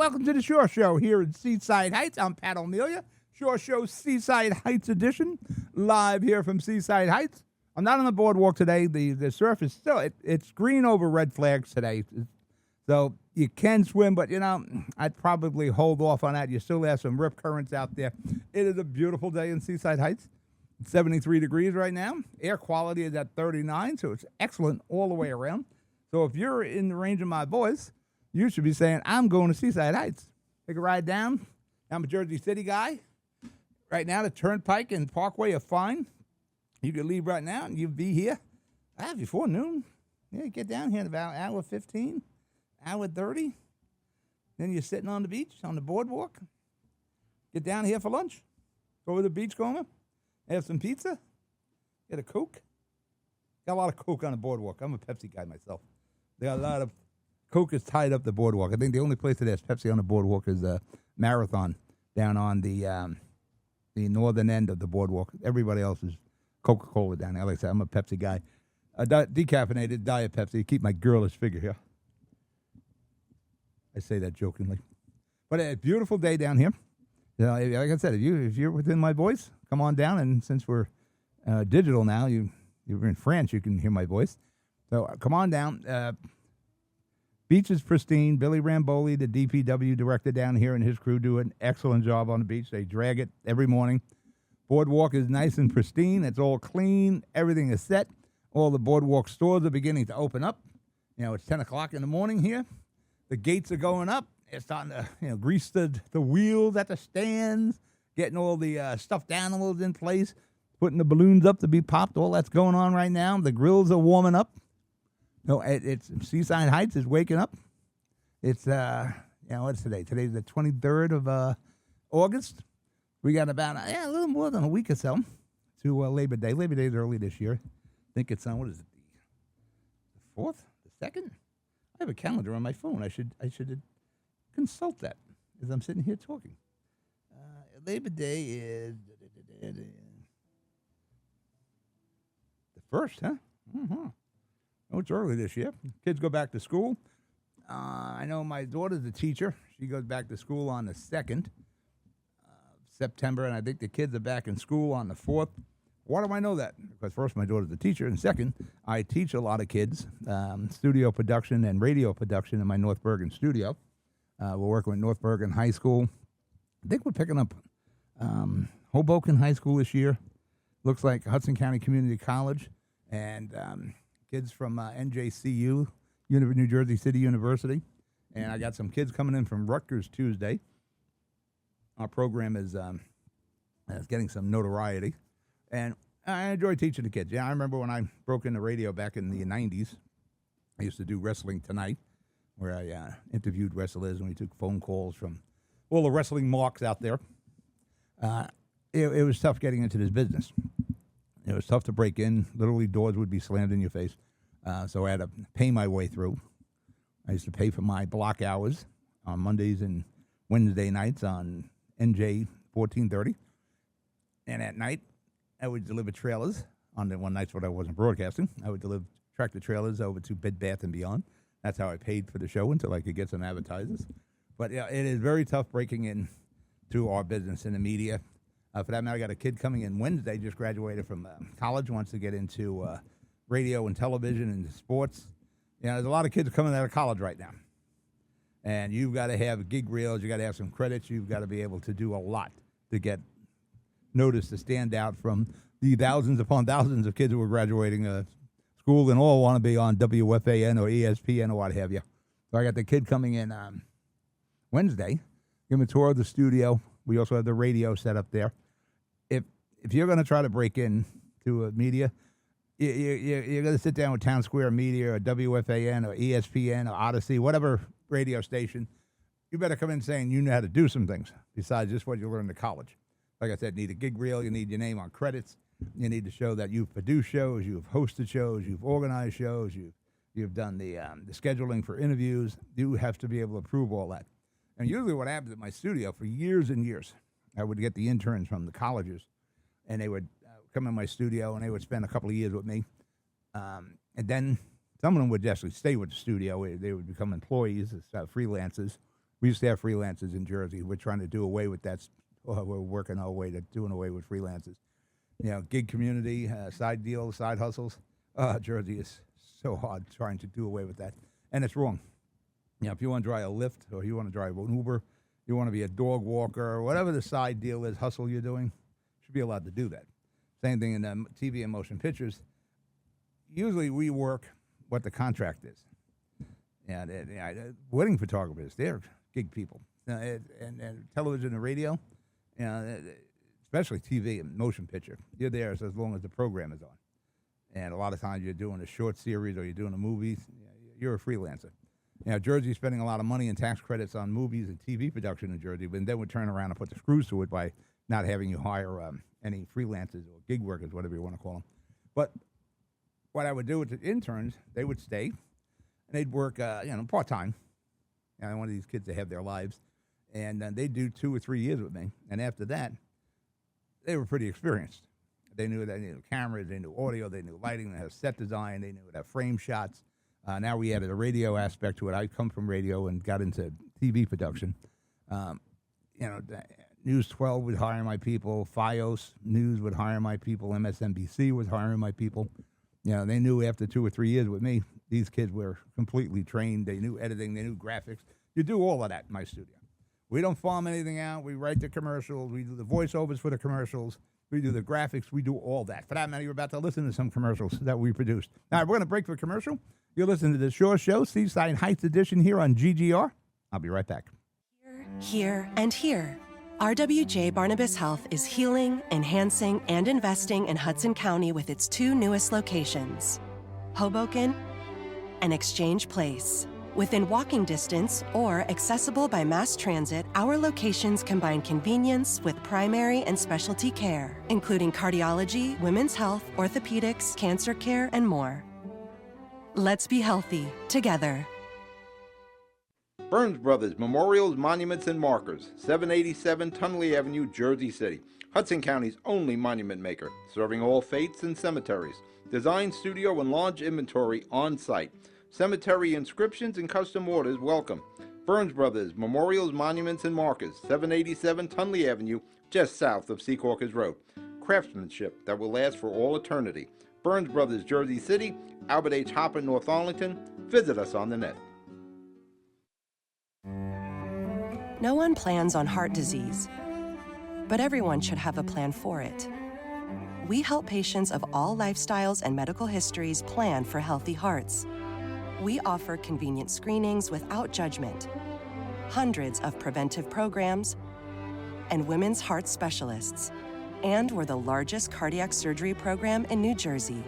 welcome to the Shore Show here in Seaside Heights. I'm Pat O'Melia. Shore Show Seaside Heights edition, live here from Seaside Heights. I'm not on the boardwalk today. The surf is still, it's green over red flags today. So you can swim, but, I'd probably hold off on that. You still have some rip currents out there. It is a beautiful day in Seaside Heights. It's 73 degrees right now. Air quality is at 39, so it's excellent all the way around. So if you're in the range of my voice, you should be saying, I'm going to Seaside Heights. Take a ride down. I'm a Jersey City guy. Right now, the Turnpike and Parkway are fine. You could leave right now and you'd be here before noon. Yeah, get down here in about hour 15, hour 30. Then you're sitting on the beach, on the boardwalk. Get down here for lunch. Go to the beach corner. Have some pizza. Get a Coke. Got a lot of Coke on the boardwalk. I'm a Pepsi guy myself. They got a lot of Coke is tied up the boardwalk. I think the only place that has Pepsi on the boardwalk is Marathon down on the northern end of the boardwalk. Everybody else is Coca-Cola down there. Like I said, I'm a Pepsi guy. Decaffeinated Diet Pepsi. Keep my girlish figure here. I say that jokingly. But a beautiful day down here. Like I said, if you're within my voice, come on down. And since we're digital now, you're in France, you can hear my voice. So come on down. Beach is pristine. Billy Ramboli, the DPW director down here, and his crew do an excellent job on the beach. They drag it every morning. Boardwalk is nice and pristine. It's all clean. Everything is set. All the boardwalk stores are beginning to open up. It's 10 o'clock in the morning here. The gates are going up. It's starting to, grease the wheels at the stands, getting all the stuffed animals in place, putting the balloons up to be popped. All that's going on right now. The grills are warming up. No, it's Seaside Heights is waking up. It's what's today? Today's the 23rd of August. We got about a little more than a week or so to Labor Day. Labor Day is early this year. I think it's on what is it? The 4th, the 2nd? I have a calendar on my phone. I should consult that as I'm sitting here talking. Labor Day is the 1st, huh? Mm-hmm. Oh, it's early this year. Kids go back to school. I know my daughter's a teacher. She goes back to school on the 2nd of September, and I think the kids are back in school on the 4th. Why do I know that? Because first, my daughter's a teacher, and second, I teach a lot of kids studio production and radio production in my North Bergen studio. We're working with North Bergen High School. I think we're picking up Hoboken High School this year. Looks like Hudson County Community College, and kids from NJCU, New Jersey City University. And I got some kids coming in from Rutgers Tuesday. Our program is getting some notoriety. And I enjoy teaching the kids. Yeah, I remember when I broke into radio back in the 90s. I used to do Wrestling Tonight, where I interviewed wrestlers and we took phone calls from all the wrestling marks out there. It was tough getting into this business. It was tough to break in. Literally, doors would be slammed in your face. So I had to pay my way through. I used to pay for my block hours on Mondays and Wednesday nights on NJ 1430. And at night, I would deliver trailers. On the one nights when I wasn't broadcasting, I would track the trailers over to Bed Bath & Beyond. That's how I paid for the show until I could get some advertisers. But yeah, it is very tough breaking in to our business in the media. For that matter, I got a kid coming in Wednesday, just graduated from college, wants to get into radio and television and sports. There's a lot of kids coming out of college right now. And you've got to have gig reels, you got to have some credits, you've got to be able to do a lot to get noticed, to stand out from the thousands upon thousands of kids who are graduating school and all want to be on WFAN or ESPN or what have you. So I got the kid coming in Wednesday, give him a tour of the studio. We also have the radio set up there. If you're going to try to break in to media, you're going to sit down with Town Square Media or WFAN or ESPN or Odyssey, whatever radio station. You better come in saying you know how to do some things besides just what you learned in college. Like I said, you need a gig reel. You need your name on credits. You need to show that you've produced shows, you've hosted shows, you've organized shows, you've done the scheduling for interviews. You have to be able to prove all that. And usually what happens at my studio for years and years, I would get the interns from the colleges, and they would come in my studio, and they would spend a couple of years with me. And then some of them would actually stay with the studio. They would become employees as freelancers. We used to have freelancers in Jersey. We're trying to do away with that. We're working our way to doing away with freelancers. Gig community, side deals, side hustles. Jersey is so hard trying to do away with that. And it's wrong. If you want to drive a Lyft or you want to drive an Uber, you want to be a dog walker, or whatever the side deal is, hustle you're doing, you should be allowed to do that. Same thing in TV and motion pictures. Usually we work what the contract is. And wedding photographers, they're gig people. And television and radio, especially TV and motion picture, you're there as long as the program is on. And a lot of times you're doing a short series or you're doing a movie, you're a freelancer. Jersey's spending a lot of money in tax credits on movies and TV production in Jersey, but then would turn around and put the screws to it by not having you hire any freelancers or gig workers, whatever you want to call them. But what I would do with the interns, they would stay, and they'd work, part-time. I wanted these kids to have their lives. And they'd do 2 or 3 years with me. And after that, they were pretty experienced. They knew cameras, they knew audio, they knew lighting, they had set design, they knew how frame shots. Now we added a radio aspect to it. I come from radio and got into TV production. News 12 would hire my people. FiOS News would hire my people. MSNBC was hiring my people. They knew after 2 or 3 years with me, these kids were completely trained. They knew editing. They knew graphics. You do all of that in my studio. We don't farm anything out. We write the commercials. We do the voiceovers for the commercials. We do the graphics. We do all that. For that matter, you're about to listen to some commercials that we produced. All right, we're going to break for a commercial. You're listening to the Shore Show, Seaside Heights edition here on GGR. I'll be right back. Here, and here. RWJ Barnabas Health is healing, enhancing, and investing in Hudson County with its 2 newest locations, Hoboken and Exchange Place. Within walking distance or accessible by mass transit, our locations combine convenience with primary and specialty care, including cardiology, women's health, orthopedics, cancer care, and more. Let's be healthy together. Burns Brothers Memorials, Monuments, and Markers, 787 Tunley Avenue, Jersey City. Hudson County's only monument maker, serving all faiths and cemeteries. Design, studio, and large inventory on site. Cemetery inscriptions and custom orders welcome. Burns Brothers Memorials, Monuments, and Markers, 787 Tunley Avenue, just south of Secaucus Road. Craftsmanship that will last for all eternity. Burns Brothers, Jersey City, Albert H. Hopper, North Arlington. Visit us on the net. No one plans on heart disease, but everyone should have a plan for it. We help patients of all lifestyles and medical histories plan for healthy hearts. We offer convenient screenings without judgment, hundreds of preventive programs, and women's heart specialists. And we're the largest cardiac surgery program in New Jersey.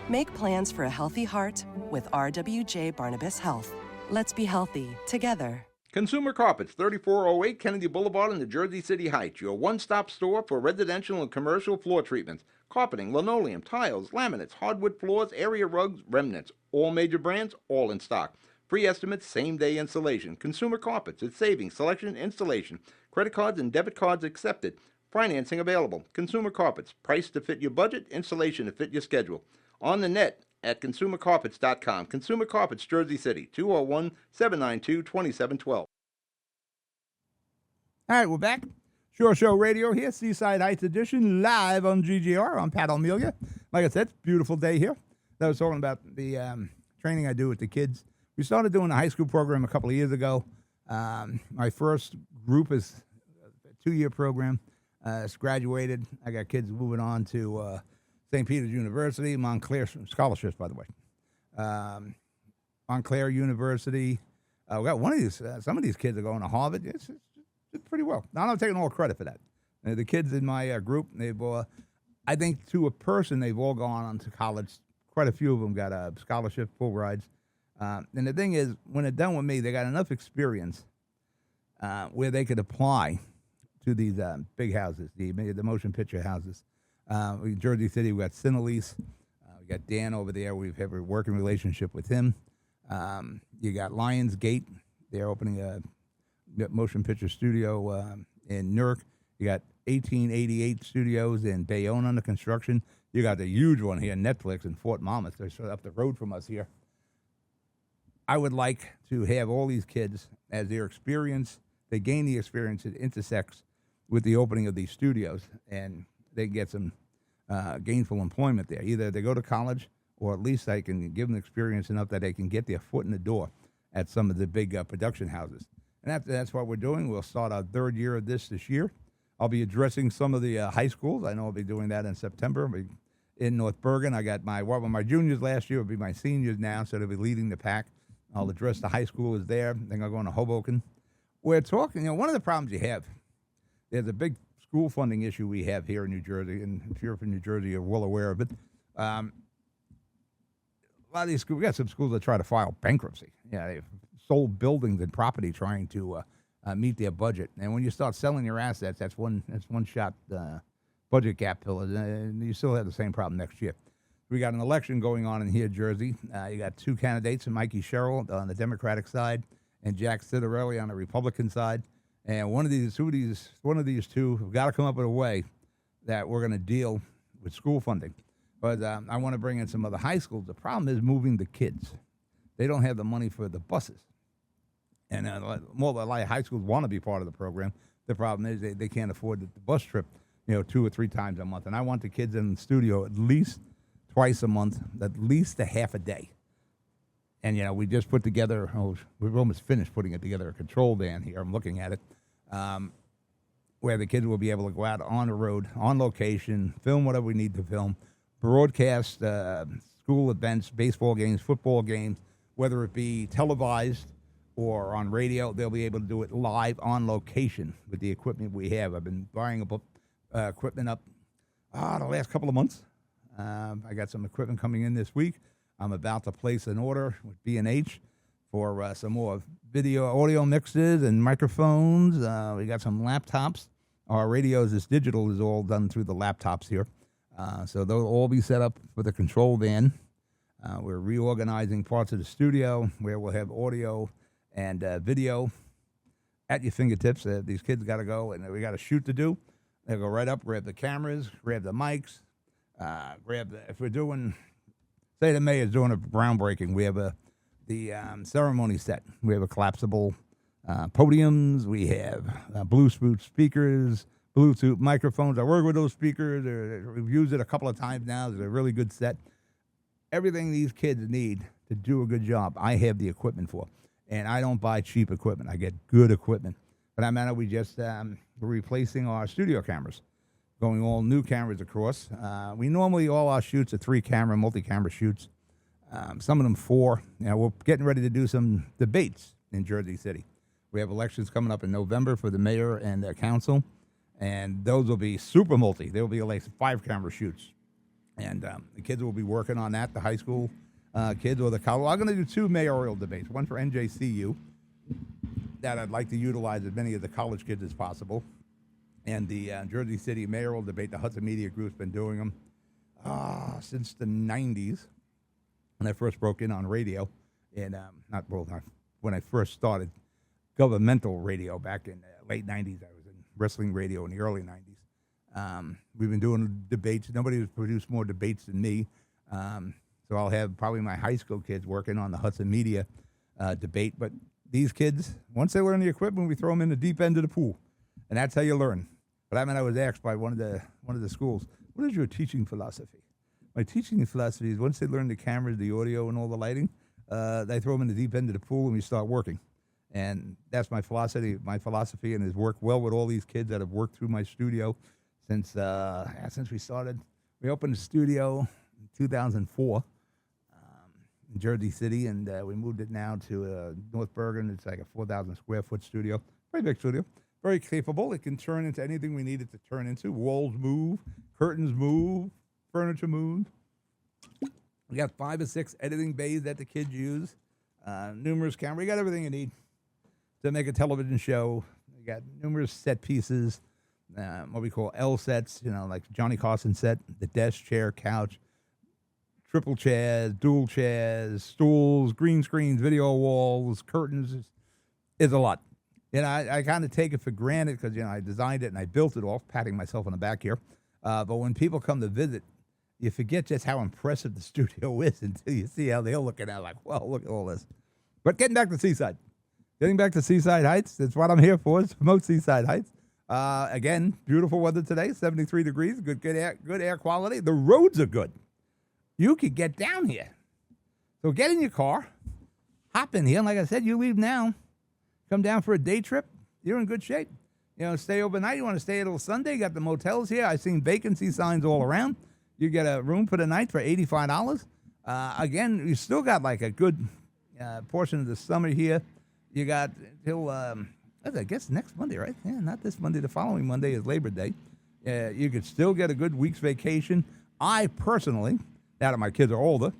Make plans for a healthy heart with RWJ Barnabas Health. Let's be healthy together. Consumer Carpets, 3408 Kennedy Boulevard in the Jersey City Heights, your one-stop store for residential and commercial floor treatments, carpeting, linoleum, tiles, laminates, hardwood floors, area rugs, remnants, all major brands, all in stock. Free estimates, same-day installation. Consumer Carpets, it's savings, selection, installation. Credit cards and debit cards accepted. Financing available. Consumer Carpets, price to fit your budget, installation to fit your schedule. On the net at consumercarpets.com. Consumer Carpets, Jersey City, 201-792-2712. All right, we're back. Shore Show Radio here, Seaside Heights edition, live on GGR. I'm Pat O'Melia. Like I said, it's a beautiful day here. I was talking about the training I do with the kids. We started doing a high school program a couple of years ago. My first group is a 2-year program. It's graduated. I got kids moving on to St. Peter's University, Montclair scholarships, by the way. Montclair University. We got one of these. Some of these kids are going to Harvard. It's pretty well. I'm not taking all credit for that. The kids in my group, they've, I think, to a person, they've all gone on to college. Quite a few of them got a scholarship, full rides. And the thing is, when they're done with me, they got enough experience where they could apply to these big houses, the motion picture houses. Jersey City, we got Cinelise. We got Dan over there. We have a working relationship with him. You got Lionsgate. They're opening a motion picture studio in Newark. You got 1888 Studios in Bayonne under construction. You got the huge one here, Netflix in Fort Monmouth. They're up the road from us here. I would like to have all these kids, as their experience, they gain the experience, it intersects with the opening of these studios, and they get some gainful employment there. Either they go to college, or at least I can give them experience enough that they can get their foot in the door at some of the big production houses. And that's what we're doing. We'll start our third year of this year. I'll be addressing some of the high schools. I know I'll be doing that in September. In North Bergen, I got my juniors last year will be my seniors now, so they'll be leading the pack. I'll address the high schoolers there. Then I'll go into Hoboken. We're talking, one of the problems you have, there's a big school funding issue we have here in New Jersey, and if you're from New Jersey, you're well aware of it. A lot of these schools, we got some schools that try to file bankruptcy. Yeah, they've sold buildings and property trying to meet their budget. And when you start selling your assets, that's one shot budget gap filler, and you still have the same problem next year. We got an election going on in here, Jersey. You got two candidates, Mikey Sherrill on the Democratic side and Jack Citarelli on the Republican side. And one of these two have got to come up with a way that we're going to deal with school funding. But I want to bring in some other high schools. The problem is moving the kids. They don't have the money for the buses. And more than likely, high schools want to be part of the program. The problem is they can't afford the bus trip, 2 or 3 times a month. And I want the kids in the studio at least twice a month, at least a half a day. And, we just put together, we've almost finished putting it together, a control van here. I'm looking at it, where the kids will be able to go out on the road, on location, film whatever we need to film, broadcast school events, baseball games, football games, whether it be televised or on radio. They'll be able to do it live on location with the equipment we have. I've been buying equipment up the last couple of months. I got some equipment coming in this week. I'm about to place an order with B&H for some more audio mixes and microphones. We got some laptops. Our radios, this digital is all done through the laptops here. So they'll all be set up for the control van. We're reorganizing parts of the studio where we'll have audio and video at your fingertips. These kids got to go, and we got a shoot to do. They go right up, grab the cameras, grab the mics, if we're doing, say the mayor's doing a groundbreaking, we have the ceremony set. We have a collapsible podiums. We have Bluetooth speakers, Bluetooth microphones. I work with those speakers. We've used it a couple of times now. It's a really good set. Everything these kids need to do a good job, I have the equipment for. And I don't buy cheap equipment. I get good equipment. But I mean, we just we're replacing our studio cameras, going all new cameras across. We normally, all our shoots are 3-camera, multi-camera shoots. Some of them 4. We're getting ready to do some debates in Jersey City. We have elections coming up in November for the mayor and the council, and those will be super multi. There will be like 5-camera shoots. And the kids will be working on that, the high school kids or the college. I'm going to do 2 mayoral debates, one for NJCU, that I'd like to utilize as many of the college kids as possible. And the Jersey City mayoral debate, the Hudson Media Group's been doing them since the 90s when I first broke in on radio. And when I first started governmental radio back in the late 90s. I was in wrestling radio in the early 90s. We've been doing debates. Nobody has produced more debates than me. So I'll have probably my high school kids working on the Hudson Media debate. But these kids, once they learn the equipment, we throw them in the deep end of the pool. And that's how you learn. But I was asked by one of the schools, what is your teaching philosophy? My teaching philosophy is once they learn the cameras, the audio, and all the lighting, they throw them in the deep end of the pool and we start working. And that's my philosophy, and has worked well with all these kids that have worked through my studio since we started. We opened the studio in 2004 in Jersey City, and we moved it now to North Bergen. It's like a 4,000 square foot studio, very big studio. Very capable. It can turn into anything we need it to turn into. Walls move, curtains move, furniture moves. We got 5 or 6 editing bays that the kids use. Numerous cameras. We got everything you need to make a television show. We got numerous set pieces, what we call L sets, like Johnny Carson set, the desk, chair, couch, triple chairs, dual chairs, stools, green screens, video walls, curtains. It's a lot. I kind of take it for granted because, I designed it and I built it off, patting myself on the back here. But when people come to visit, you forget just how impressive the studio is until you see how they're looking at it, like, well, look at all this. But getting back to Seaside. Getting back to Seaside Heights, that's what I'm here for, is to promote Seaside Heights. Again, beautiful weather today, 73 degrees, good air quality. The roads are good. You could get down here. So get in your car, hop in here, and like I said, you leave now, come down for a day trip, you're in good shape. Stay overnight. You want to stay until Sunday, you got the motels here. I've seen vacancy signs all around. You get a room for the night for $85. Again, you still got like a good portion of the summer here. You got till, I guess, next Monday, right? Yeah, not this Monday. The following Monday is Labor Day. You could still get a good week's vacation. I personally, now that my kids are older,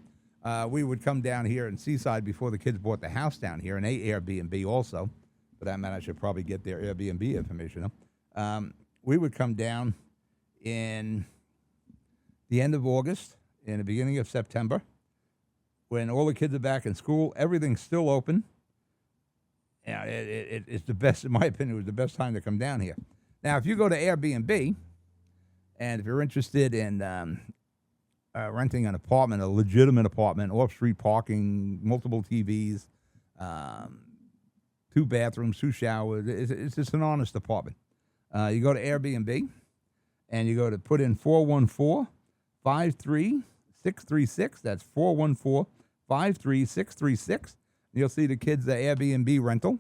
we would come down here in Seaside before the kids bought the house down here, and Airbnb also. For that matter, I should probably get their Airbnb information up. We would come down in the end of August, in the beginning of September, when all the kids are back in school, everything's still open. Yeah, it's the best, in my opinion, it was the best time to come down here. Now, if you go to Airbnb, and if you're interested in renting an apartment, a legitimate apartment, off-street parking, multiple TVs, 2 bathrooms, 2 showers, it's just an honest apartment. You go to Airbnb, and you go to put in 414-53636. That's 414-53636. You'll see the kids' Airbnb rental.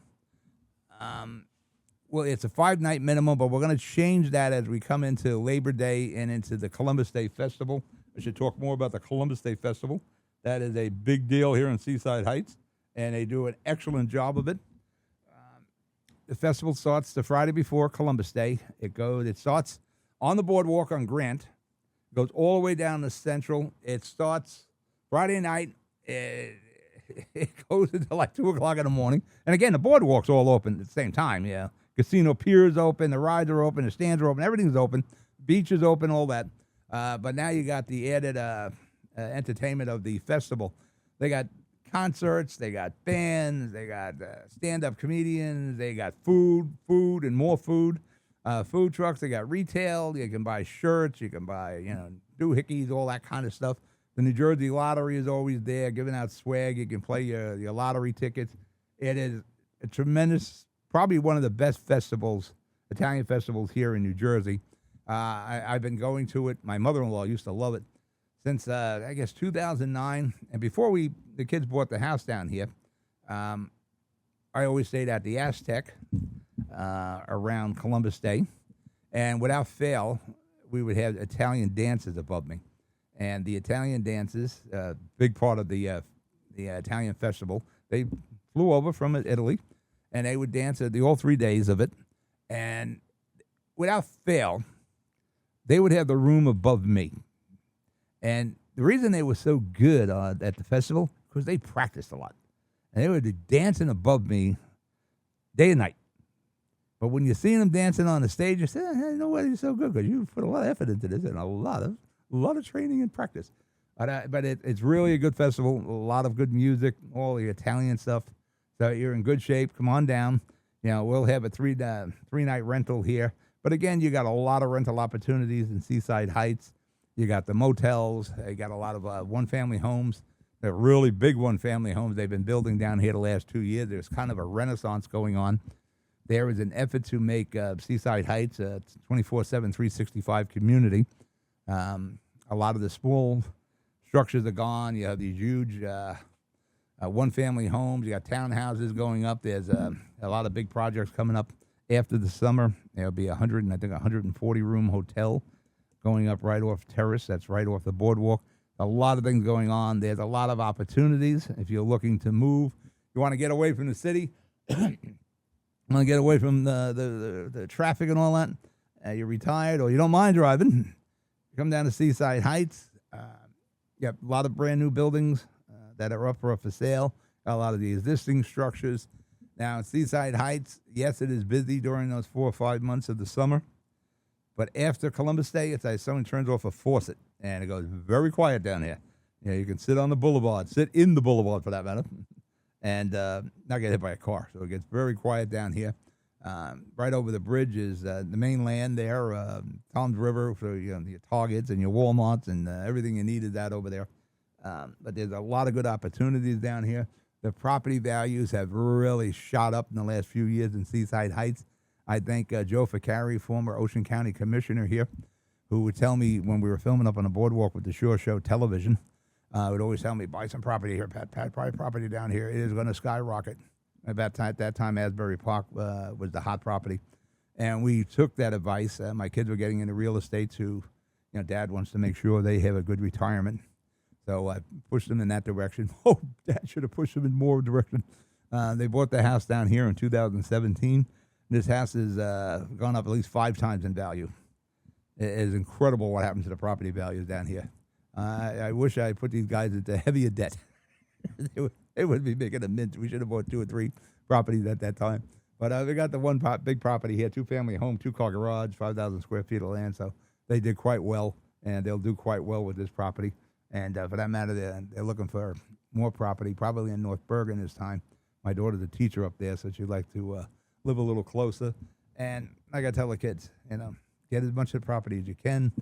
Well, it's a 5-night minimum, but we're going to change that as we come into Labor Day and into the Columbus Day Festival. I should talk more about the Columbus Day Festival. That is a big deal here in Seaside Heights, and they do an excellent job of it. The festival starts the Friday before Columbus Day. It starts on the boardwalk on Grant, goes all the way down to Central. It starts Friday night. It goes until like 2 o'clock in the morning. And again, the boardwalk's all open at the same time. Yeah, casino piers open, the rides are open, the stands are open, everything's open, beach is open, all that. But now you got the added entertainment of the festival. They got concerts, they got bands, they got stand-up comedians, they got food and more food. Food trucks, they got retail. You can buy shirts, you can buy doohickeys, all that kind of stuff. The New Jersey Lottery is always there, giving out swag. You can play your lottery tickets. It is a tremendous, probably one of the best festivals, Italian festivals here in New Jersey. I've been going to it. My mother-in-law used to love it since, I guess, 2009. And before the kids bought the house down here, I always stayed at the Aztec around Columbus Day. And without fail, we would have Italian dances above me. And the Italian dances, big part of the Italian festival, they flew over from Italy, and they would dance all 3 days of it. And without fail, they would have the room above me. And the reason they were so good at the festival, because they practiced a lot. And they would be dancing above me day and night. But when you're seeing them dancing on the stage, you say, no way you're so good, because you put a lot of effort into this and a lot of training and practice. But it's really a good festival, a lot of good music, all the Italian stuff. So you're in good shape. Come on down. We'll have a 3-night rental here. But again, you got a lot of rental opportunities in Seaside Heights. You got the motels. You got a lot of one-family homes. They're really big one-family homes they've been building down here the last 2 years. There's kind of a renaissance going on. There is an effort to make Seaside Heights a 24/7, 365 community. A lot of the small structures are gone. You have these huge one-family homes. You got townhouses going up. There's a lot of big projects coming up after the summer. There'll be 140-room hotel going up right off Terrace. That's right off the boardwalk. A lot of things going on. There's a lot of opportunities if you're looking to move. You want to get away from the city. Want to get away from the traffic and all that. You're retired or you don't mind driving. Come down to Seaside Heights. You have a lot of brand new buildings that are up for sale. Got a lot of the existing structures. Now, in Seaside Heights, yes, it is busy during those 4 or 5 months of the summer. But after Columbus Day, it's like someone turns off a faucet, and it goes very quiet down here. You can sit on the boulevard, sit in the boulevard for that matter, and not get hit by a car. So it gets very quiet down here. Right over the bridge is the mainland there, Tom's River, for your Targets and your Walmarts and everything you need is that over there. But there's a lot of good opportunities down here. The property values have really shot up in the last few years in Seaside Heights. I thank Joe Ficari, former Ocean County Commissioner here, who would tell me when we were filming up on the boardwalk with the Shore Show television, would always tell me, buy some property here, Pat, buy property down here. It is going to skyrocket. At that time, Asbury Park was the hot property. And we took that advice. My kids were getting into real estate too. Dad wants to make sure they have a good retirement. So I pushed them in that direction. Oh, Dad should have pushed them in more direction. They bought the house down here in 2017. This house has gone up at least 5 times in value. It is incredible what happens to the property values down here. I wish I put these guys into heavier debt. they would be making a mint. We should have bought 2 or 3 properties at that time. But we got the one big property here, 2-family home, 2-car garage, 5,000 square feet of land. So they did quite well, and they'll do quite well with this property. And for that matter, they're looking for more property, probably in North Bergen this time. My daughter's a teacher up there, so she'd like to live a little closer. And I got to tell the kids, get as much of the property as you can.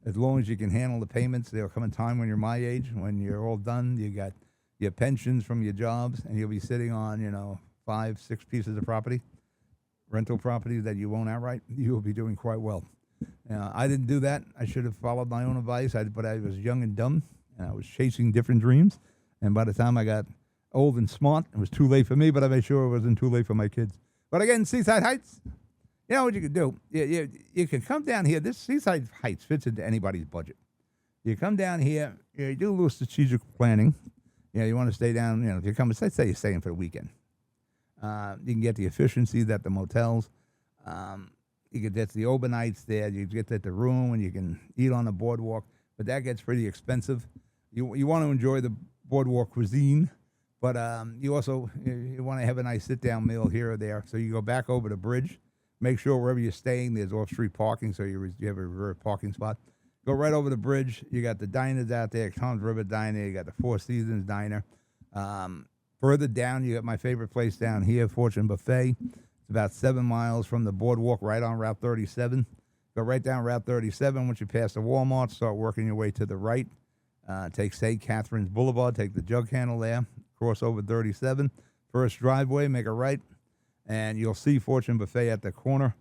As long as you can handle the payments, there'll come a time when you're my age, when you're all done, you got your pensions from your jobs, and you'll be sitting on, 5, 6 pieces of property, rental property that you own outright. You will be doing quite well. I didn't do that. I should have followed my own advice, but I was young and dumb, and I was chasing different dreams. And by the time I got old and smart, it was too late for me, but I made sure it wasn't too late for my kids. But again, Seaside Heights, you know what you can do? You can come down here. This Seaside Heights fits into anybody's budget. You come down here, you do a little strategic planning. You want to stay down, if you come, let's say you're staying for the weekend. You can get the efficiencies at the motels. You can get the overnights there. You get at the room, and you can eat on the boardwalk. But that gets pretty expensive. You want to enjoy the boardwalk cuisine, but you also you want to have a nice sit-down meal here or there. So you go back over the bridge. Make sure wherever you're staying, there's off-street parking, so you have a reserved parking spot. Go right over the bridge. You got the diners out there, Tom's River Diner. You got the Four Seasons Diner. Further down, you got my favorite place down here, Fortune Buffet. It's about 7 miles from the boardwalk, right on Route 37. Go right down Route 37. Once you pass the Walmart, start working your way to the right. Take St. Catherine's Boulevard, take the jug handle there, cross over 37. First driveway, make a right, and you'll see Fortune Buffet at the corner.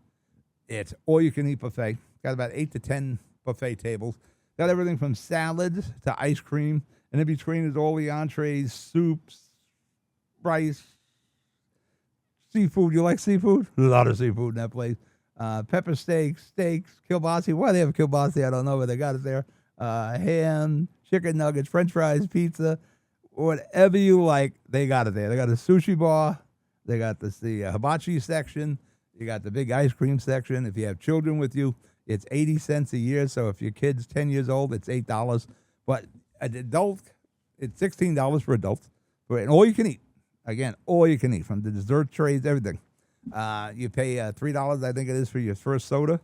It's all-you-can-eat buffet. Got about 8 to 10 buffet tables. Got everything from salads to ice cream, and in between is all the entrees, soups, rice, seafood. You like seafood? A lot of seafood in that place. Pepper steaks, kielbasa. Why they have kielbasa, I don't know, but they got it there. Ham, chicken nuggets, french fries, pizza, whatever you like, they got it there. They got a sushi bar. They got the hibachi section. You got the big ice cream section. If you have children with you, it's 80 cents a year. So if your kid's 10 years old, it's $8. But an adult, it's $16 for adults. And all you can eat. Again, all you can eat, from the dessert trays, everything. You pay $3, I think it is, for your first soda.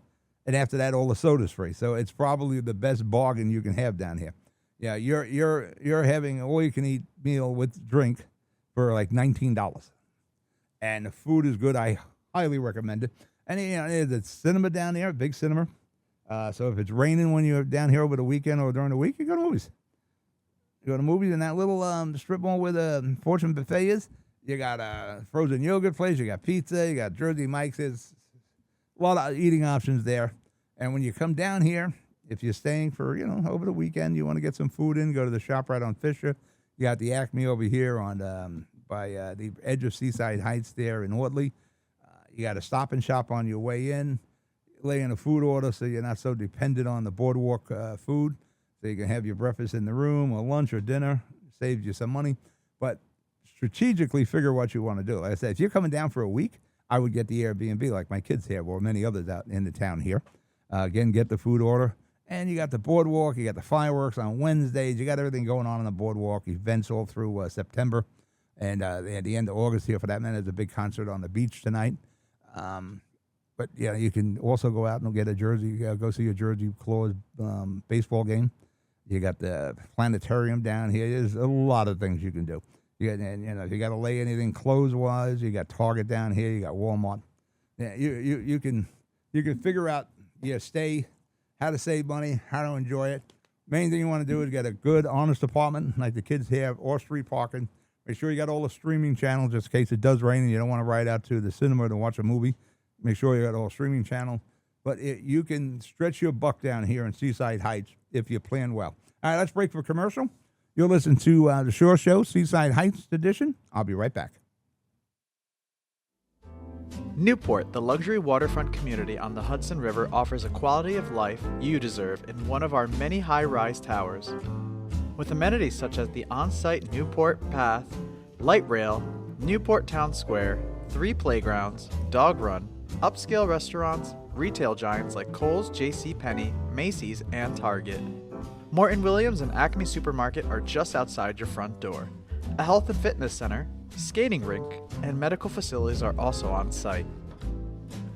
And after that, all the soda's free. So it's probably the best bargain you can have down here. Yeah, you're having an all-you-can-eat meal with drink for like $19. And the food is good. I highly recommend it. And there's a cinema down there, a big cinema. So if it's raining when you're down here over the weekend or during the week, you go to movies. You go to movies in that little strip mall where the Fortune Buffet is. You got a frozen yogurt place. You got pizza. You got Jersey Mike's. There's a lot of eating options there. And when you come down here, if you're staying for, over the weekend, you want to get some food in, go to the shop right on Fisher. You got the Acme over here on by the edge of Seaside Heights there in Ortley. You got a Stop and Shop on your way in. Lay in a food order so you're not so dependent on the boardwalk food. So you can have your breakfast in the room or lunch or dinner. Saves you some money. But strategically figure what you want to do. Like I said, if you're coming down for a week, I would get the Airbnb like my kids have, or many others out in the town here. Again, get the food order. And you got the boardwalk. You got the fireworks on Wednesdays. You got everything going on the boardwalk. Events all through September. And at the end of August here, for that matter, there's a big concert on the beach tonight. But, you can also go out and get a Jersey, go see a Jersey Claws baseball game. You got the planetarium down here. There's a lot of things you can do. If you got to lay anything clothes-wise, you got Target down here. You got Walmart. Yeah, you can figure out your stay, how to save money, how to enjoy it. Main thing you want to do is get a good, honest apartment like the kids have, or street parking, Make sure you got all the streaming channels just in case it does rain and you don't want to ride out to the cinema to watch a movie. Make sure you got all streaming channels. But you can stretch your buck down here in Seaside Heights if you plan well. All right, let's break for commercial. You'll listen to the Shore Show, Seaside Heights edition. I'll be right back. Newport, the luxury waterfront community on the Hudson River, offers a quality of life you deserve in one of our many high-rise towers. With amenities such as the on-site Newport Path, light rail, Newport Town Square, 3 playgrounds, dog run, upscale restaurants, retail giants like Kohl's, JCPenney, Macy's, and Target. Morton Williams and Acme Supermarket are just outside your front door. A health and fitness center, skating rink, and medical facilities are also on site.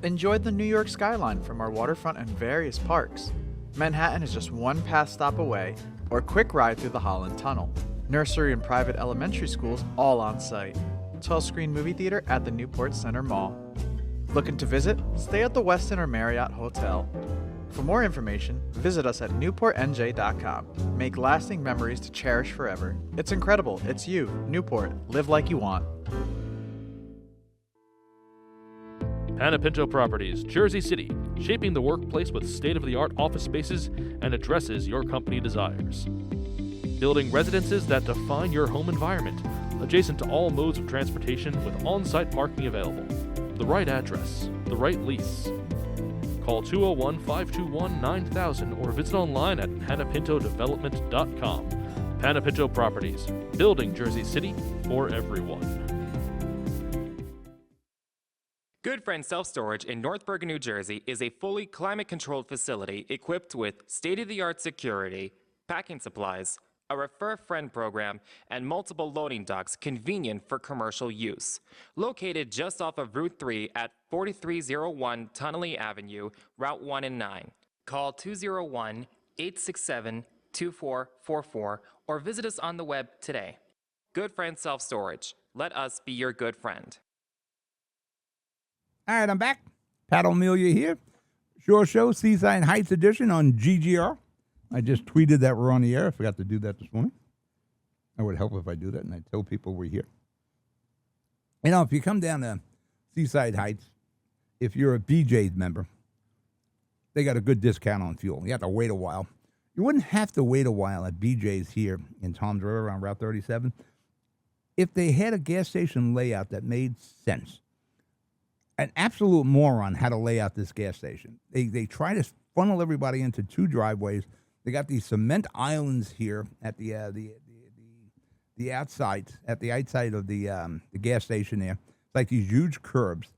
Enjoy the New York skyline from our waterfront and various parks. Manhattan is just one pass stop away, or quick ride through the Holland Tunnel. Nursery and private elementary schools all on site. 12-screen movie theater at the Newport Center Mall. Looking to visit? Stay at the Westin or Marriott Hotel. For more information, visit us at newportnj.com. Make lasting memories to cherish forever. It's incredible. It's you, Newport. Live like you want. Panapinto Properties, Jersey City, shaping the workplace with state-of-the-art office spaces and addresses your company desires. Building residences that define your home environment, adjacent to all modes of transportation with on-site parking available. The right address, the right lease. Call 201-521-9000 or visit online at panapintodevelopment.com. Panapinto Properties, building Jersey City for everyone. Good Friend Self-Storage in North Bergen, New Jersey is a fully climate-controlled facility equipped with state-of-the-art security, packing supplies, a Refer a Friend program, and multiple loading docks convenient for commercial use. Located just off of Route 3 at 4301 Tunnelly Avenue, Route 1 and 9. Call 201-867-2444 or visit us on the web today. Good Friend Self-Storage. Let us be your good friend. All right, I'm back. Pat O'Melia here. Shore Show, Seaside Heights edition on GGR. I just tweeted that we're on the air. I forgot to do that this morning. It would help if I do that, and I tell people we're here. You know, if you come down to Seaside Heights, if you're a BJ's member, they got a good discount on fuel. You have to wait a while. You wouldn't have to wait a while at BJ's here in Toms River on Route 37 if they had a gas station layout that made sense. An absolute moron how to lay out this gas station. They try to funnel everybody into 2 driveways. They got these cement islands here at the outside, at the outside of the gas station there. It's like these huge curbs,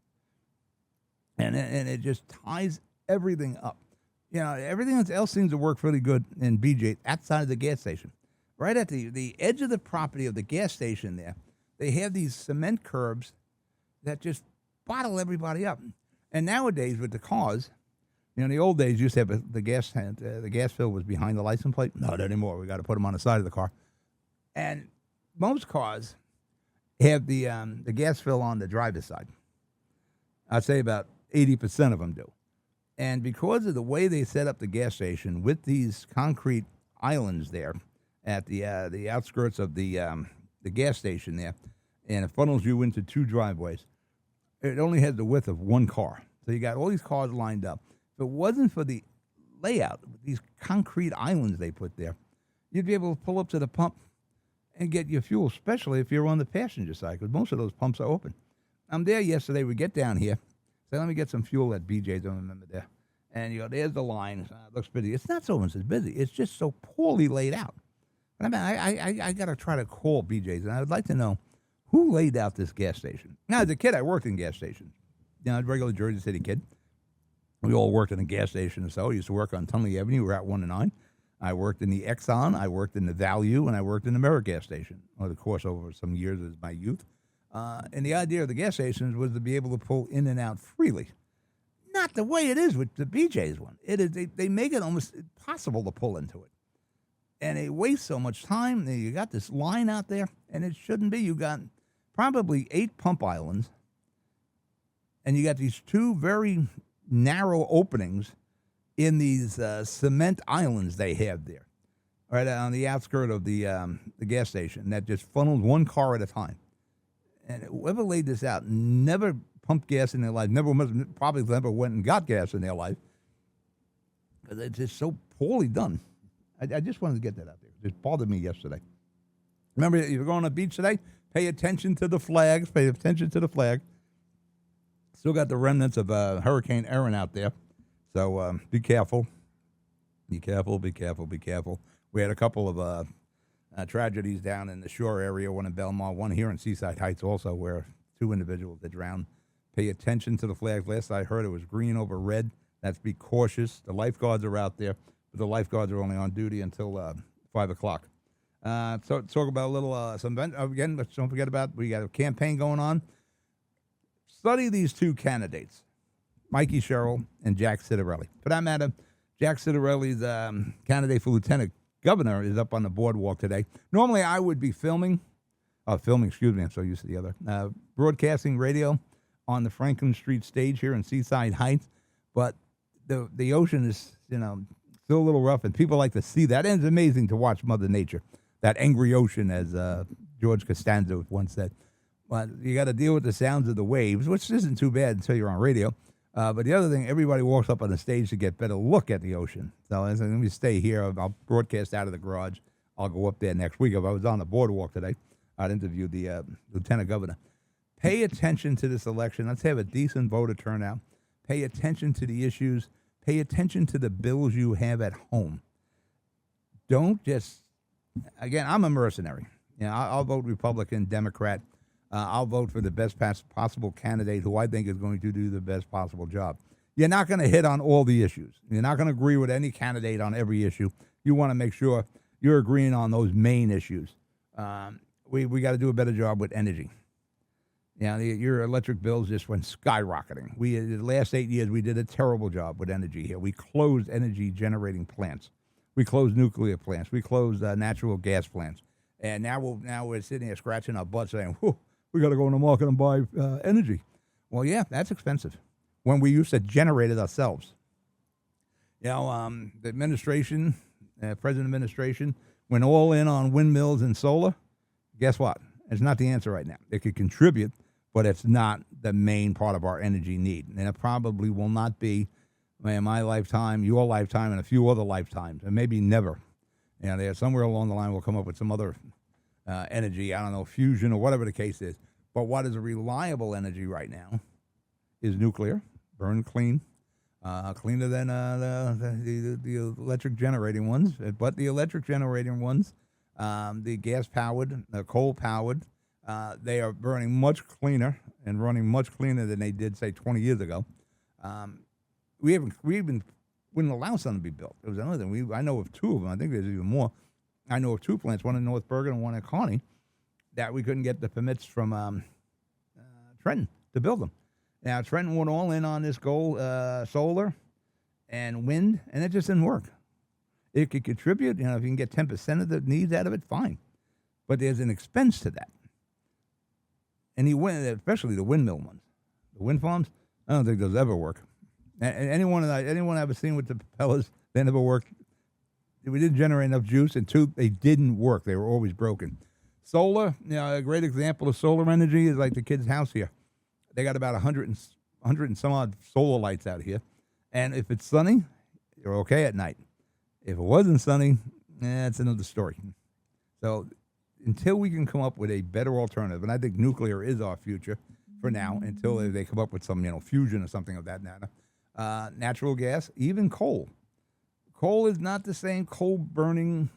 and it just ties everything up. You know, everything else seems to work really good in BJ outside of the gas station. Right at the edge of the property of the gas station there, they have these cement curbs that just bottle everybody up. And nowadays with the cars, you know, in the old days, you used to have the gas fill was behind the license plate. Not anymore. We got to put them on the side of the car. And most cars have the gas fill on the driver's side. I'd say about 80% of them do. And because of the way they set up the gas station with these concrete islands there at the outskirts of the gas station there, and it funnels you into 2 driveways, it only has the width of 1 car. So you got all these cars lined up. If it wasn't for the layout, these concrete islands they put there, you'd be able to pull up to the pump and get your fuel, especially if you're on the passenger side, because most of those pumps are open. I'm there yesterday. We get down here. Say, let me get some fuel at BJ's. I don't remember there. And you go, there's the line. It looks busy. It's not so much as busy. It's just so poorly laid out. But I mean, I got to try to call BJ's, and I would like to know who laid out this gas station. Now, as a kid, I worked in gas stations. You know, a regular Jersey City kid. We all worked in a gas station or so. I used to work on Tunnelly Avenue. We were at 1 and 9. I worked in the Exxon. I worked in the Value, and I worked in the Merritt gas station over the course over some years of my youth. And the idea of the gas stations was to be able to pull in and out freely. Not the way it is with the BJ's one. It is they make it almost impossible to pull into it. And they waste so much time. You got this line out there, and it shouldn't be. You got probably 8 pump islands, and you got these 2 very narrow openings in these cement islands they have there. right on the outskirt of the gas station that just funnels one car at a time. And whoever laid this out never pumped gas in their life, probably never went and got gas in their life. Because it's just so poorly done. I just wanted to get that out there. It bothered me yesterday. Remember, if you're going on the beach today, pay attention to the flags. Pay attention to the flag. Still got the remnants of Hurricane Erin out there. So be careful. Be careful, be careful, be careful. We had a couple of tragedies down in the shore area, one in Belmont, one here in Seaside Heights also, where 2 individuals that drowned. Pay attention to the flags. Last I heard, it was green over red. That's be cautious. The lifeguards are out there, but the lifeguards are only on duty until 5 o'clock. So talk about a little, some event. Again, let's don't forget about, we got a campaign going on. Study these 2 candidates, Mikey Sherrill and Jack Citarelli. For that matter, Jack Citarelli's candidate for lieutenant governor is up on the boardwalk today. Normally, I would be filming, I'm so used to the other, broadcasting radio on the Franklin Street stage here in Seaside Heights, but the ocean is, still a little rough, and people like to see that, and it's amazing to watch Mother Nature, that angry ocean, as George Costanza once said. But you got to deal with the sounds of the waves, which isn't too bad until you're on radio. But the other thing, everybody walks up on the stage to get better look at the ocean. So I said, let me stay here. I'll broadcast out of the garage. I'll go up there next week. If I was on the boardwalk today, I'd interview the lieutenant governor. Pay attention to this election. Let's have a decent voter turnout. Pay attention to the issues. Pay attention to the bills you have at home. Don't just, again, I'm a mercenary. I'll vote Republican, Democrat. I'll vote for the best possible candidate who I think is going to do the best possible job. You're not going to hit on all the issues. You're not going to agree with any candidate on every issue. You want to make sure you're agreeing on those main issues. We got to do a better job with energy. Your electric bills just went skyrocketing. The last 8 years, we did a terrible job with energy here. We closed energy generating plants. We closed nuclear plants. We closed natural gas plants. And now we're sitting here scratching our butts saying, whew, we got to go in the market and buy energy. Well, yeah, that's expensive when we used to generate it ourselves. The administration, present administration, went all in on windmills and solar. Guess what? It's not the answer right now. It could contribute, but it's not the main part of our energy need. And it probably will not be in my lifetime, your lifetime, and a few other lifetimes, and maybe never. There's somewhere along the line we'll come up with some other energy, I don't know, fusion or whatever the case is. But what is a reliable energy right now is nuclear, burn clean, cleaner than the electric generating ones. But the electric generating ones, the gas-powered, the coal-powered, they are burning much cleaner and running much cleaner than they did, say, 20 years ago. We even wouldn't allow some to be built. It was another thing. I know of 2 of them. I think there's even more. I know of 2 plants, one in North Bergen and one in Kearney, that we couldn't get the permits from Trenton to build them. Now, Trenton went all in on this solar and wind, and it just didn't work. It could contribute. If you can get 10% of the needs out of it, fine. But there's an expense to that. And especially the windmill ones. The wind farms, I don't think those ever work. Anyone I've ever seen with the propellers, they never worked. We didn't generate enough juice, and 2, they didn't work. They were always broken. Solar, a great example of solar energy is like the kid's house here. They got about 100 and some odd solar lights out here. And if it's sunny, you're okay at night. If it wasn't sunny, that's another story. So until we can come up with a better alternative, and I think nuclear is our future for now, until they come up with some, fusion or something of that matter. Natural gas, even coal. Coal is not the same coal-burning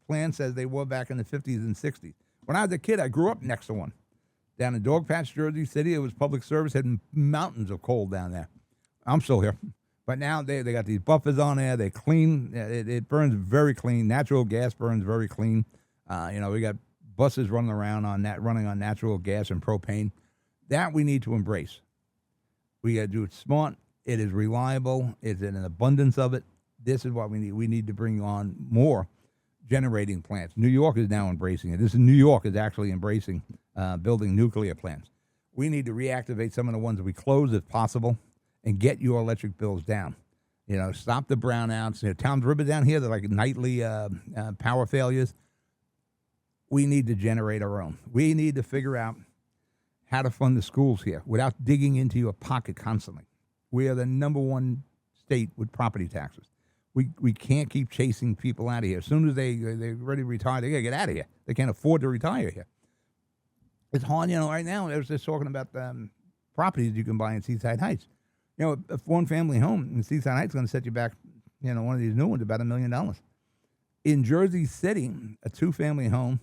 plants as they were back in the 50s and 60s. When I was a kid, I grew up next to one. Down in Dogpatch, Jersey City, it was public service, had mountains of coal down there. I'm still here. But now they got these buffers on there. They clean. It burns very clean. Natural gas burns very clean. We got buses running around running on natural gas and propane. That we need to embrace. We got to do it smart. It is reliable. It's in an abundance of it. This is what we need. We need to bring on more generating plants. New York is now embracing it. New York is actually embracing building nuclear plants. We need to reactivate some of the ones that we close if possible and get your electric bills down. Stop the brownouts. Towns River down here, they're like nightly power failures. We need to generate our own. We need to figure out how to fund the schools here without digging into your pocket constantly. We are the number one state with property taxes. We can't keep chasing people out of here. As soon as they're ready to retire, they got to get out of here. They can't afford to retire here. It's hard, right now. I was just talking about properties you can buy in Seaside Heights. A one-family home in Seaside Heights is going to set you back, one of these new ones, about $1 million. In Jersey City, a two-family home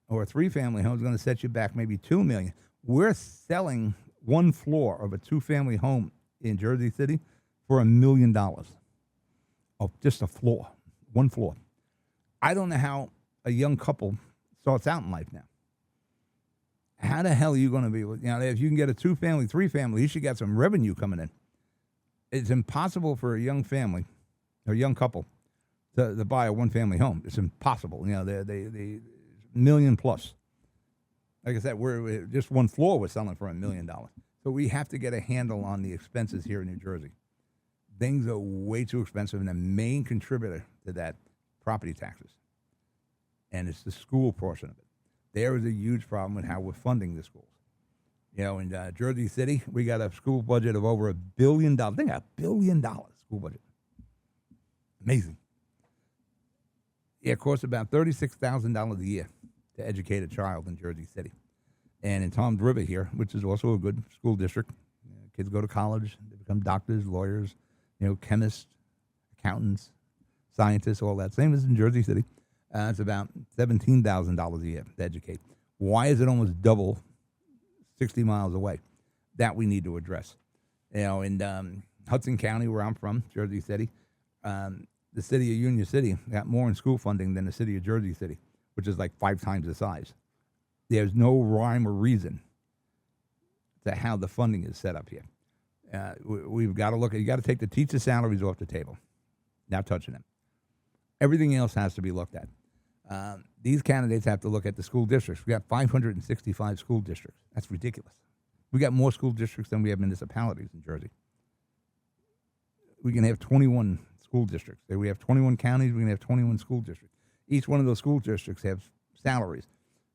or a three-family home is going to set you back maybe $2 million. We're selling one floor of a two-family home in Jersey City for $1 million. Oh, just a floor, one floor. I don't know how a young couple starts out in life now. How the hell are you going to be? If you can get a two-family, three-family, you should get some revenue coming in. It's impossible for a young family or young couple to buy a one-family home. It's impossible. They $1 million plus. Like I said, we're just one floor we're selling for $1 million. So we have to get a handle on the expenses here in New Jersey. Things are way too expensive, and the main contributor to that, property taxes. And it's the school portion of it. There is a huge problem with how we're funding the schools. In Jersey City, we got a school budget of over $1 billion. Think $1 billion school budget. Amazing. It costs about $36,000 a year to educate a child in Jersey City. And in Toms River here, which is also a good school district, kids go to college, they become doctors, lawyers, chemists, accountants, scientists, all that. Same as in Jersey City. It's about $17,000 a year to educate. Why is it almost double 60 miles away? That we need to address. In Hudson County, where I'm from, Jersey City, the city of Union City got more in school funding than the city of Jersey City, which is like 5 times the size. There's no rhyme or reason to how the funding is set up here. We've got to look at, you got to take the teacher salaries off the table. Not touching them. Everything else has to be looked at. These candidates have to look at the school districts. We got 565 school districts. That's ridiculous. We got more school districts than we have municipalities in Jersey. We can have 21 school districts. We have 21 counties. We can have 21 school districts. Each one of those school districts have salaries,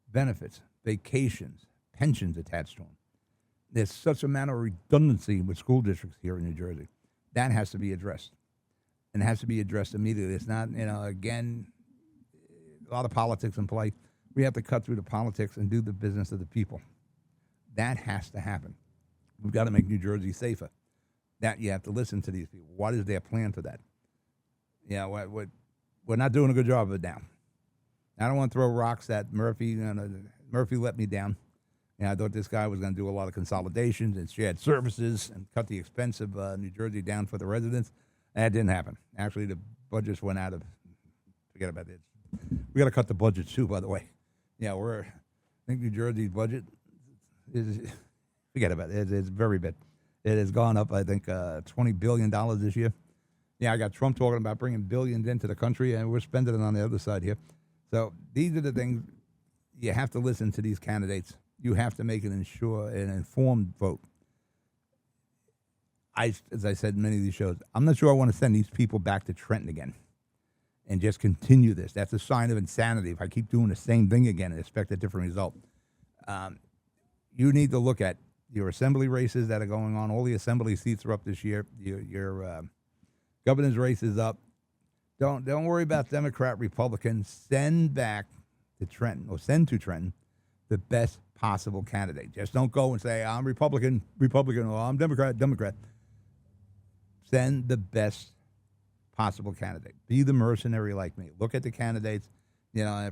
benefits, vacations, pensions attached to them. There's such a amount of redundancy with school districts here in New Jersey. That has to be addressed. And it has to be addressed immediately. It's not, again, a lot of politics in play. We have to cut through the politics and do the business of the people. That has to happen. We've got to make New Jersey safer. That you have to listen to these people. What is their plan for that? We're not doing a good job of it now. I don't want to throw rocks at Murphy. Murphy let me down. I thought this guy was going to do a lot of consolidations and shared services and cut the expense of New Jersey down for the residents. That didn't happen. Actually, the budgets went out of, forget about it. We got to cut the budget too, by the way. I think New Jersey's budget is, forget about it. It's very bad. It has gone up, I think, $20 billion this year. I got Trump talking about bringing billions into the country, and we're spending it on the other side here. So these are the things you have to listen to these candidates. You have to make an informed vote. As I said in many of these shows, I'm not sure I want to send these people back to Trenton again and just continue this. That's a sign of insanity if I keep doing the same thing again and expect a different result. You need to look at your assembly races that are going on. All the assembly seats are up this year. Your governor's race is up. Don't worry about Democrat, Republican. Send back to Trenton, or send to Trenton, the best possible candidate. Just don't go and say, I'm Republican, or I'm Democrat. Send the best possible candidate. Be the mercenary like me. Look at the candidates.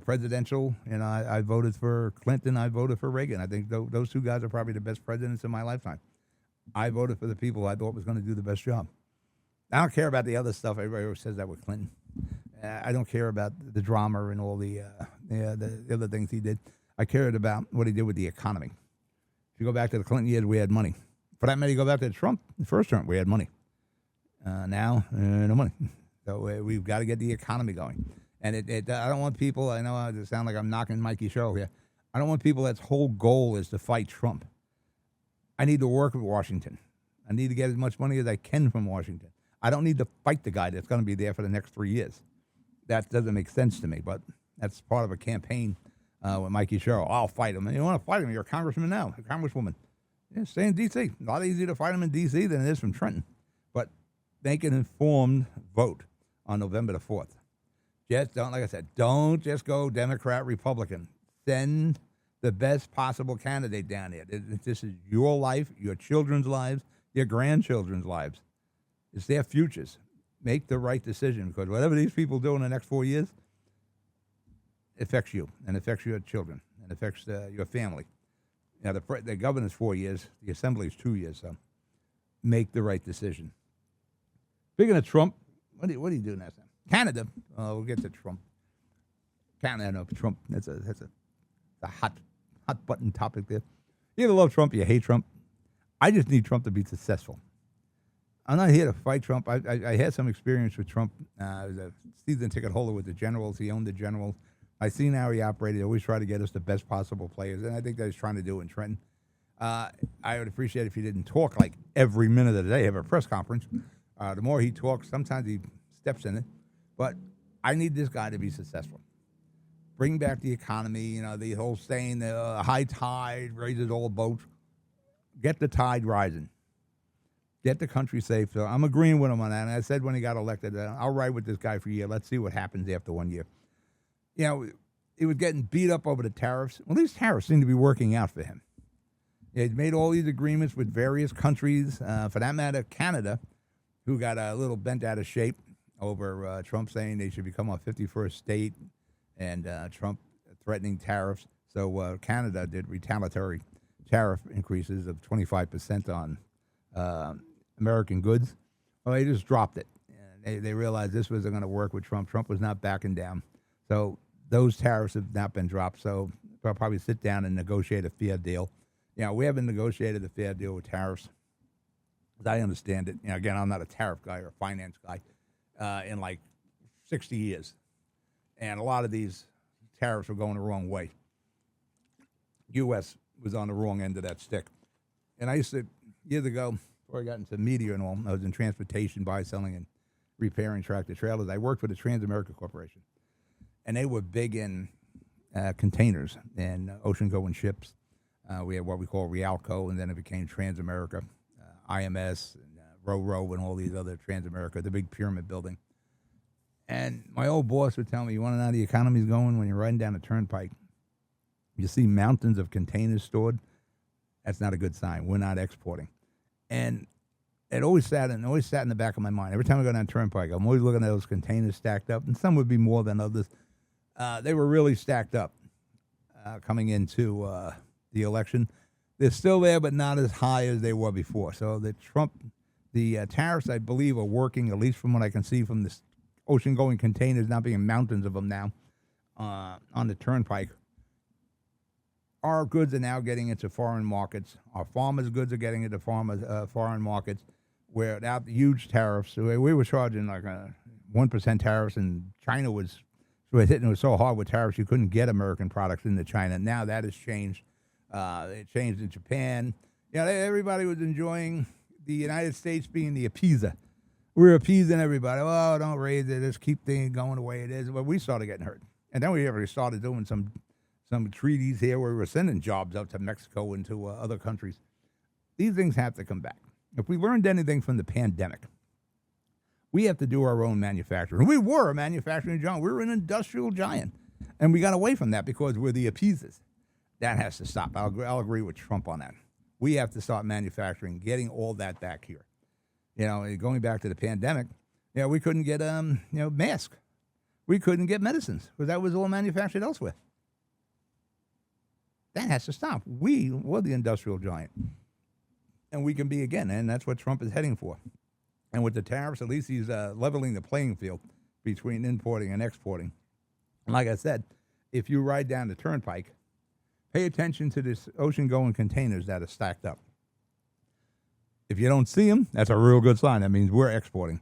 Presidential, I voted for Clinton. I voted for Reagan. I think those two guys are probably the best presidents in my lifetime. I voted for the people I thought was going to do the best job. I don't care about the other stuff. Everybody always says that with Clinton. I don't care about the drama and all the other things he did. I cared about what he did with the economy. If you go back to the Clinton years, we had money. For that matter, you go back to Trump, the first term, we had money. Now, no money. So we've got to get the economy going. And I don't want people, I know I sound like I'm knocking Mikey's show here. I don't want people that's whole goal is to fight Trump. I need to work with Washington. I need to get as much money as I can from Washington. I don't need to fight the guy that's going to be there for the next 3 years. That doesn't make sense to me, but that's part of a campaign with Mikey Sherrill. I'll fight him. And you want to fight him, you're a congressman now, a congresswoman. Yeah, stay in D.C. A lot easier to fight him in D.C. than it is from Trenton. But make an informed vote on November the 4th. Just don't, like I said, don't just go Democrat, Republican. Send the best possible candidate down there. This is your life, your children's lives, your grandchildren's lives. It's their futures. Make the right decision, because whatever these people do in the next 4 years affects you and affects your children and affects your family. Now, the governor's 4 years, the assembly's 2 years, so make the right decision. Speaking of Trump, what do you do next time? Canada. We'll get to Trump. Canada, no, Trump. That's a hot button topic there. You either love Trump or you hate Trump. I just need Trump to be successful. I'm not here to fight Trump. I had some experience with Trump. I was a season ticket holder with the Generals. He owned the Generals. I seen how he operated. He always tried to get us the best possible players, and I think that he's trying to do in Trenton. I would appreciate if he didn't talk like every minute of the day. Have a press conference. The more he talks, sometimes he steps in it. But I need this guy to be successful. Bring back the economy. The whole saying, the high tide raises all boats. Get the tide rising. Get the country safe. So I'm agreeing with him on that. And I said when he got elected, I'll ride with this guy for a year. Let's see what happens after 1 year. He was getting beat up over the tariffs. Well, these tariffs seem to be working out for him. He's made all these agreements with various countries. For that matter, Canada, who got a little bent out of shape over Trump saying they should become a 51st state and Trump threatening tariffs. So Canada did retaliatory tariff increases of 25% on American goods. Well, they just dropped it. They realized this wasn't going to work with Trump. Trump was not backing down. So those tariffs have not been dropped. So they'll probably sit down and negotiate a fair deal. We haven't negotiated a fair deal with tariffs. As I understand it, again, I'm not a tariff guy or a finance guy, in like 60 years. And a lot of these tariffs were going the wrong way. U.S. was on the wrong end of that stick. And I used to, years ago, before I got into media and all, I was in transportation, buy, selling, and repairing tractor trailers. I worked for the Trans-America Corporation. And they were big in containers and ocean-going ships. We had what we call Rialco, and then it became Trans-America, IMS, and Ro-Ro, and all these other Trans-America, the big pyramid building. And my old boss would tell me, you want to know how the economy's going? When you're riding down a turnpike, you see mountains of containers stored. That's not a good sign. We're not exporting. And it always sat in the back of my mind. Every time I go down a turnpike, I'm always looking at those containers stacked up, and some would be more than others. They were really stacked up coming into the election. They're still there, but not as high as they were before. So the tariffs, I believe, are working, at least from what I can see from this ocean-going containers, not being mountains of them now on the turnpike. Our goods are now getting into foreign markets. Our farmers' goods are getting into foreign markets without huge tariffs. We were charging like a 1% tariffs, and China was hitting it so hard with tariffs you couldn't get American products into China. Now that has changed. It changed in Japan. Everybody was enjoying the United States being the appeaser. We're appeasing everybody. Oh, don't raise it. Let's keep things going the way it is. But we started getting hurt. And then we already started doing some treaties here where we were sending jobs up to Mexico and to other countries. These things have to come back. If we learned anything from the pandemic, we have to do our own manufacturing. We were a manufacturing giant. We were an industrial giant. And we got away from that because we're the appeasers. That has to stop. I'll agree with Trump on that. We have to start manufacturing, getting all that back here. Going back to the pandemic, we couldn't get masks. We couldn't get medicines because that was all manufactured elsewhere. That has to stop. We were the industrial giant. And we can be again, and that's what Trump is heading for. And with the tariffs, at least he's leveling the playing field between importing and exporting. And like I said, if you ride down the turnpike, pay attention to this ocean-going containers that are stacked up. If you don't see them, that's a real good sign. That means we're exporting.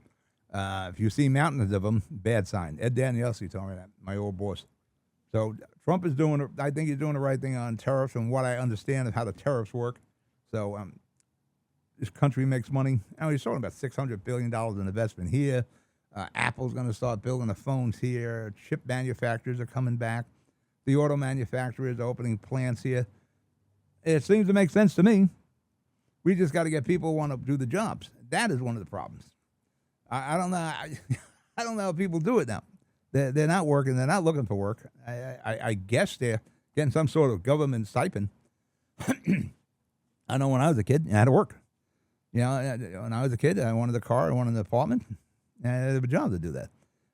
If you see mountains of them, bad sign. Ed Danielsi told me that, my old boss. So Trump is I think he's doing the right thing on tariffs and what I understand of how the tariffs work. So this country makes money. He's talking about $600 billion in investment here. Apple's going to start building the phones here. Chip manufacturers are coming back. The auto manufacturers are opening plants here. It seems to make sense to me. We just got to get people who want to do the jobs. That is one of the problems. I don't know. I don't know how people do it now. They're not working. They're not looking for work. I guess they're getting some sort of government stipend. I know when I was a kid, I had to work. When I was a kid, I wanted a car, I wanted an apartment, and I had a job to do that.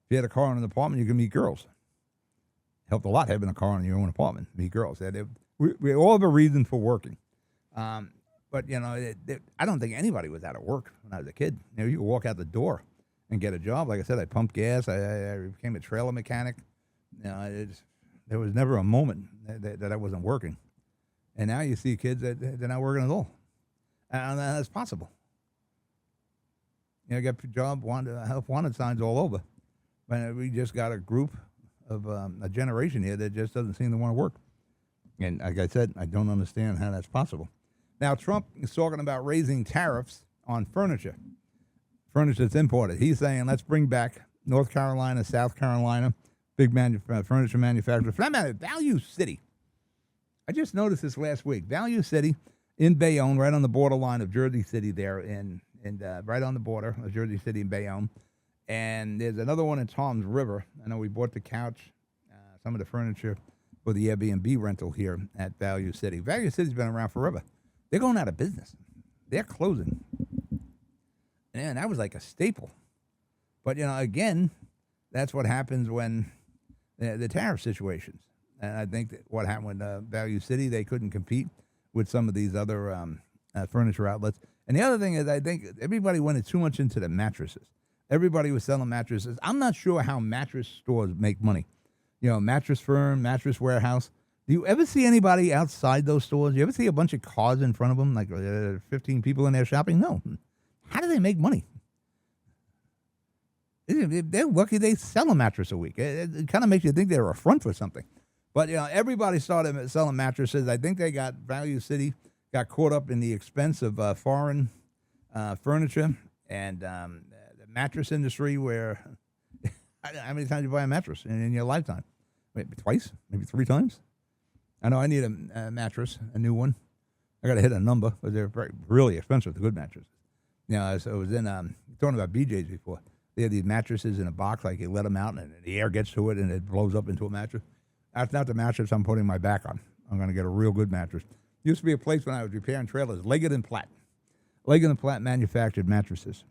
If you had a car and an apartment, you could meet girls. Helped a lot having a car in your own apartment, meet girls. We all have a reason for working. But, I don't think anybody was out of work when I was a kid. You could walk out the door and get a job. Like I said, I pumped gas. I became a trailer mechanic. There was never a moment that I wasn't working. And now you see kids that they're not working at all. And that's possible. You get job help wanted signs all over. But we just got a group of a generation here that just doesn't seem to want to work. And like I said, I don't understand how that's possible. Now, Trump is talking about raising tariffs on furniture that's imported. He's saying, let's bring back North Carolina, South Carolina, big furniture manufacturers. For that matter, Value City. I just noticed this last week. Value City in Bayonne, right on the borderline of Jersey City there, right on the border of Jersey City and Bayonne. And there's another one in Tom's River. I know we bought the couch, some of the furniture for the Airbnb rental here at Value City. Value City's been around forever. They're going out of business. They're closing. And that was like a staple. But, again, that's what happens when the tariff situations. And I think that what happened with Value City, they couldn't compete with some of these other furniture outlets. And the other thing is, I think everybody went too much into the mattresses. Everybody was selling mattresses. I'm not sure how mattress stores make money. Mattress Firm, Mattress Warehouse. Do you ever see anybody outside those stores? Do you ever see a bunch of cars in front of them, like 15 people in there shopping? No. How do they make money? They're lucky they sell a mattress a week. It kind of makes you think they're a front for something. But, everybody started selling mattresses. I think Value City got caught up in the expense of foreign furniture and the mattress industry where how many times do you buy a mattress in your lifetime? Maybe twice, maybe 3 times. I know I need a mattress, a new one. I got to hit a number, but they're really expensive, the good mattresses. So it was in, talking about BJ's before. They had these mattresses in a box, like you let them out and the air gets to it and it blows up into a mattress. That's not the mattress I'm putting my back on. I'm going to get a real good mattress. Used to be a place when I was repairing trailers, Leggett & Platt. Leggett & Platt manufactured mattresses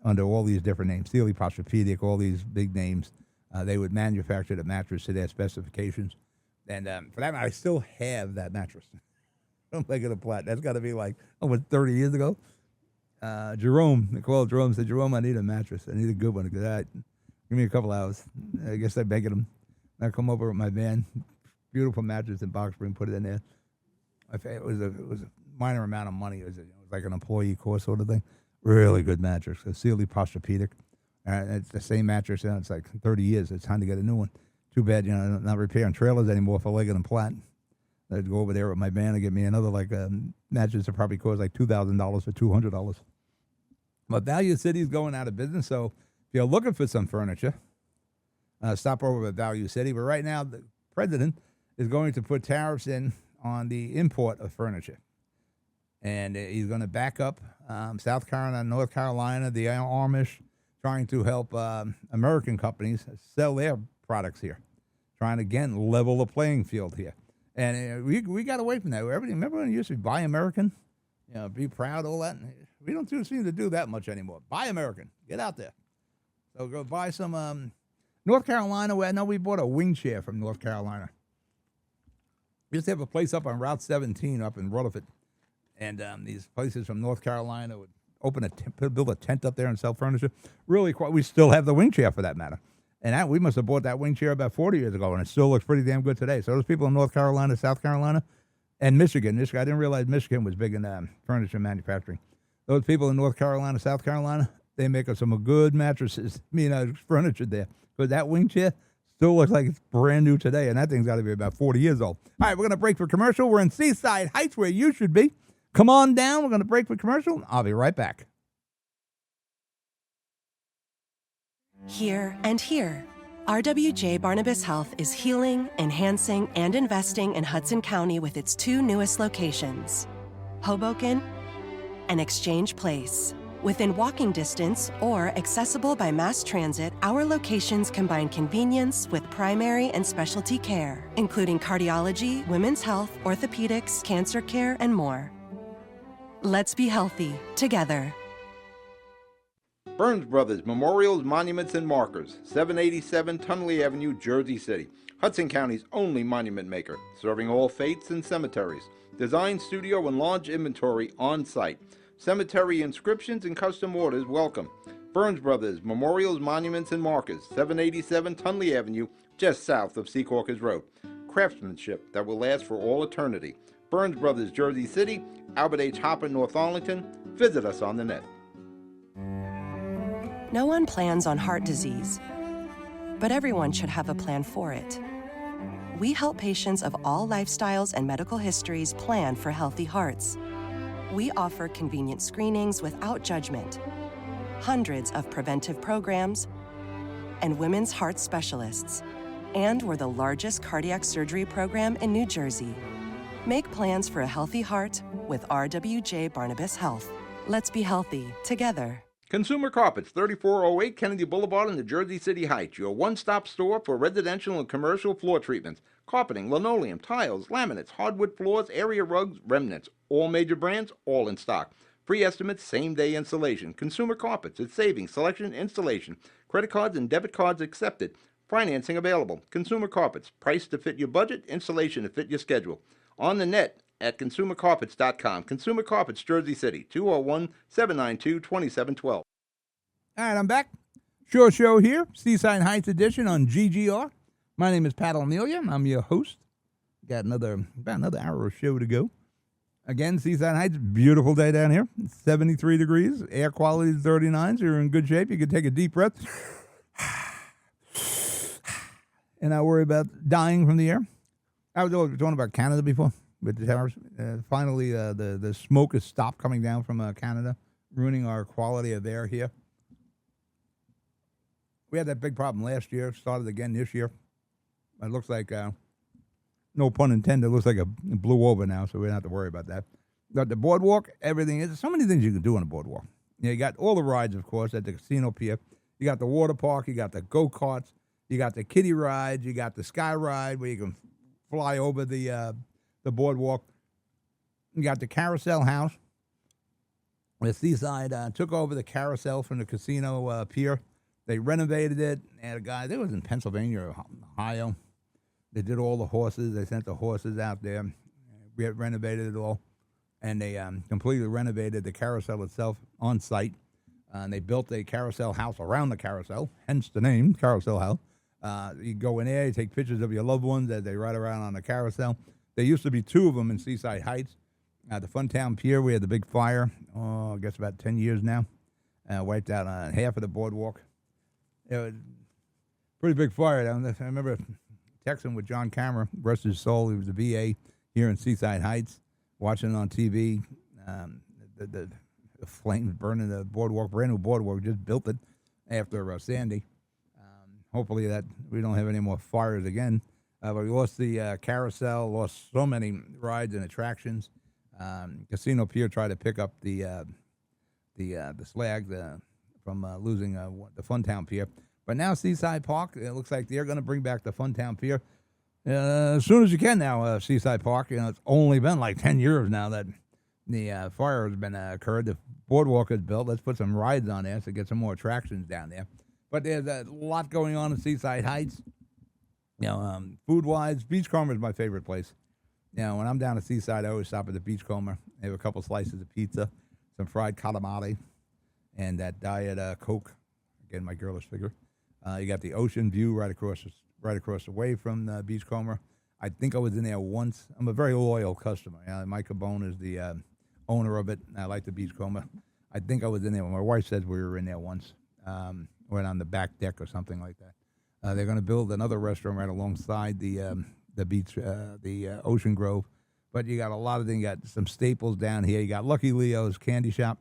under all these different names, Sealy Posturepedic, all these big names. They would manufacture the mattress to their specifications. And for that matter, I still have that mattress. Leggett & Platt. That's got to be like, 30 years ago? Jerome, they called Jerome, said, Jerome, I need a mattress. I need a good one. Give me a couple hours. I guess they're begging him. I come over with my van, beautiful mattress in box spring, put it in there. It was a minor amount of money. It was like an employee course sort of thing. Really good mattress. A Sealy Posturepedic. It's the same mattress. It's like 30 years. It's time to get a new one. Too bad, I'm not repairing trailers anymore for Leggett & Platt. I'd go over there with my van and get me another mattress that probably cost like $2,000 for $200. But Value City is going out of business, so if you're looking for some furniture, stop over at Value City. But right now, the president is going to put tariffs in on the import of furniture. And he's going to back up South Carolina, North Carolina, the Amish, trying to help American companies sell their products here, trying to, again, level the playing field here. And we got away from that. Remember when it used to be Buy American? Be proud, all that? We don't seem to do that much anymore. Buy American. Get out there. So go buy some North Carolina. I know we bought a wing chair from North Carolina. We used to have a place up on Route 17 up in Rutherford. And these places from North Carolina would build a tent up there and sell furniture. Really, we still have the wing chair for that matter. And we must have bought that wing chair about 40 years ago, and it still looks pretty damn good today. So those people in North Carolina, South Carolina, and Michigan. I didn't realize Michigan was big in furniture manufacturing. Those people in North Carolina, South Carolina, they make us some good mattresses, furniture there. But that wing chair still looks like it's brand new today, and that thing's got to be about 40 years old. All right, we're going to break for commercial. We're in Seaside Heights, where you should be. Come on down. We're going to break for commercial. I'll be right back. Here and here. RWJ Barnabas Health is healing, enhancing, and investing in Hudson County with its two newest locations, Hoboken and Exchange Place. Within walking distance or accessible by mass transit, our locations combine convenience with primary and specialty care, including cardiology, women's health, orthopedics, cancer care, and more. Let's be healthy together. Burns Brothers Memorials, Monuments, and Markers, 787 Tunley Avenue, Jersey City. Hudson County's only monument maker, serving all faiths and cemeteries. Design, studio, and large inventory on site. Cemetery inscriptions and custom orders welcome. Burns Brothers Memorials, Monuments, and Markers, 787 Tunley Avenue, just south of Secaucus Road. Craftsmanship that will last for all eternity. Burns Brothers, Jersey City, Albert H. Hopper, North Arlington. Visit us on the net. No one plans on heart disease, but everyone should have a plan for it. We help patients of all lifestyles and medical histories plan for healthy hearts. We offer convenient screenings without judgment, hundreds of preventive programs, and women's heart specialists. And we're the largest cardiac surgery program in New Jersey. Make plans for a healthy heart with RWJ Barnabas Health. Let's be healthy together. Consumer Carpets, 3408 Kennedy Boulevard in the Jersey City Heights, your one-stop store for residential and commercial floor treatments, carpeting, linoleum, tiles, laminates, hardwood floors, area rugs, remnants, all major brands, all in stock. Free estimates, same-day installation. Consumer Carpets, it's savings, selection, installation. Credit cards and debit cards accepted. Financing available. Consumer Carpets, price to fit your budget, installation to fit your schedule. On the net at consumercarpets.com. Consumer Carpets, Jersey City, 201-792-2712. All right, I'm back. Shore Show here, Seaside Heights edition on GGR. My name is Pat Amelia. I'm your host. Got about another hour of show to go. Again, Seaside Heights, beautiful day down here. It's 73 degrees. Air quality is 39, so you're in good shape. You can take a deep breath and not worry about dying from the air. I was talking about Canada before with the towers. Finally, the smoke has stopped coming down from Canada, ruining our quality of air here. We had that big problem last year, started again this year. It looks like, no pun intended, it looks like it blew over now, so we don't have to worry about that. But the boardwalk, everything is, so many things you can do on a boardwalk. You got all the rides, of course, at the casino pier. You got the water park, you got the go-karts, you got the kiddie rides, you got the sky ride where you can fly over the boardwalk. You got the carousel house. The Seaside took over the carousel from the casino pier. They renovated it. They had a guy, they was in Pennsylvania or Ohio. They did all the horses. They sent the horses out there. We had renovated it all. And they completely renovated the carousel itself on site. And they built a carousel house around the carousel, hence the name, Carousel House. You go in there, you take pictures of your loved ones as they ride around on the carousel. There used to be two of them in Seaside Heights. At the Funtown Pier, we had the big fire, I guess about 10 years now. Wiped out half of the boardwalk. It was a pretty big fire down there. I remember texting with John Cameron, rest his soul. He was a VA here in Seaside Heights, watching it on TV. The flames burning the boardwalk, brand new boardwalk. Just built it after Sandy. Hopefully that we don't have any more fires again. But we lost the carousel, lost so many rides and attractions. Casino Pier tried to pick up the slag from losing the Funtown Pier. But now Seaside Park, it looks like they're going to bring back the Funtown Pier as soon as you can now, Seaside Park. It's only been like 10 years now that the fire has been occurred. The boardwalk is built. Let's put some rides on there to get some more attractions down there. But there's a lot going on in Seaside Heights. Food-wise, Beachcomber is my favorite place. When I'm down at Seaside, I always stop at the Beachcomber. They have a couple slices of pizza, some fried calamari, and that Diet Coke. Again, my girlish figure. You got the ocean view right across the way from the Beachcomber. I think I was in there once. I'm a very loyal customer. Mike Cabone is the owner of it. I like the Beachcomber. I think I was in there. My wife says we were in there once. Went on the back deck or something like that. They're going to build another restaurant right alongside the beach, the Ocean Grove. But you got a lot of things. You got some staples down here. You got Lucky Leo's Candy Shop.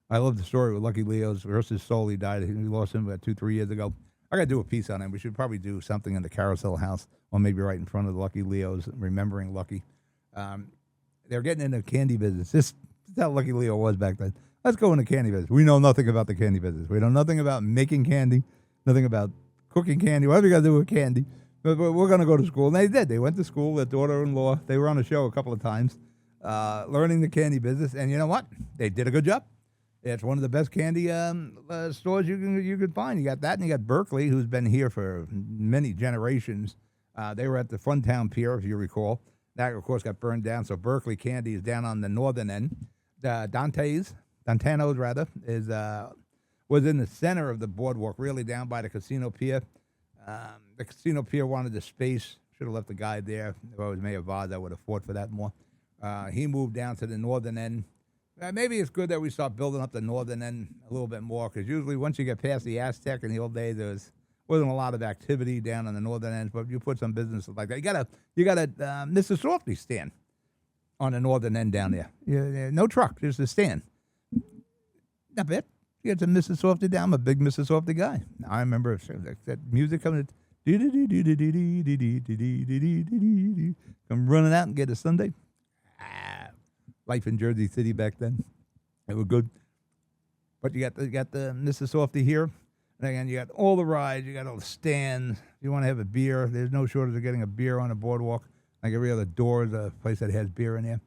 I love the story with Lucky Leo's. First his soul, he died. We lost him about 2-3 years ago. I got to do a piece on him. We should probably do something in the Carousel House, or maybe right in front of the Lucky Leo's, remembering Lucky. They're getting into the candy business. This is how Lucky Leo was back then. Let's go into candy business. We know nothing about the candy business. We know nothing about making candy, nothing about cooking candy. What do we got to do with candy? But we're going to go to school. And they did. They went to school. Their daughter-in-law, they were on the show a couple of times, learning the candy business. And you know what? They did a good job. It's one of the best candy stores you could find. You got that, and you got Berkeley, who's been here for many generations. They were at the Funtown Pier, if you recall. That, of course, got burned down. So Berkeley Candy is down on the northern end. Dantano's, was in the center of the boardwalk, really down by the Casino Pier. The Casino Pier wanted the space. Should have left the guy there. If I was Mayor Vaz, I would have fought for that more. He moved down to the northern end. Maybe it's good that we start building up the northern end a little bit more, because usually once you get past the Aztec in the old days, wasn't a lot of activity down on the northern end. But you put some businesses like that. You got a Mrs. Softy stand on the northern end down there. No truck, just a stand. Not bad. You got some Mrs. Softy down. I'm a big Mrs. Softy guy. I remember that music coming. Come running out and get a Sunday. Life in Jersey City back then, it was good. But you got the Mrs. Softy here, and again you got all the rides, you got all the stands. If you want to have a beer, there's no shortage of getting a beer on a boardwalk. Like every other door is a place that has beer in there.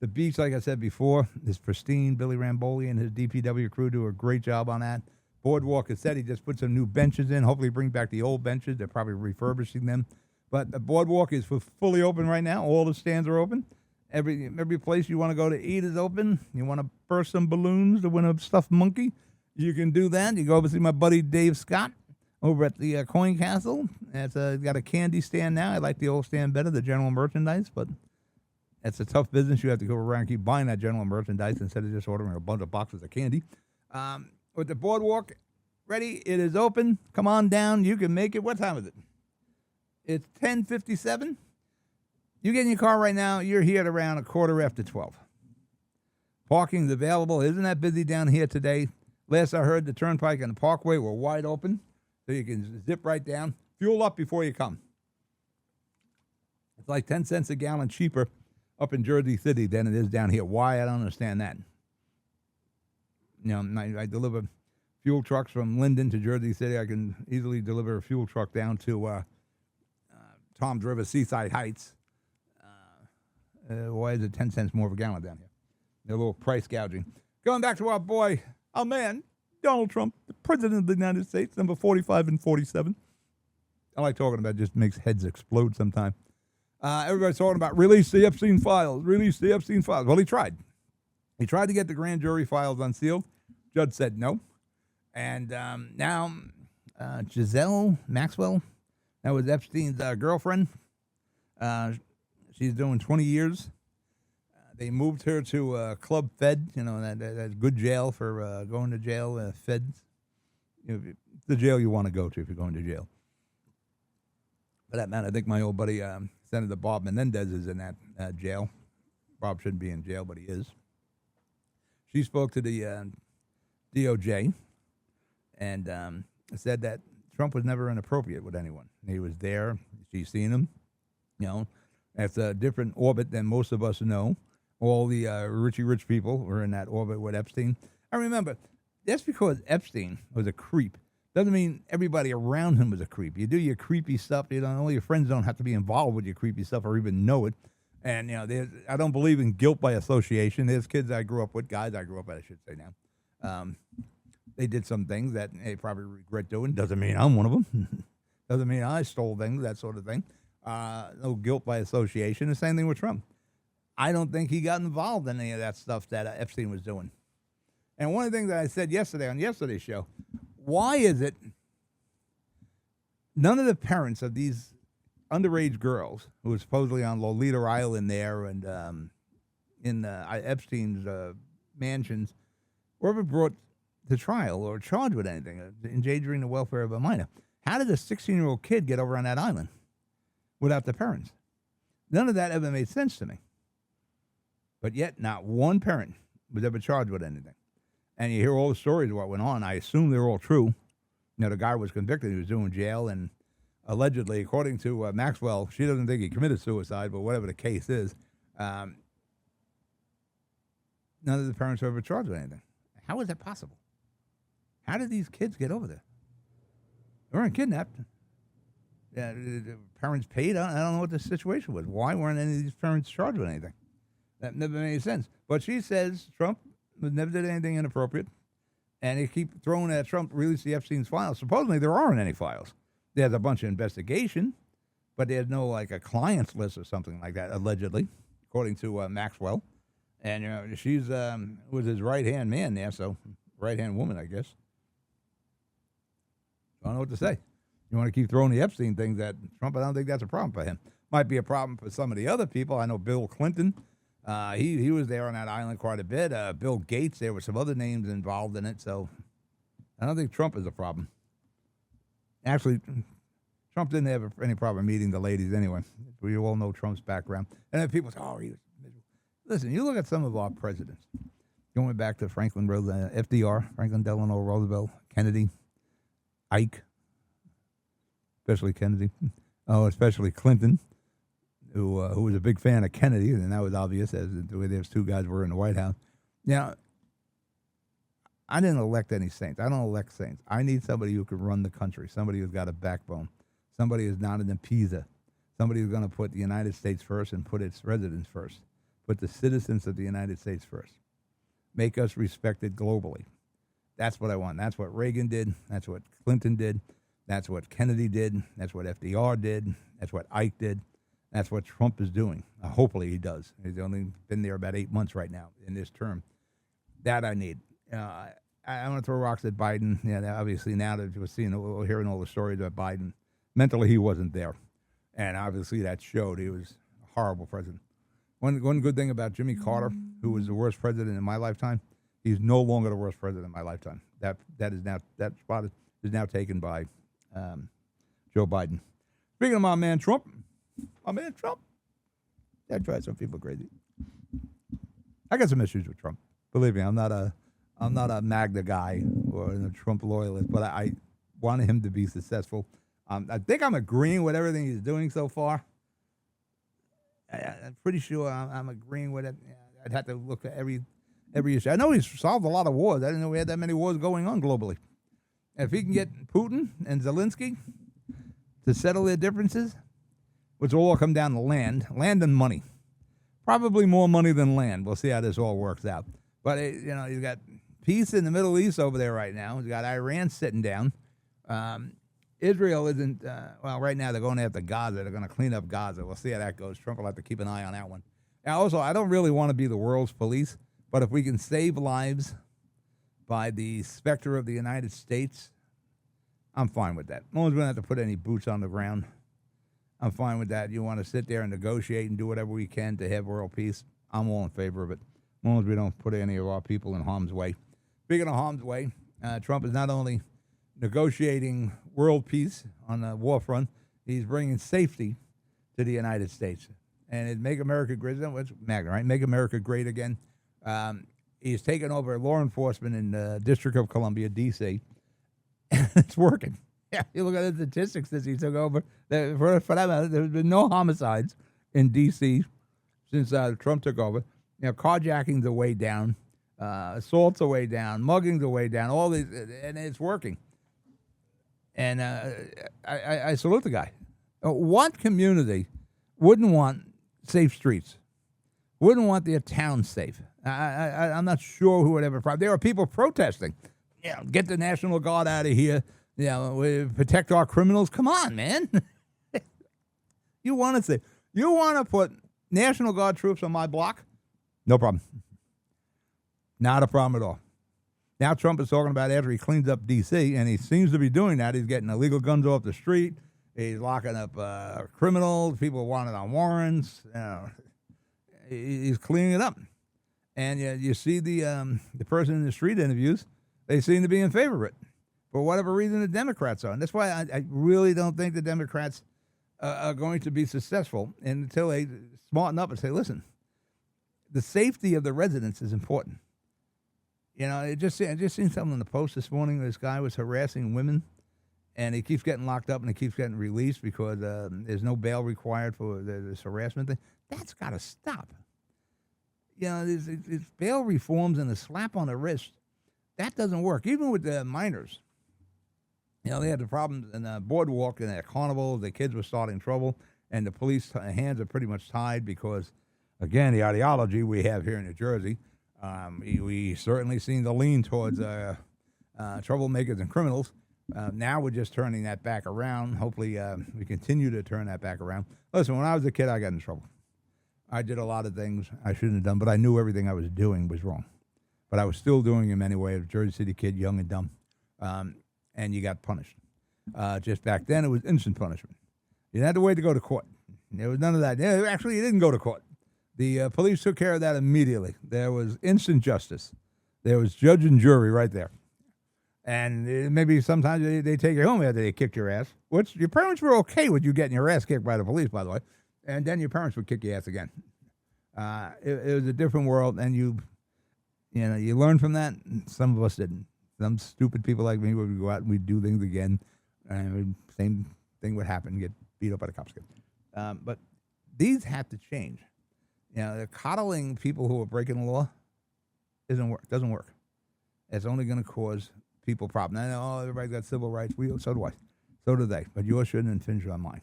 The beach, like I said before, is pristine. Billy Ramboli and his DPW crew do a great job on that. Boardwalk, as said, he just put some new benches in. Hopefully bring back the old benches. They're probably refurbishing them. But the boardwalk is fully open right now. All the stands are open. Every place you want to go to eat is open. You want to burst some balloons to win a stuffed monkey, you can do that. You go over to see my buddy Dave Scott over at the Coin Castle. It's got a candy stand now. I like the old stand better, the general merchandise, but it's a tough business. You have to go around and keep buying that general merchandise instead of just ordering a bunch of boxes of candy. With the boardwalk ready, it is open. Come on down. You can make it. What time is it? It's 10:57. You get in your car right now, you're here at around 12:15. Parking's available. Isn't that busy down here today? Last I heard, the Turnpike and the Parkway were wide open, so you can zip right down. Fuel up before you come. It's like 10 cents a gallon cheaper up in Jersey City than it is down here. Why? I don't understand that. You know, I deliver fuel trucks from Linden to Jersey City. I can easily deliver a fuel truck down to Tom's River, Seaside Heights. Why is it 10 cents more of a gallon down here? They're a little price gouging. Going back to our boy, our man, Donald Trump, the President of the United States, number 45 and 47. I like talking about it. Just makes heads explode sometime. Everybody's talking about release the Epstein files, release the Epstein files. Well, he tried. He tried to get the grand jury files unsealed. Judge said no. And now Giselle Maxwell, that was Epstein's girlfriend. She's doing 20 years. They moved her to Club Fed, that good jail for going to jail, Feds. The jail you want to go to if you're going to jail. For that matter, I think my old buddy, Senator Bob Menendez, is in that jail. Bob shouldn't be in jail, but he is. She spoke to the DOJ and said that Trump was never inappropriate with anyone. He was there. She's seen him. That's a different orbit than most of us know. All the rich people were in that orbit with Epstein. I remember, that's because Epstein was a creep. Doesn't mean everybody around him was a creep. You do your creepy stuff. All your friends don't have to be involved with your creepy stuff or even know it. And, I don't believe in guilt by association. There's kids I grew up with, guys I grew up with, I should say now. They did some things that they probably regret doing. Doesn't mean I'm one of them. Doesn't mean I stole things, that sort of thing. No guilt by association. The same thing with Trump. I don't think he got involved in any of that stuff that Epstein was doing. And one of the things that I said yesterday on yesterday's show, why is it none of the parents of these underage girls who were supposedly on Lolita Island there and in Epstein's mansions were ever brought to trial or charged with anything, endangering the welfare of a minor? How did a 16-year-old kid get over on that island without the parents? None of that ever made sense to me. But yet, not one parent was ever charged with anything. And you hear all the stories of what went on. I assume they're all true. The guy was convicted. He was doing jail, and allegedly, according to Maxwell, she doesn't think he committed suicide, but whatever the case is, none of the parents were ever charged with anything. How is that possible? How did these kids get over there? They weren't kidnapped. Yeah, the parents paid. I don't know what the situation was. Why weren't any of these parents charged with anything? That never made any sense. But she says Trump never did anything inappropriate, and they keep throwing at Trump released the Epstein's files. Supposedly there aren't any files. There's a bunch of investigation, but there's no like a clients list or something like that, allegedly, according to Maxwell. And she's was his right hand man there, so right hand woman, I guess. I don't know what to say. You want to keep throwing the Epstein things at Trump? I don't think that's a problem for him. Might be a problem for some of the other people. I know Bill Clinton. He was there on that island quite a bit. Bill Gates. There were some other names involved in it. So I don't think Trump is a problem. Actually, Trump didn't have any problem meeting the ladies anyway. We all know Trump's background. And then people say, oh, he was miserable. Listen, you look at some of our presidents. Going back to Franklin FDR, Franklin Delano Roosevelt, Kennedy, Ike, especially Kennedy. Oh, especially Clinton, who was a big fan of Kennedy, and that was obvious as the way those two guys were in the White House. Now, I didn't elect any saints. I don't elect saints. I need somebody who can run the country, somebody who's got a backbone, somebody who's not an appeaser, somebody who's going to put the United States first and put its residents first, put the citizens of the United States first, make us respected globally. That's what I want. That's what Reagan did. That's what Clinton did. That's what Kennedy did. That's what FDR did. That's what Ike did. That's what Trump is doing. Hopefully he does. He's only been there about 8 months right now in this term. That I need. I want to throw rocks at Biden. Yeah, obviously now that we're hearing all the stories about Biden, mentally he wasn't there. And obviously that showed. He was a horrible president. One good thing about Jimmy Carter, who was the worst president in my lifetime, he's no longer the worst president in my lifetime. That spot is now taken by Joe Biden. Speaking of my man Trump, that drives some people crazy. I got some issues with Trump. Believe me, I'm not a MAGA guy or a Trump loyalist, but I wanted him to be successful. I think I'm agreeing with everything he's doing so far. I'm pretty sure I'm agreeing with it. I'd have to look at every issue. I know he's solved a lot of wars. I didn't know we had that many wars going on globally. If he can get Putin and Zelensky to settle their differences, which will all come down to land and money. Probably more money than land. We'll see how this all works out. But, he's got peace in the Middle East over there right now. He's got Iran sitting down. Israel isn't, right now they're going after Gaza. They're going to clean up Gaza. We'll see how that goes. Trump will have to keep an eye on that one. Now, also, I don't really want to be the world's police, but if we can save lives by the specter of the United States, I'm fine with that. No one's going to have to put any boots on the ground. I'm fine with that. You want to sit there and negotiate and do whatever we can to have world peace, I'm all in favor of it, as long as we don't put any of our people in harm's way. Speaking of harm's way, Trump is not only negotiating world peace on the war front, he's bringing safety to the United States. And it Make America Great, what's MAGA, right? Make America Great Again. He's taken over law enforcement in the District of Columbia, D.C., and it's working. Yeah, you look at the statistics since he took over. For that matter, there's been no homicides in D.C. since Trump took over. Carjackings are way down, assaults are way down, muggings are way down, all these, and it's working. And I salute the guy. What community wouldn't want safe streets? Wouldn't want their town safe? I'm not sure who would ever. There are people protesting. Get the National Guard out of here. We protect our criminals. Come on, man. You want to put National Guard troops on my block? No problem. Not a problem at all. Now Trump is talking about after he cleans up D.C., and he seems to be doing that. He's getting illegal guns off the street. He's locking up criminals. People wanted on warrants. He's cleaning it up. And you see the person in the street interviews, they seem to be in favor of it. For whatever reason, the Democrats are. And that's why I really don't think the Democrats are going to be successful until they smarten up and say, listen, the safety of the residents is important. I just seen something in the Post this morning. This guy was harassing women, and he keeps getting locked up and he keeps getting released because there's no bail required for this harassment thing. That's got to stop. These bail reforms and a slap on the wrist, that doesn't work. Even with the minors. They had the problems in the boardwalk and at Carnival. The kids were starting trouble, and the police hands are pretty much tied because, again, the ideology we have here in New Jersey, we certainly seen the lean towards troublemakers and criminals. Now we're just turning that back around. Hopefully we continue to turn that back around. Listen, when I was a kid, I got in trouble. I did a lot of things I shouldn't have done, but I knew everything I was doing was wrong. But I was still doing them anyway. I was a Jersey City kid, young and dumb, and you got punished. Just back then, it was instant punishment. You didn't have to wait to go to court. There was none of that. Actually, you didn't go to court. The police took care of that immediately. There was instant justice. There was judge and jury right there. And maybe sometimes they take you home after they kicked your ass, which your parents were okay with you getting your ass kicked by the police, by the way. And then your parents would kick your ass again. It was a different world, and you learn from that. Some of us didn't. Some stupid people like me would go out and we'd do things again, and same thing would happen, get beat up by the cops again. But these have to change. They're coddling people who are breaking the law doesn't work. It's only going to cause people problems. I know everybody's got civil rights. So do I. So do they. But yours shouldn't infringe on mine.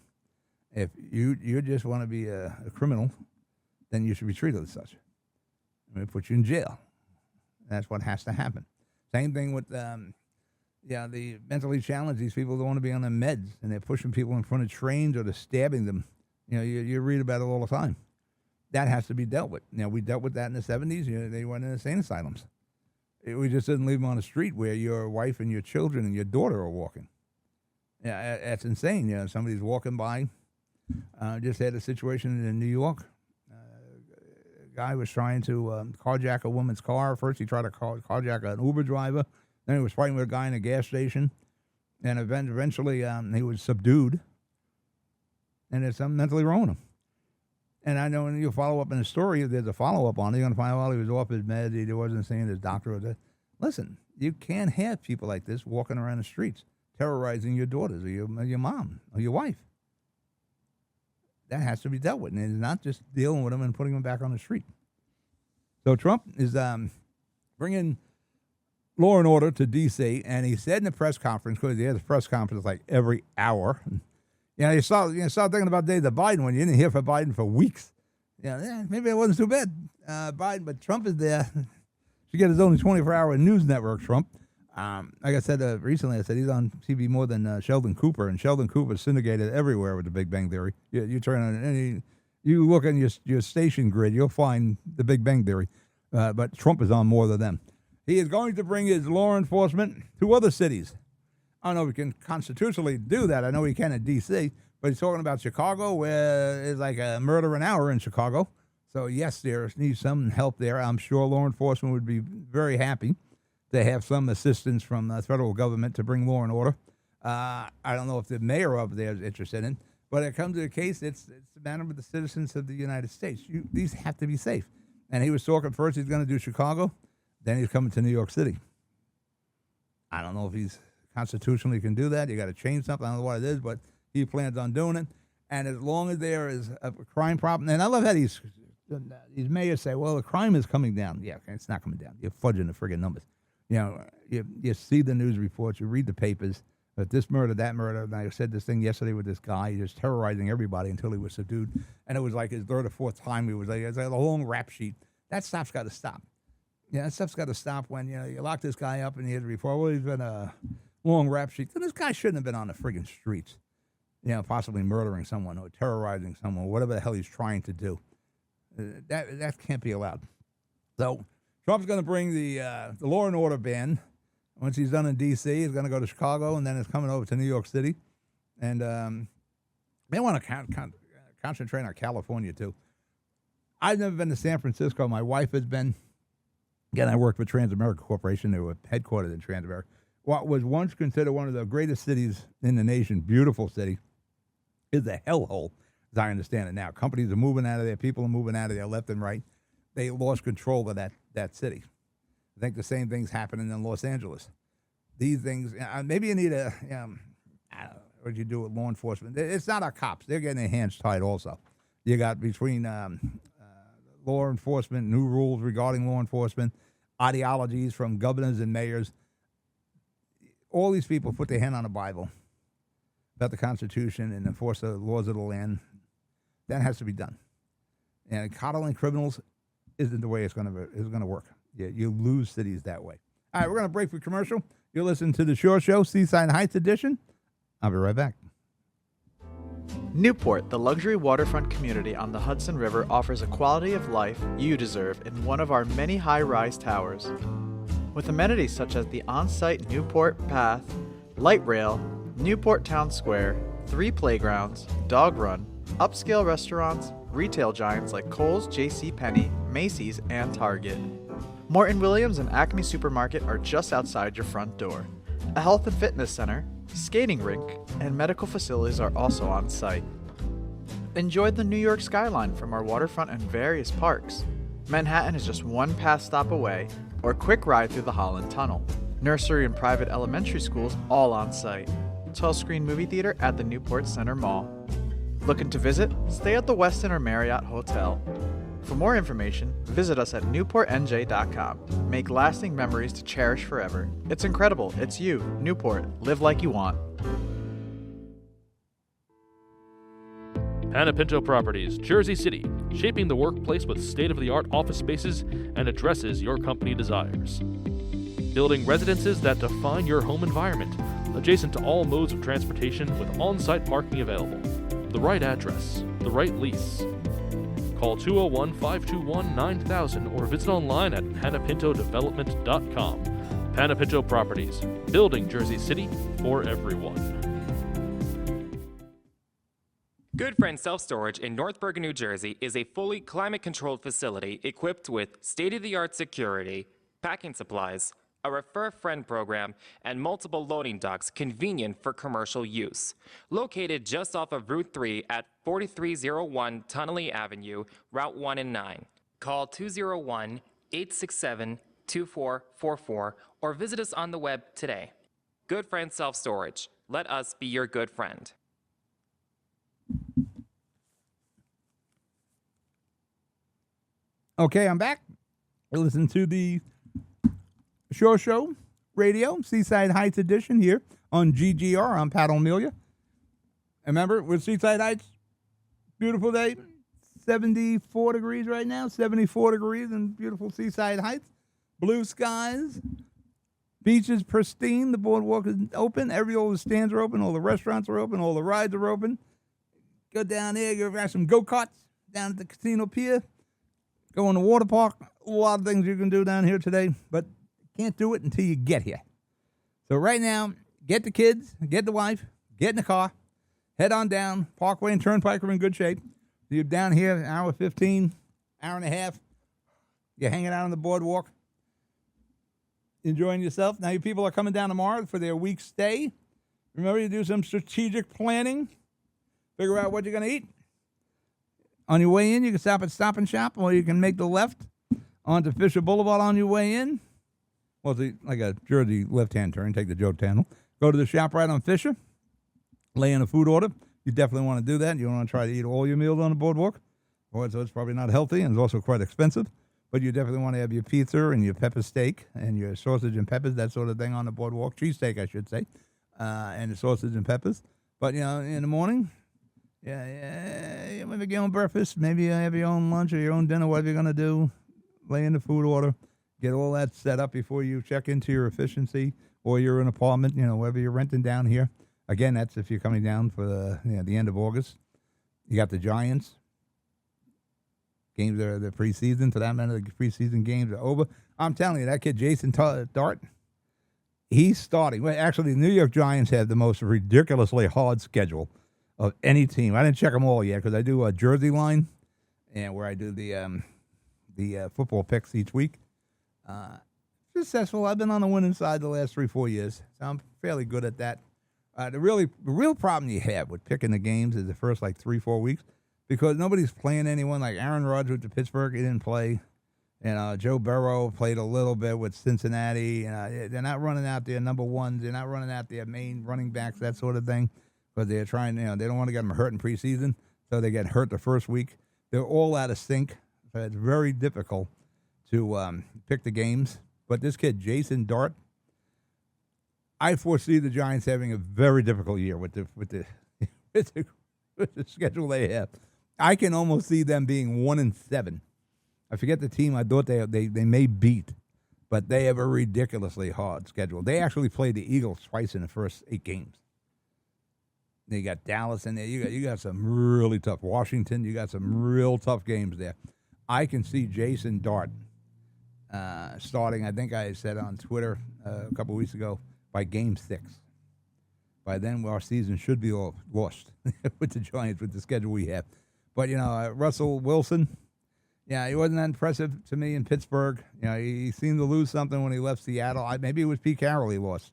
If you just want to be a criminal, then you should be treated as such. I'm going to put you in jail. That's what has to happen. Same thing with the mentally challenged. These people don't want to be on their meds, and they're pushing people in front of trains or they're stabbing them. You read about it all the time. That has to be dealt with. We dealt with that in the 70s. They went in insane asylums. We just didn't leave them on the street where your wife and your children and your daughter are walking. Yeah, that's insane. Somebody's walking by. Just had a situation in New York. A guy was trying to carjack a woman's car. First, he tried to carjack an Uber driver. Then he was fighting with a guy in a gas station. And eventually he was subdued. And it's mentally wrong him. And I know when you follow up in the story, if there's a follow-up on it, you're going to find out he was off his meds, he wasn't seeing his doctor. Listen, you can't have people like this walking around the streets, terrorizing your daughters or your mom or your wife. That has to be dealt with, and it's not just dealing with them and putting them back on the street. So Trump is bringing law and order to D.C., and he said in the press conference, because he has a press conference like every hour. You start thinking about David Biden when you didn't hear from Biden for weeks. Maybe it wasn't too bad, Biden, but Trump is there. Should get his own 24-hour news network, Trump. Like I said recently, I said he's on TV more than Sheldon Cooper, and Sheldon Cooper is syndicated everywhere with the Big Bang Theory. You turn on you look on your station grid, you'll find the Big Bang Theory, but Trump is on more than them. He is going to bring his law enforcement to other cities. I don't know if we can constitutionally do that. I know he can in D.C., but he's talking about Chicago, where it's like a murder an hour in Chicago. So, yes, there needs some help there. I'm sure law enforcement would be very happy to have some assistance from the federal government to bring law and order. I don't know if the mayor up there is interested in, but it comes to the case, it's the matter with the citizens of the United States. These have to be safe. And he was talking first he's going to do Chicago, then he's coming to New York City. I don't know if he's constitutionally can do that. You got to change something. I don't know what it is, but he plans on doing it. And as long as there is a crime problem, and I love how these mayors say, well, the crime is coming down. Yeah, it's not coming down. You're fudging the friggin' numbers. You see the news reports, you read the papers, but this murder, that murder. And I said this thing yesterday with this guy, just terrorizing everybody until he was subdued. And it was like his third or fourth time he was like, it's like a long rap sheet. That stuff's got to stop. That stuff's got to stop when, you lock this guy up and he had a report. Well, he's been a long rap sheet. So this guy shouldn't have been on the friggin' streets, possibly murdering someone or terrorizing someone, whatever the hell he's trying to do. That can't be allowed. So Trump's going to bring the law and order ban. Once he's done in D.C., he's going to go to Chicago, and then it's coming over to New York City. And they want to concentrate on California, too. I've never been to San Francisco. My wife has been. Again, I worked with Transamerica Corporation. They were headquartered in Transamerica. What was once considered one of the greatest cities in the nation, beautiful city, is a hellhole, as I understand it now. Companies are moving out of there. People are moving out of there left and right. they lost control of that city. I think the same thing's happening in Los Angeles. These things, maybe you need I don't know, what you do with law enforcement. It's not our cops. They're getting their hands tied also. You got between law enforcement, new rules regarding law enforcement, ideologies from governors and mayors. All these people put their hand on the Bible about the Constitution and enforce the laws of the land. That has to be done. And coddling criminals isn't the way it's going to work. You lose cities that way. All right, we're going to break for commercial. You're listening to the Shore Show, Seaside Heights edition. I'll be right back. Newport, the luxury waterfront community on the Hudson River, offers a quality of life you deserve in one of our many high-rise towers. With amenities such as the on-site Newport Path, light rail, Newport Town Square, 3 playgrounds, dog run, upscale restaurants, retail giants like Kohl's, JCPenney, Macy's, and Target. Morton Williams and Acme Supermarket are just outside your front door. A health and fitness center, skating rink, and medical facilities are also on site. Enjoy the New York skyline from our waterfront and various parks. Manhattan is just one pass stop away, or a quick ride through the Holland Tunnel. Nursery and private elementary schools all on site. 12-screen movie theater at the Newport Center Mall. Looking to visit? Stay at the Westin or Marriott Hotel. For more information, visit us at newportnj.com. Make lasting memories to cherish forever. It's incredible. It's you, Newport. Live like you want. Panapinto Properties, Jersey City, shaping the workplace with state-of-the-art office spaces and addresses your company desires. Building residences that define your home environment, adjacent to all modes of transportation with on-site parking available. The right address, the right lease. Call 201-521-9000 or visit online at panapintodevelopment.com. Panapinto Properties, building Jersey City for everyone. Good Friend Self-Storage in North Bergen, New Jersey is a fully climate-controlled facility equipped with state-of-the-art security, packing supplies, a Refer a Friend program, and multiple loading docks convenient for commercial use. Located just off of Route 3 at 4301 Tunnelly Avenue, Route 1 and 9. Call 201-867-2444 or visit us on the web today. Good Friend Self-Storage. Let us be your good friend. Okay, I'm back. Listen to the Shore Show Radio, Seaside Heights edition here on GGR. I'm Pat O'Melia. Remember, with Seaside Heights, beautiful day, 74 degrees right now, 74 degrees in beautiful Seaside Heights. Blue skies, beaches pristine, the boardwalk is open, all the stands are open, all the restaurants are open, all the rides are open. Go down there, go grab some go-karts down at the casino pier, go in the water park. A lot of things you can do down here today, but can't do it until you get here. So right now, get the kids, get the wife, get in the car, head on down. Parkway and Turnpike are in good shape. You're down here, an hour 15, hour and a half. You're hanging out on the boardwalk, enjoying yourself. Now, you people are coming down tomorrow for their week stay. Remember, you do some strategic planning. Figure out what you're going to eat. On your way in, you can stop at Stop and Shop, or you can make the left onto Fisher Boulevard on your way in. Well, it's like a Jersey left-hand turn. Take the Joe Tunnel. Go to the shop right on Fisher. Lay in a food order. You definitely want to do that. You don't want to try to eat all your meals on the boardwalk. So it's probably not healthy, and it's also quite expensive. But you definitely want to have your pizza and your pepper steak and your sausage and peppers, that sort of thing on the boardwalk. Cheesesteak, I should say, and the sausage and peppers. But, in the morning, maybe get your own breakfast. Maybe you have your own lunch or your own dinner, whatever you're going to do. Lay in the food order. Get all that set up before you check into your efficiency or your an apartment, wherever you're renting down here. Again, that's if you're coming down for the end of August. You got the Giants. Games are the preseason. For that matter, the preseason games are over. I'm telling you, that kid, Jason Dart, he's starting. Well, actually, the New York Giants have the most ridiculously hard schedule of any team. I didn't check them all yet because I do a Jersey line and where I do the football picks each week. Successful. I've been on the winning side the last 3-4 years, so I'm fairly good at that. The real problem you have with picking the games is the first 3-4 weeks because nobody's playing anyone. Like Aaron Rodgers with the Pittsburgh, he didn't play. Joe Burrow played a little bit with Cincinnati. They're not running out their number ones. They're not running out their main running backs, that sort of thing. But they're trying, they don't want to get them hurt in preseason, so they get hurt the first week. They're all out of sync, so it's very difficult to pick the games. But this kid, Jason Dart, I foresee the Giants having a very difficult year with the with the schedule they have. I can almost see them being 1-7. I forget the team I thought they may beat, but they have a ridiculously hard schedule. They actually played the Eagles twice in the first 8 games. They got Dallas in there. You got some really tough Washington. You got some real tough games there. I can see Jason Dart starting. I think I said on Twitter a couple of weeks ago by Game 6. By then, our season should be all lost with the Giants with the schedule we have. But Russell Wilson. Yeah, he wasn't that impressive to me in Pittsburgh. He seemed to lose something when he left Seattle. Maybe it was Pete Carroll he lost.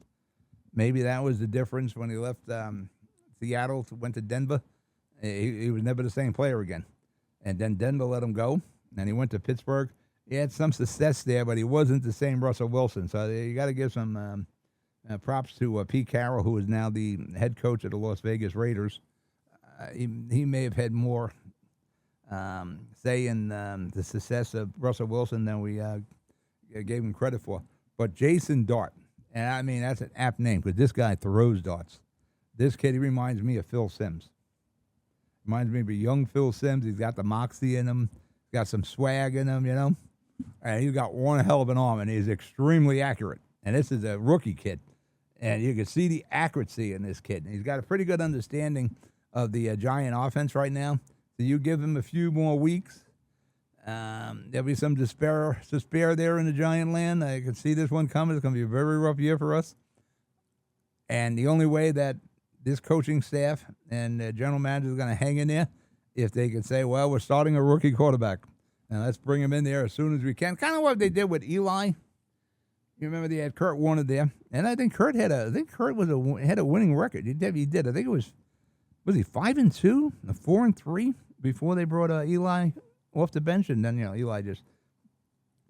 Maybe that was the difference when he left Seattle, went to Denver. He was never the same player again. And then Denver let him go, and he went to Pittsburgh. He had some success there, but he wasn't the same Russell Wilson. So you got to give some props to Pete Carroll, who is now the head coach of the Las Vegas Raiders. He may have had more say in the success of Russell Wilson than we gave him credit for. But Jason Dart, and I mean, that's an apt name because this guy throws darts. This kid, he reminds me of Phil Simms. Reminds me of a young Phil Simms. He's got the moxie in him. He's got some swag in him, And he's got one hell of an arm, and he's extremely accurate. And this is a rookie kid. And you can see the accuracy in this kid. And he's got a pretty good understanding of the Giant offense right now. So you give him a few more weeks. There'll be some despair there in the Giant land. I can see this one coming. It's going to be a very rough year for us. And the only way that this coaching staff and general manager is going to hang in there if they can say, well, we're starting a rookie quarterback. Now let's bring him in there as soon as we can. Kind of what they did with Eli. You remember they had Kurt Warner there, and I think Kurt had had a winning record. He did. I think it was he 5-2, 4-3 before they brought Eli off the bench, and then Eli just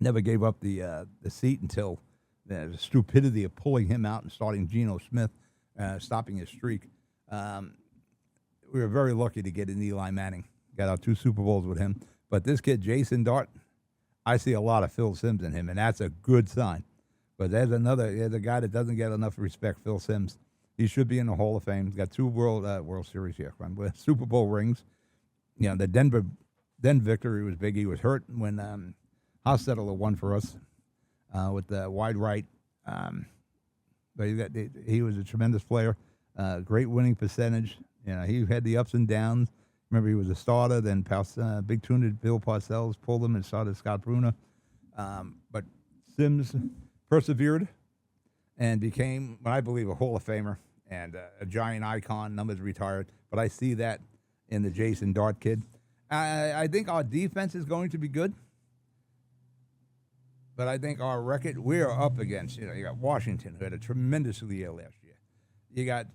never gave up the seat until the stupidity of pulling him out and starting Geno Smith, stopping his streak. We were very lucky to get in Eli Manning. Got out 2 Super Bowls with him. But this kid, Jason Dart, I see a lot of Phil Simms in him, and that's a good sign. But there's a guy that doesn't get enough respect, Phil Simms. He should be in the Hall of Fame. He's got 2 World Series here, with Super Bowl rings. The Denver victory was big. He was hurt when Hostetler won for us with the wide right. But he was a tremendous player, great winning percentage. He had the ups and downs. Remember, he was a starter. Then Big Tuna Bill Parcells pulled him and started Scott Brunner. But Simms persevered and became, what I believe, a Hall of Famer and a Giant icon. Numbers retired. But I see that in the Jason Dart kid. I think our defense is going to be good. But I think our record, we are up against, you got Washington, who had a tremendous year last year. You got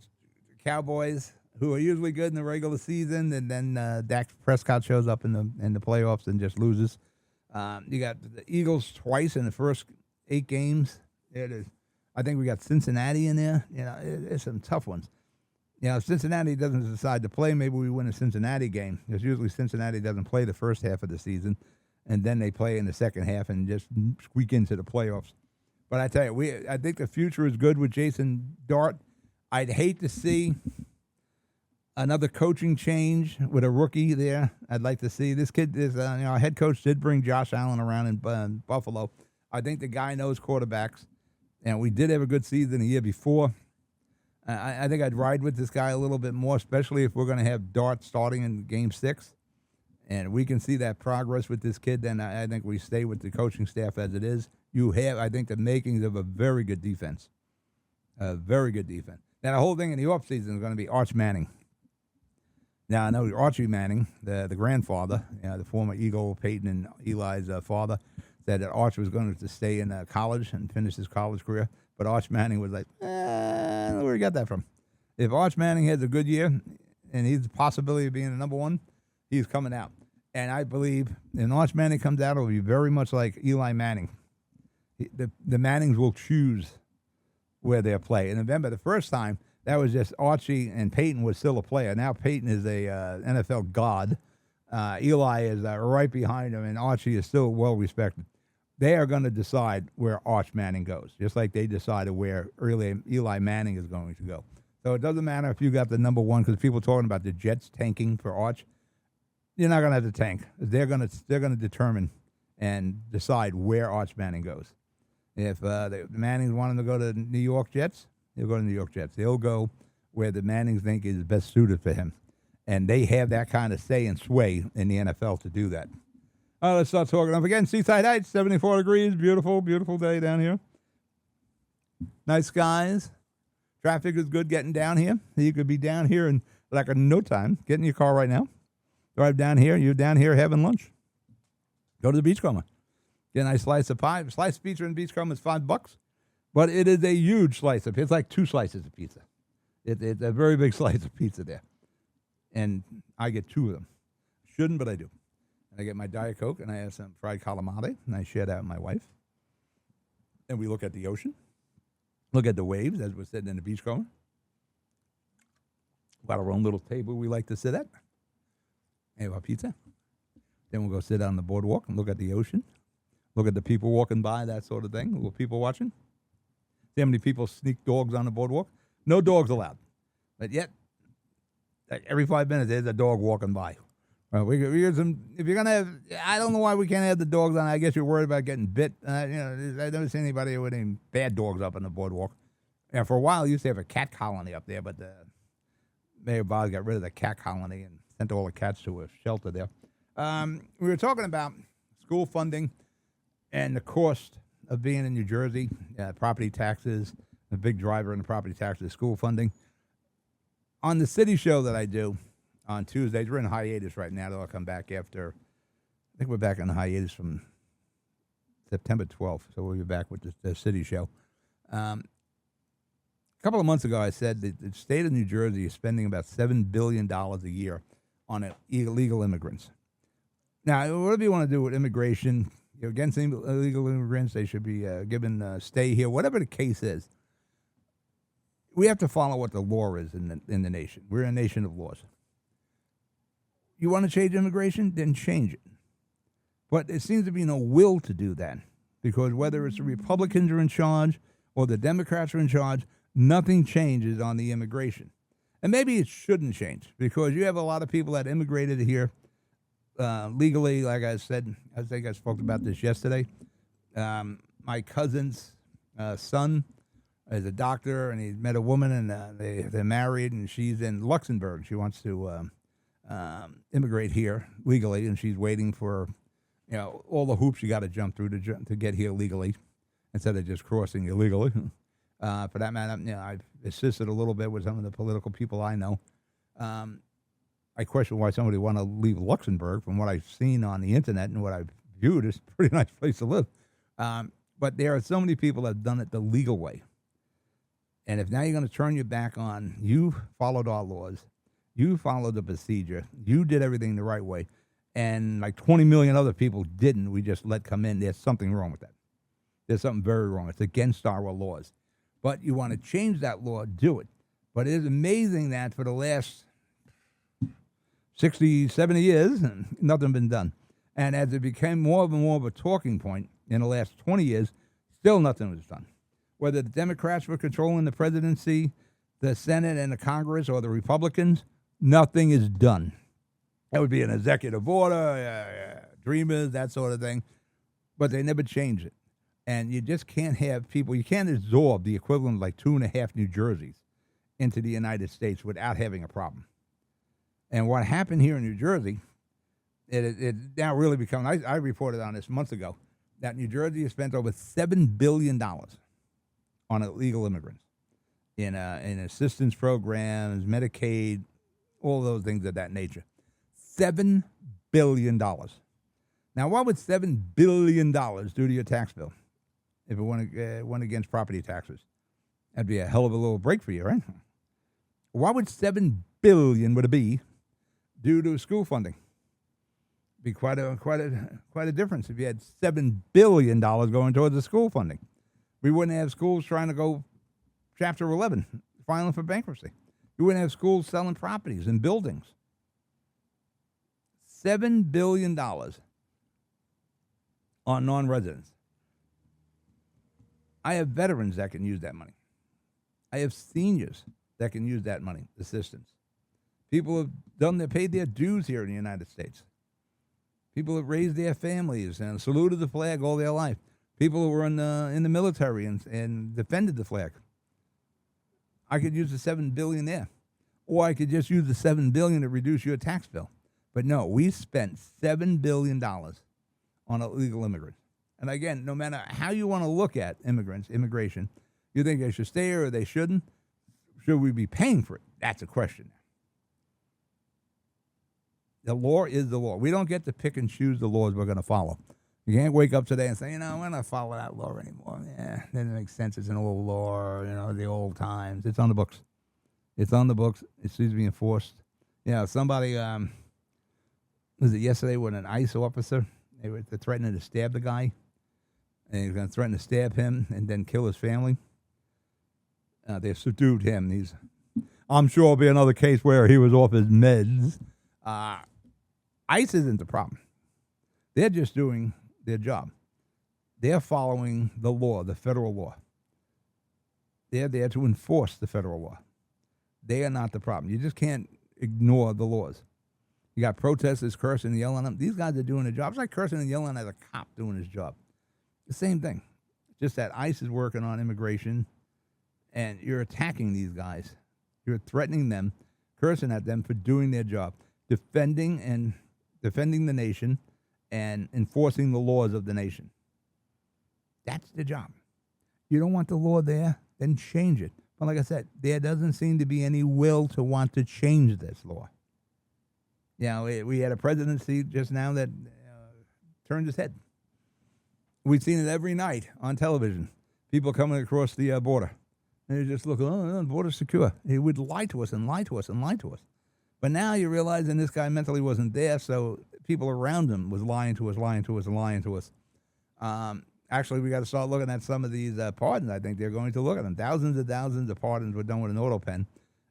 Cowboys, who are usually good in the regular season, and then Dak Prescott shows up in the playoffs and just loses. You got the Eagles twice in the first 8 games. I think we got Cincinnati in there. It's some tough ones. If Cincinnati doesn't decide to play, maybe we win a Cincinnati game. Because usually Cincinnati doesn't play the first half of the season, and then they play in the second half and just squeak into the playoffs. But I tell you, I think the future is good with Jason Dart. I'd hate to see another coaching change with a rookie there. I'd like to see this kid. Our head coach did bring Josh Allen around in Buffalo. I think the guy knows quarterbacks, and we did have a good season the year before. I think I'd ride with this guy a little bit more, especially if we're going to have Dart starting in Game 6, and we can see that progress with this kid. Then I think we stay with the coaching staff as it is. You have, I think, the makings of a very good defense, a very good defense. Now the whole thing in the offseason is going to be Arch Manning. Now I know Archie Manning, the grandfather, the former Eagle, Peyton and Eli's father, said that Arch was going to stay in college and finish his college career. But Arch Manning was like, I don't know where he got that from. If Arch Manning has a good year and he's the possibility of being the number 1, he's coming out. And I believe when Arch Manning comes out, it'll be very much like Eli Manning. The Mannings will choose where they'll play. And remember, the first time, that was just Archie and Peyton was still a player. Now Peyton is a NFL god. Eli is right behind him, and Archie is still well respected. They are going to decide where Arch Manning goes, just like they decided where Eli Manning is going to go. So it doesn't matter if you got the number one, because people are talking about the Jets tanking for Arch. You're not going to have to tank. They're going to determine and decide where Arch Manning goes. If the Mannings want him to go to New York Jets, he'll go to New York Jets. They'll go where the Mannings think is best suited for him. And they have that kind of say and sway in the NFL to do that. Let's start talking. Up again, Seaside Heights, 74 degrees. Beautiful, beautiful day down here. Nice skies. Traffic is good getting down here. You could be down here in like no time. Get in your car right now. Drive down here. You're down here having lunch. Go to the Beachcomber. Get a nice slice of pie. Slice of pizza in Beachcomber is $5. But it is a huge slice of pizza. It's like 2 slices of pizza. It's a very big slice of pizza there. And I get 2 of them. Shouldn't, but I do. And I get my Diet Coke, and I have some fried calamari, and I share that with my wife. And we look at the ocean, look at the waves as we're sitting in the Beachcomber. Got our own little table we like to sit at. Have our pizza. Then we'll go sit on the boardwalk and look at the ocean. Look at the people walking by, that sort of thing. Little people watching. See how many people sneak dogs on the boardwalk? No dogs allowed. But yet, like every 5 minutes, there's a dog walking by. We if you're going to have, I don't know why we can't have the dogs on. I guess you're worried about getting bit. I've never seen anybody with any bad dogs up on the boardwalk. Yeah, for a while, we used to have a cat colony up there, but Mayor Boz got rid of the cat colony and sent all the cats to a shelter there. We were talking about school funding and the cost of being in New Jersey, property taxes, the big driver in the property taxes, school funding. On the city show that I do on Tuesdays, we're in hiatus right now. I'll come back after, I think we're back on the hiatus from September 12th, so we'll be back with the city show. A couple of months ago, I said that the state of New Jersey is spending about $7 billion a year on illegal immigrants. Now, whatever you want to do with immigration, against illegal immigrants, they should be given stay here, whatever the case is. We have to follow what the law is in the nation. We're a nation of laws. You want to change immigration? Then change it. But there seems to be no will to do that, because whether it's the Republicans are in charge or the Democrats are in charge, nothing changes on the immigration. And maybe it shouldn't change, because you have a lot of people that immigrated here legally. Like I said, I think I spoke about this yesterday. My cousin's son is a doctor, and he met a woman, and they're married, and she's in Luxembourg. She wants to immigrate here legally, and she's waiting for all the hoops you got to jump through to get here legally, instead of just crossing illegally. For that matter, I've assisted a little bit with some of the political people I know. I question why somebody want to leave Luxembourg. From what I've seen on the internet and what I've viewed, it's a pretty nice place to live. But there are so many people that have done it the legal way. And if now you're going to turn your back on, you followed our laws, you followed the procedure, you did everything the right way, and like 20 million other people didn't, we just let come in, there's something wrong with that. There's something very wrong. It's against our laws. But you want to change that law, do it. But it is amazing that for the last 60, 70 years, nothing been done. And as it became more and more of a talking point in the last 20 years, still nothing was done. Whether the Democrats were controlling the presidency, the Senate and the Congress, or the Republicans, nothing is done. That would be an executive order, dreamers, that sort of thing. But they never change it. And you just can't have people, you can't absorb the equivalent of like 2.5 New Jerseys into the United States without having a problem. And what happened here in New Jersey, it now really become, I reported on this months ago, that New Jersey has spent over $7 billion on illegal immigrants in assistance programs, Medicaid, all those things of that nature. $7 billion. Now, what would $7 billion do to your tax bill if it went against property taxes? That'd be a hell of a little break for you, right? What would $7 billion would it be due to school funding? Be quite a difference if you had $7 billion going towards the school funding. We wouldn't have schools trying to go Chapter 11, filing for bankruptcy. We wouldn't have schools selling properties and buildings. $7 billion on non-residents. I have veterans that can use that money. I have seniors that can use that money, assistance. People have paid their dues here in the United States. People have raised their families and saluted the flag all their life. People who were in the military and defended the flag. I could use the $7 billion there, or I could just use the $7 billion to reduce your tax bill. But no, we spent $7 billion on illegal immigrants. And again, no matter how you want to look at immigration, you think they should stay here or they shouldn't. Should we be paying for it? That's a question. The law is the law. We don't get to pick and choose the laws we're going to follow. You can't wake up today and say, we're not follow that law anymore. Yeah, that doesn't make sense. It's an old law, the old times. It's on the books. It's on the books. It needs to be enforced. Somebody, was it yesterday with an ICE officer? They were threatening to stab the guy. And he was going to threaten to stab him and then kill his family. They subdued him. I'm sure it'll be another case where he was off his meds. ICE isn't the problem. They're just doing their job. They're following the law, the federal law. They're there to enforce the federal law. They are not the problem. You just can't ignore the laws. You got protesters cursing and yelling at them. These guys are doing their job. It's like cursing and yelling at a cop doing his job. The same thing. Just that ICE is working on immigration, and you're attacking these guys. You're threatening them, cursing at them for doing their job, defending the nation, and enforcing the laws of the nation. That's the job. You don't want the law there, then change it. But like I said, there doesn't seem to be any will to want to change this law. We had a presidency just now that turned his head. We've seen it every night on television. People coming across the border. And they just look, the border's secure. He would lie to us and lie to us and lie to us. But now you're realizing this guy mentally wasn't there, so people around him was lying to us. Actually, we got to start looking at some of these pardons. I think they're going to look at them. Thousands of pardons were done with an auto pen.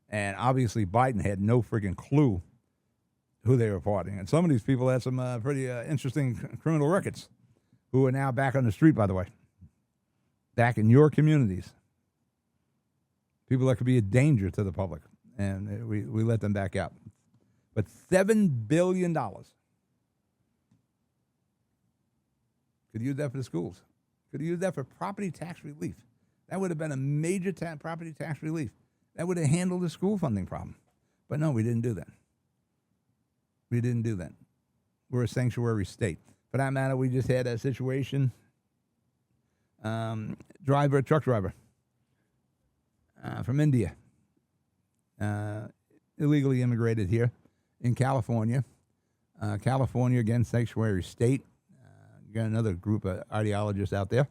And obviously Biden had no freaking clue who they were pardoning. And some of these people had some pretty interesting criminal records who are now back on the street, by the way. Back in your communities. People that could be a danger to the public. And we let them back out. But $7 billion. Could use that for the schools. Could use that for property tax relief. That would have been a major property tax relief. That would have handled the school funding problem. But no, we didn't do that. We're a sanctuary state. For that matter, we just had a situation. Truck driver from India. Illegally immigrated here in California. California, again, sanctuary state. You got another group of ideologists out there.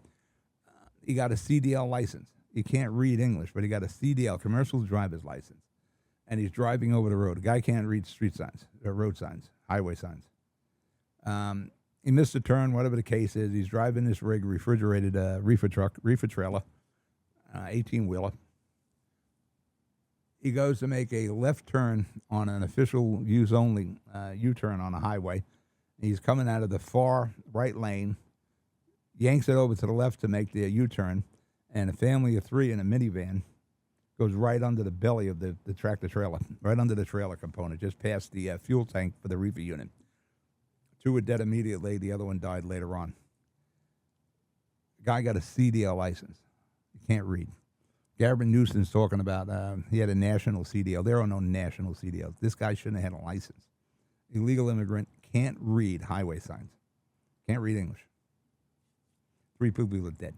He got a CDL license. He can't read English, but he got a CDL, commercial driver's license. And he's driving over the road. The guy can't read street signs, or road signs, highway signs. He missed a turn, whatever the case is. He's driving this refrigerated reefer trailer, 18-wheeler. He goes to make a left turn on an official use only U-turn on a highway. He's coming out of the far right lane, yanks it over to the left to make the U-turn, and a family of three in a minivan goes right under the belly of the tractor trailer, right under the trailer component, just past the fuel tank for the reefer unit. Two were dead immediately. The other one died later on. The guy got a CDL license. He can't read. Gavin Newsom's talking about he had a national CDL. There are no national CDLs. This guy shouldn't have had a license. Illegal immigrant, can't read highway signs. Can't read English. 3 people are dead.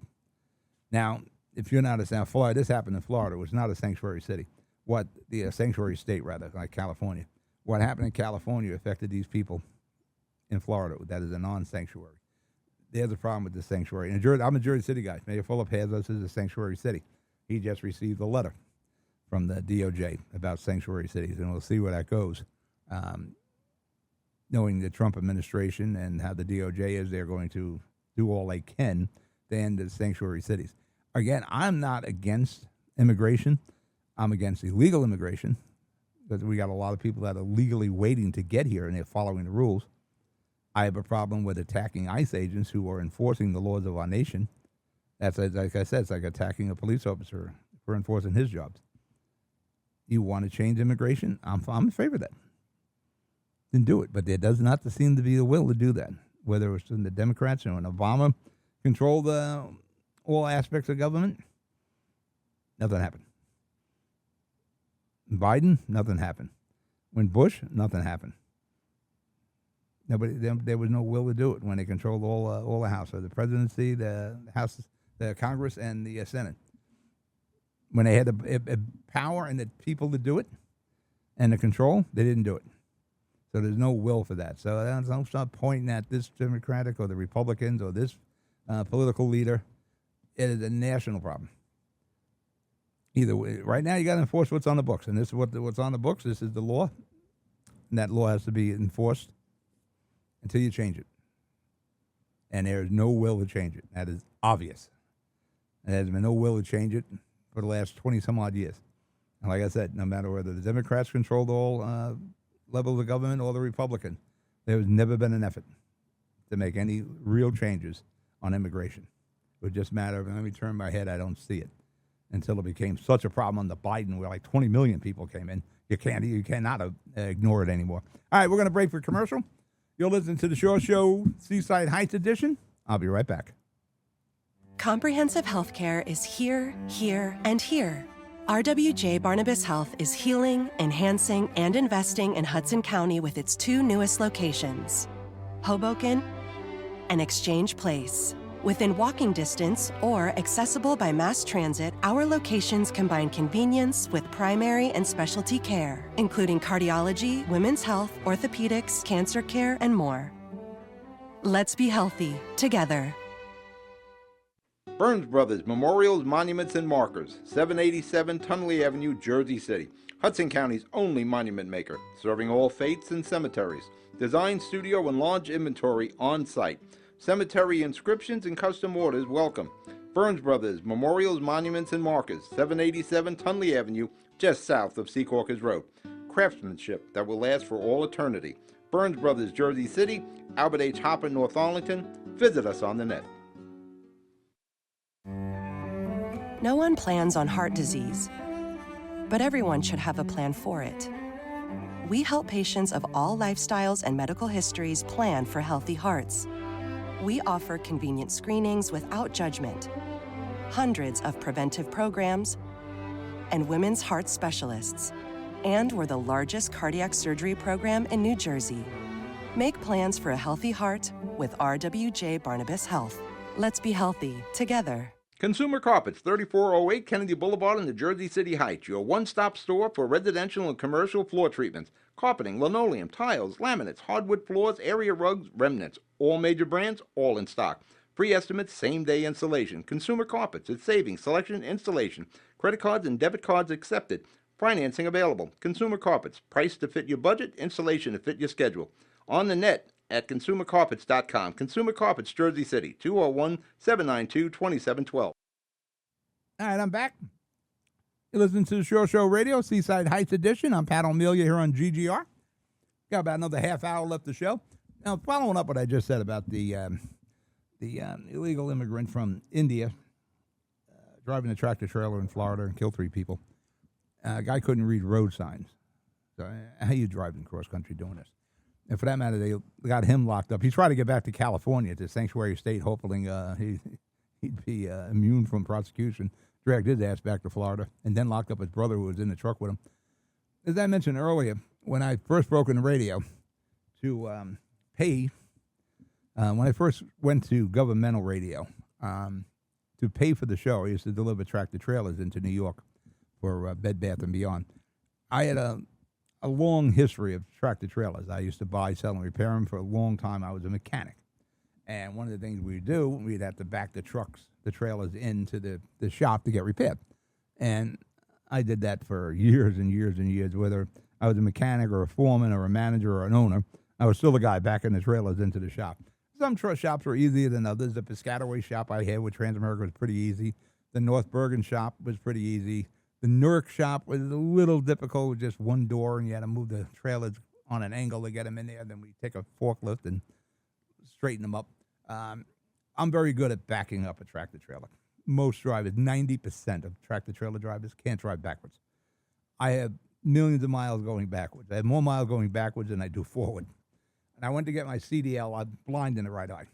Now, if you're not a Florida, this happened in Florida. It was not a sanctuary city. The sanctuary state, rather, like California. What happened in California affected these people in Florida. That is a non-sanctuary. There's a problem with the sanctuary. I'm a Jersey City guy. Mayor Philip has us as a sanctuary city. He just received a letter from the DOJ about sanctuary cities, and we'll see where that goes. knowing the Trump administration and how the DOJ is, they're going to do all they can to end the sanctuary cities. Again, I'm not against immigration. I'm against illegal immigration because we got a lot of people that are legally waiting to get here and they're following the rules. I have a problem with attacking ICE agents who are enforcing the laws of our nation. That's, like I said, it's like attacking a police officer for enforcing his jobs. You want to change immigration? I'm in favor of that. Then do it. But there does not seem to be the will to do that, whether it's in the Democrats or when Obama controlled all aspects of government. Nothing happened. Biden, nothing happened. When Bush, nothing happened. There was no will to do it when they controlled all the House, so the presidency, the House, the Congress, and the Senate. When they had the power and the people to do it and the control, they didn't do it. So there's no will for that. So don't start pointing at this Democratic or the Republicans or this political leader. It is a national problem. Either way, right now you got to enforce what's on the books, and this is what's on the books. This is the law, and that law has to be enforced until you change it. And there is no will to change it. That is obvious. There has been no will to change it for the last 20-some-odd years. And like I said, no matter whether the Democrats controlled all levels of government or the Republican, there has never been an effort to make any real changes on immigration. It would just matter, let me turn my head, I don't see it. Until it became such a problem under Biden where like 20 million people came in. You cannot ignore it anymore. All right, we're going to break for commercial. You'll listen to the Shore Show Seaside Heights edition. I'll be right back. Comprehensive healthcare is here, here, and here. RWJ Barnabas Health is healing, enhancing, and investing in Hudson County with its two newest locations, Hoboken and Exchange Place. Within walking distance or accessible by mass transit, our locations combine convenience with primary and specialty care, including cardiology, women's health, orthopedics, cancer care, and more. Let's be healthy together. Burns Brothers Memorials, Monuments, and Markers, 787 Tunley Avenue, Jersey City. Hudson County's only monument maker, serving all faiths and cemeteries. Design, studio, and large inventory on site. Cemetery inscriptions and custom orders welcome. Burns Brothers Memorials, Monuments, and Markers, 787 Tunley Avenue, just south of Secaucus Road. Craftsmanship that will last for all eternity. Burns Brothers, Jersey City, Albert H. Hopper, North Arlington. Visit us on the net. No one plans on heart disease, but everyone should have a plan for it. We help patients of all lifestyles and medical histories plan for healthy hearts. We offer convenient screenings without judgment, hundreds of preventive programs, and women's heart specialists. And we're the largest cardiac surgery program in New Jersey. Make plans for a healthy heart with RWJ Barnabas Health. Let's be healthy together. Consumer Carpets, 3408 Kennedy Boulevard in the Jersey City Heights, your one-stop store for residential and commercial floor treatments, carpeting, linoleum, tiles, laminates, hardwood floors, area rugs, remnants, all major brands, all in stock. Free estimates, same-day installation. Consumer Carpets, it's savings, selection, installation. Credit cards and debit cards accepted. Financing available. Consumer Carpets, price to fit your budget, installation to fit your schedule. On the net at consumercarpets.com. Consumer Carpets, Jersey City, 201-792-2712. All right, I'm back. You're listening to the Shore Show Radio, Seaside Heights edition. I'm Pat O'Melia here on GGR. Got about another half hour left to show. Now, following up what I just said about the illegal immigrant from India driving a tractor trailer in Florida and killed 3 people. A guy couldn't read road signs. So how you driving cross country doing this? And for that matter, they got him locked up. He tried to get back to California, to Sanctuary State, hoping he'd be immune from prosecution. Dragged his ass back to Florida and then locked up his brother who was in the truck with him. As I mentioned earlier, when I first broke in the radio to pay, when I first went to governmental radio to pay for the show, I used to deliver tractor trailers into New York for Bed Bath & Beyond. I had a long history of tractor trailers. I used to buy, sell, and repair them for a long time. I was a mechanic. And one of the things we'd do, we'd have to back the trailers into the shop to get repaired. And I did that for years and years and years, whether I was a mechanic or a foreman or a manager or an owner. I was still the guy backing the trailers into the shop. Some shops were easier than others. The Piscataway shop I had with Transamerica was pretty easy. The North Bergen shop was pretty easy. The Newark shop was a little difficult with just one door, and you had to move the trailers on an angle to get them in there. Then we take a forklift and straighten them up. I'm very good at backing up a tractor trailer. Most drivers, 90% of tractor trailer drivers, can't drive backwards. I have millions of miles going backwards. I have more miles going backwards than I do forward. And I went to get my CDL. I'm blind in the right eye.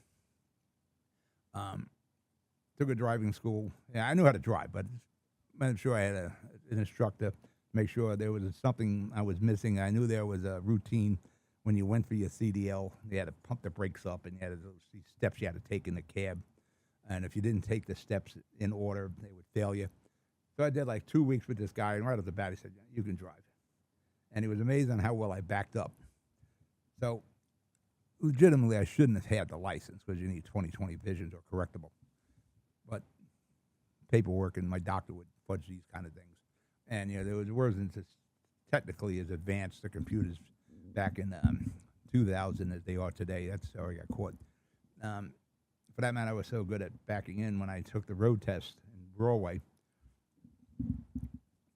Took a driving school. Yeah, I knew how to drive, but I'm sure I had an instructor to make sure there was something I was missing. I knew there was a routine when you went for your CDL. You had to pump the brakes up, and you had these steps you had to take in the cab. And if you didn't take the steps in order, they would fail you. So I did like 2 weeks with this guy, and right off the bat, he said, "You can drive." And he was amazed on how well I backed up. So legitimately, I shouldn't have had the license because you need 20/20 visions or correctable. But paperwork and my doctor would fudge these kind of things. And, there wasn't as technically as advanced the computers back in 2000 as they are today. That's how I got caught. For that matter, I was so good at backing in when I took the road test in Broadway,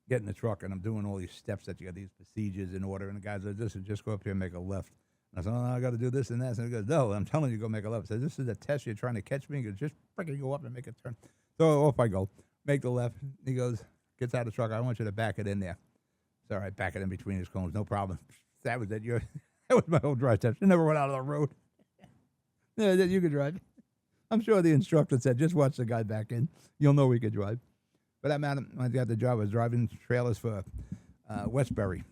get in the truck, and I'm doing all these steps that you got these procedures in order. And the guy says, "Listen, just go up here and make a left." And I said, "Oh, I got to do this and that." And he goes, "No, I'm telling you, go make a left." I said, "This is a test. You're trying to catch me." He goes, "Just freaking go up and make a turn." So off I go, make the left. He goes, gets out of the truck. "I want you to back it in there." So I back it in between his cones. No problem. That was it. That was my whole drive test. I never went out of the road. Yeah, you could drive. I'm sure the instructor said, "Just watch the guy back in. You'll know he could drive." But that matter, when I got the job, I was driving trailers for Westbury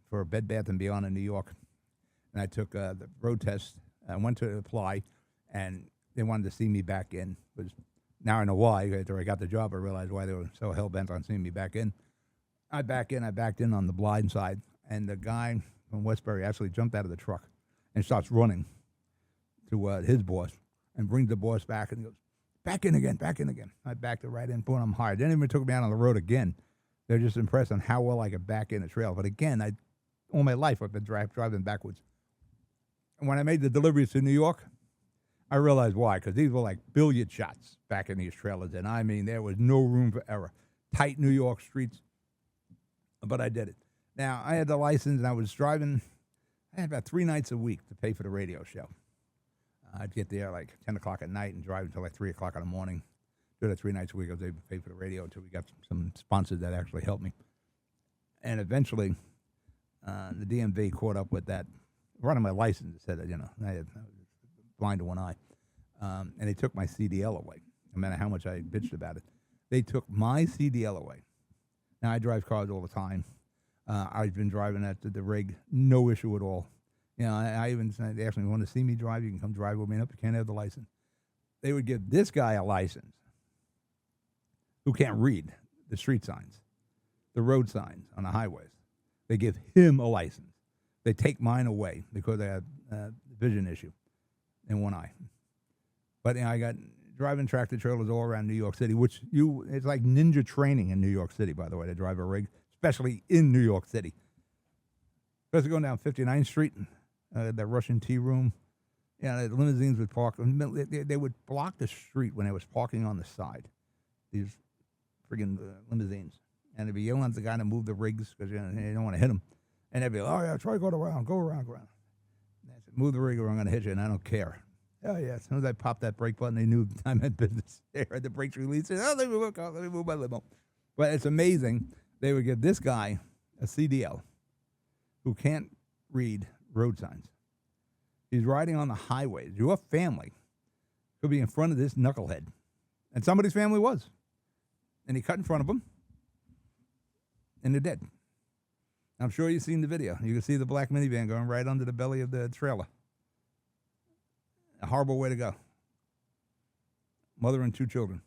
for Bed Bath & Beyond in New York. And I took the road test. I went to apply, and they wanted to see me back in. Now I know why. After I got the job, I realized why they were so hell-bent on seeing me back in. I backed in on the blind side, and the guy from Westbury actually jumped out of the truck and starts running to his boss and brings the boss back and goes, back in again. I backed it right in, boom, I'm hired. They didn't even took me out on the road again. They're just impressed on how well I could back in a trail. But again, all my life I've been driving backwards. And when I made the deliveries to New York, I realized why, because these were like billiard shots back in these trailers. And I mean, there was no room for error. Tight New York streets. But I did it. Now, I had the license, and I was driving. I had about 3 nights a week to pay for the radio show. I'd get there like 10 o'clock at night and drive until like 3 o'clock in the morning. Do that 3 nights a week. I was able to pay for the radio until we got some sponsors that actually helped me. And eventually, the DMV caught up with that. Running my license, it said that, I was blind to one eye. And they took my CDL away. No matter how much I bitched about it. They took my CDL away. Now, I drive cars all the time. I've been driving at the rig, no issue at all. I even said, they asked me, "Want to see me drive? You can come drive with me." Nope, you can't have the license. They would give this guy a license who can't read the street signs, the road signs on the highways. They give him a license. They take mine away because I have a vision issue in one eye. But I got driving tractor trailers all around New York City, it's like ninja training in New York City, by the way, to drive a rig, especially in New York City. Especially going down 59th Street, that Russian tea room. The limousines would park. They would block the street when they was parking on the side, these friggin' limousines. And they'd be yelling at the guy to move the rigs because they don't want to hit him. And they'd be like, "Oh, yeah, try to go around. And I said, "Move the rig or I'm going to hit you, and I don't care." Oh, yeah. As soon as I popped that brake button, they knew I meant business. They heard the brakes release. Let me move my limo. But it's amazing. They would give this guy a CDL who can't read road signs. He's riding on the highways. Your family could be in front of this knucklehead. And somebody's family was. And he cut in front of them. And they're dead. I'm sure you've seen the video. You can see the black minivan going right under the belly of the trailer. A horrible way to go. Mother and 2 children.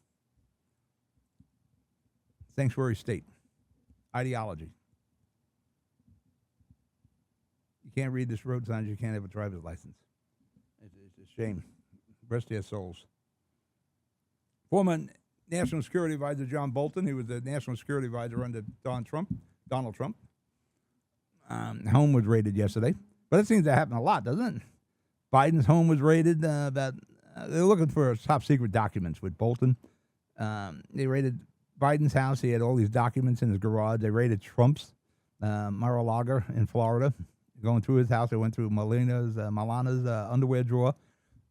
Sanctuary state. Ideology. You can't read this road signs. You can't have a driver's license. It's a shame. Rest their souls. Former National Security Advisor John Bolton, he was the National Security Advisor under Donald Trump. Home was raided yesterday. But it seems to happen a lot, doesn't it? Biden's home was raided. They're looking for top secret documents with Bolton. They raided Biden's house. He had all these documents in his garage. They raided Trump's Mar-a-Lago in Florida. Going through his house, they went through Malana's underwear drawer.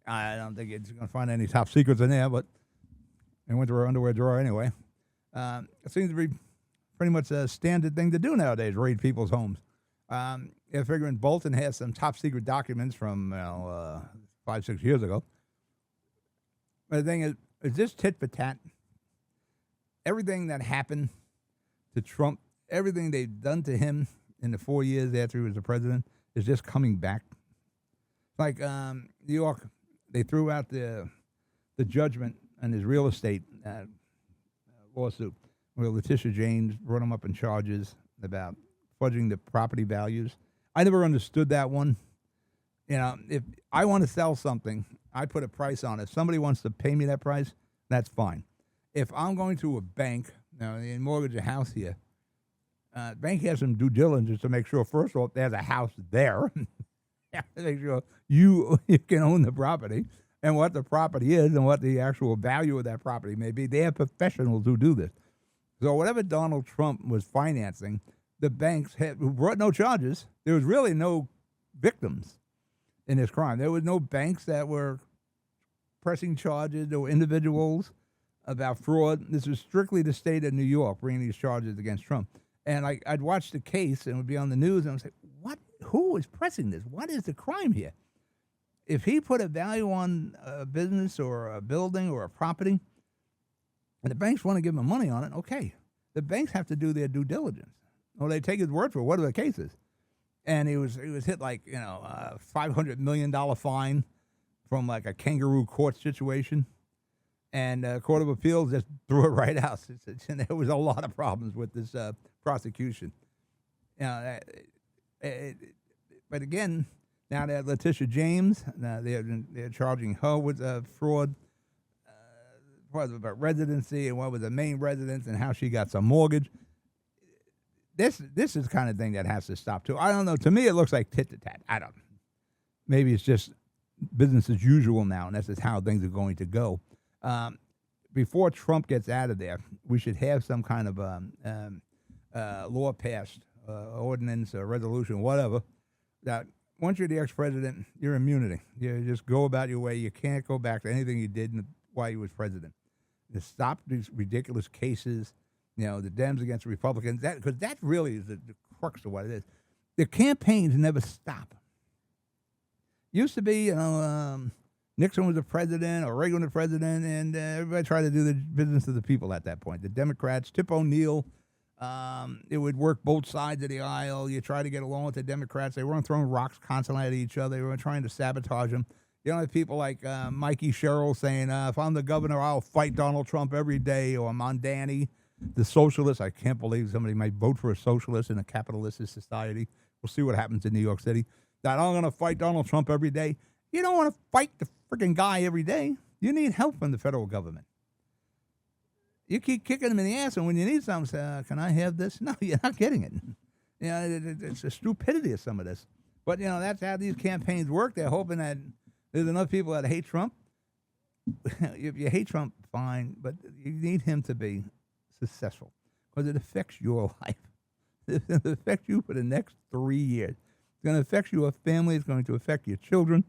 I don't think it's going to find any top secrets in there, but they went through her underwear drawer anyway. It seems to be pretty much a standard thing to do nowadays, raid people's homes. They're figuring Bolton has some top secret documents from 5-6 years ago. But the thing is this tit for tat? Everything that happened to Trump, everything they've done to him in the 4 years after he was the president is just coming back. Like New York, they threw out the judgment on his real estate lawsuit where Letitia James brought him up in charges about fudging the property values. I never understood that one. You know, if I want to sell something, I put a price on it. If somebody wants to pay me that price, that's fine. If I'm going to a bank, and mortgage a house here, bank has some due diligence to make sure, first of all, there's a house there. Make sure you can own the property and what the property is and what the actual value of that property may be. They have professionals who do this. So whatever Donald Trump was financing, the banks who brought no charges. There was really no victims in this crime. There was no banks that were pressing charges. There were individuals about fraud. This was strictly the state of New York bringing these charges against Trump. And I'd watch the case and it would be on the news and I'd say, what? Who is pressing this? What is the crime here? If he put a value on a business or a building or a property and the banks want to give him money on it, okay. The banks have to do their due diligence. Or they take his word for it. What are the cases? And he was hit like, a $500 million fine from like a kangaroo court situation. And Court of Appeals just threw it right out. And there was a lot of problems with this prosecution. But again, now they have Letitia James. They're charging her with fraud. About residency and what was the main residence and how she got some mortgage. This is the kind of thing that has to stop too. I don't know. To me, it looks like tit to tat. I don't know. Maybe it's just business as usual now, and that's just how things are going to go. Before Trump gets out of there, we should have some kind of law passed, ordinance, or resolution, whatever, that once you're the ex-president, you're immunity. You just go about your way. You can't go back to anything you did while you was president. To stop these ridiculous cases, the Dems against the Republicans, because that really is the crux of what it is. The campaigns never stop. Used to be, Nixon was the president or Reagan was the president, and everybody tried to do the business of the people at that point. The Democrats, Tip O'Neill, it would work both sides of the aisle. You try to get along with the Democrats. They weren't throwing rocks constantly at each other. They weren't trying to sabotage them. You don't have people like Mikey Sherrill saying, if I'm the governor, I'll fight Donald Trump every day, or Mondani, the socialist. I can't believe somebody might vote for a socialist in a capitalist society. We'll see what happens in New York City. That I'm going to fight Donald Trump every day. You don't want to fight the freaking guy every day. You need help from the federal government. You keep kicking him in the ass, and when you need something, say, can I have this? No, you're not getting it. It's the stupidity of some of this. But, that's how these campaigns work. They're hoping that there's enough people that hate Trump. If you hate Trump, fine, but you need him to be successful because it affects your life. It's going to affect you for the next 3 years. It's going to affect your family. It's going to affect your children.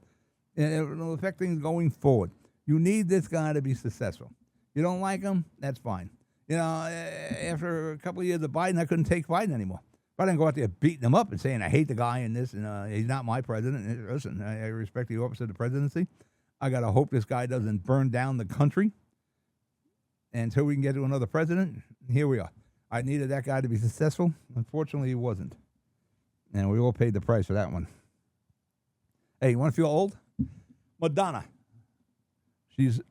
And it will affect things going forward. You need this guy to be successful. You don't like him? That's fine. After a couple of years of Biden, I couldn't take Biden anymore. If I didn't go out there beating him up and saying, I hate the guy and this, and he's not my president. Listen, I respect the office of the presidency. I got to hope this guy doesn't burn down the country until we can get to another president. Here we are. I needed that guy to be successful. Unfortunately, he wasn't. And we all paid the price for that one. Hey, you want to feel old? Madonna. She has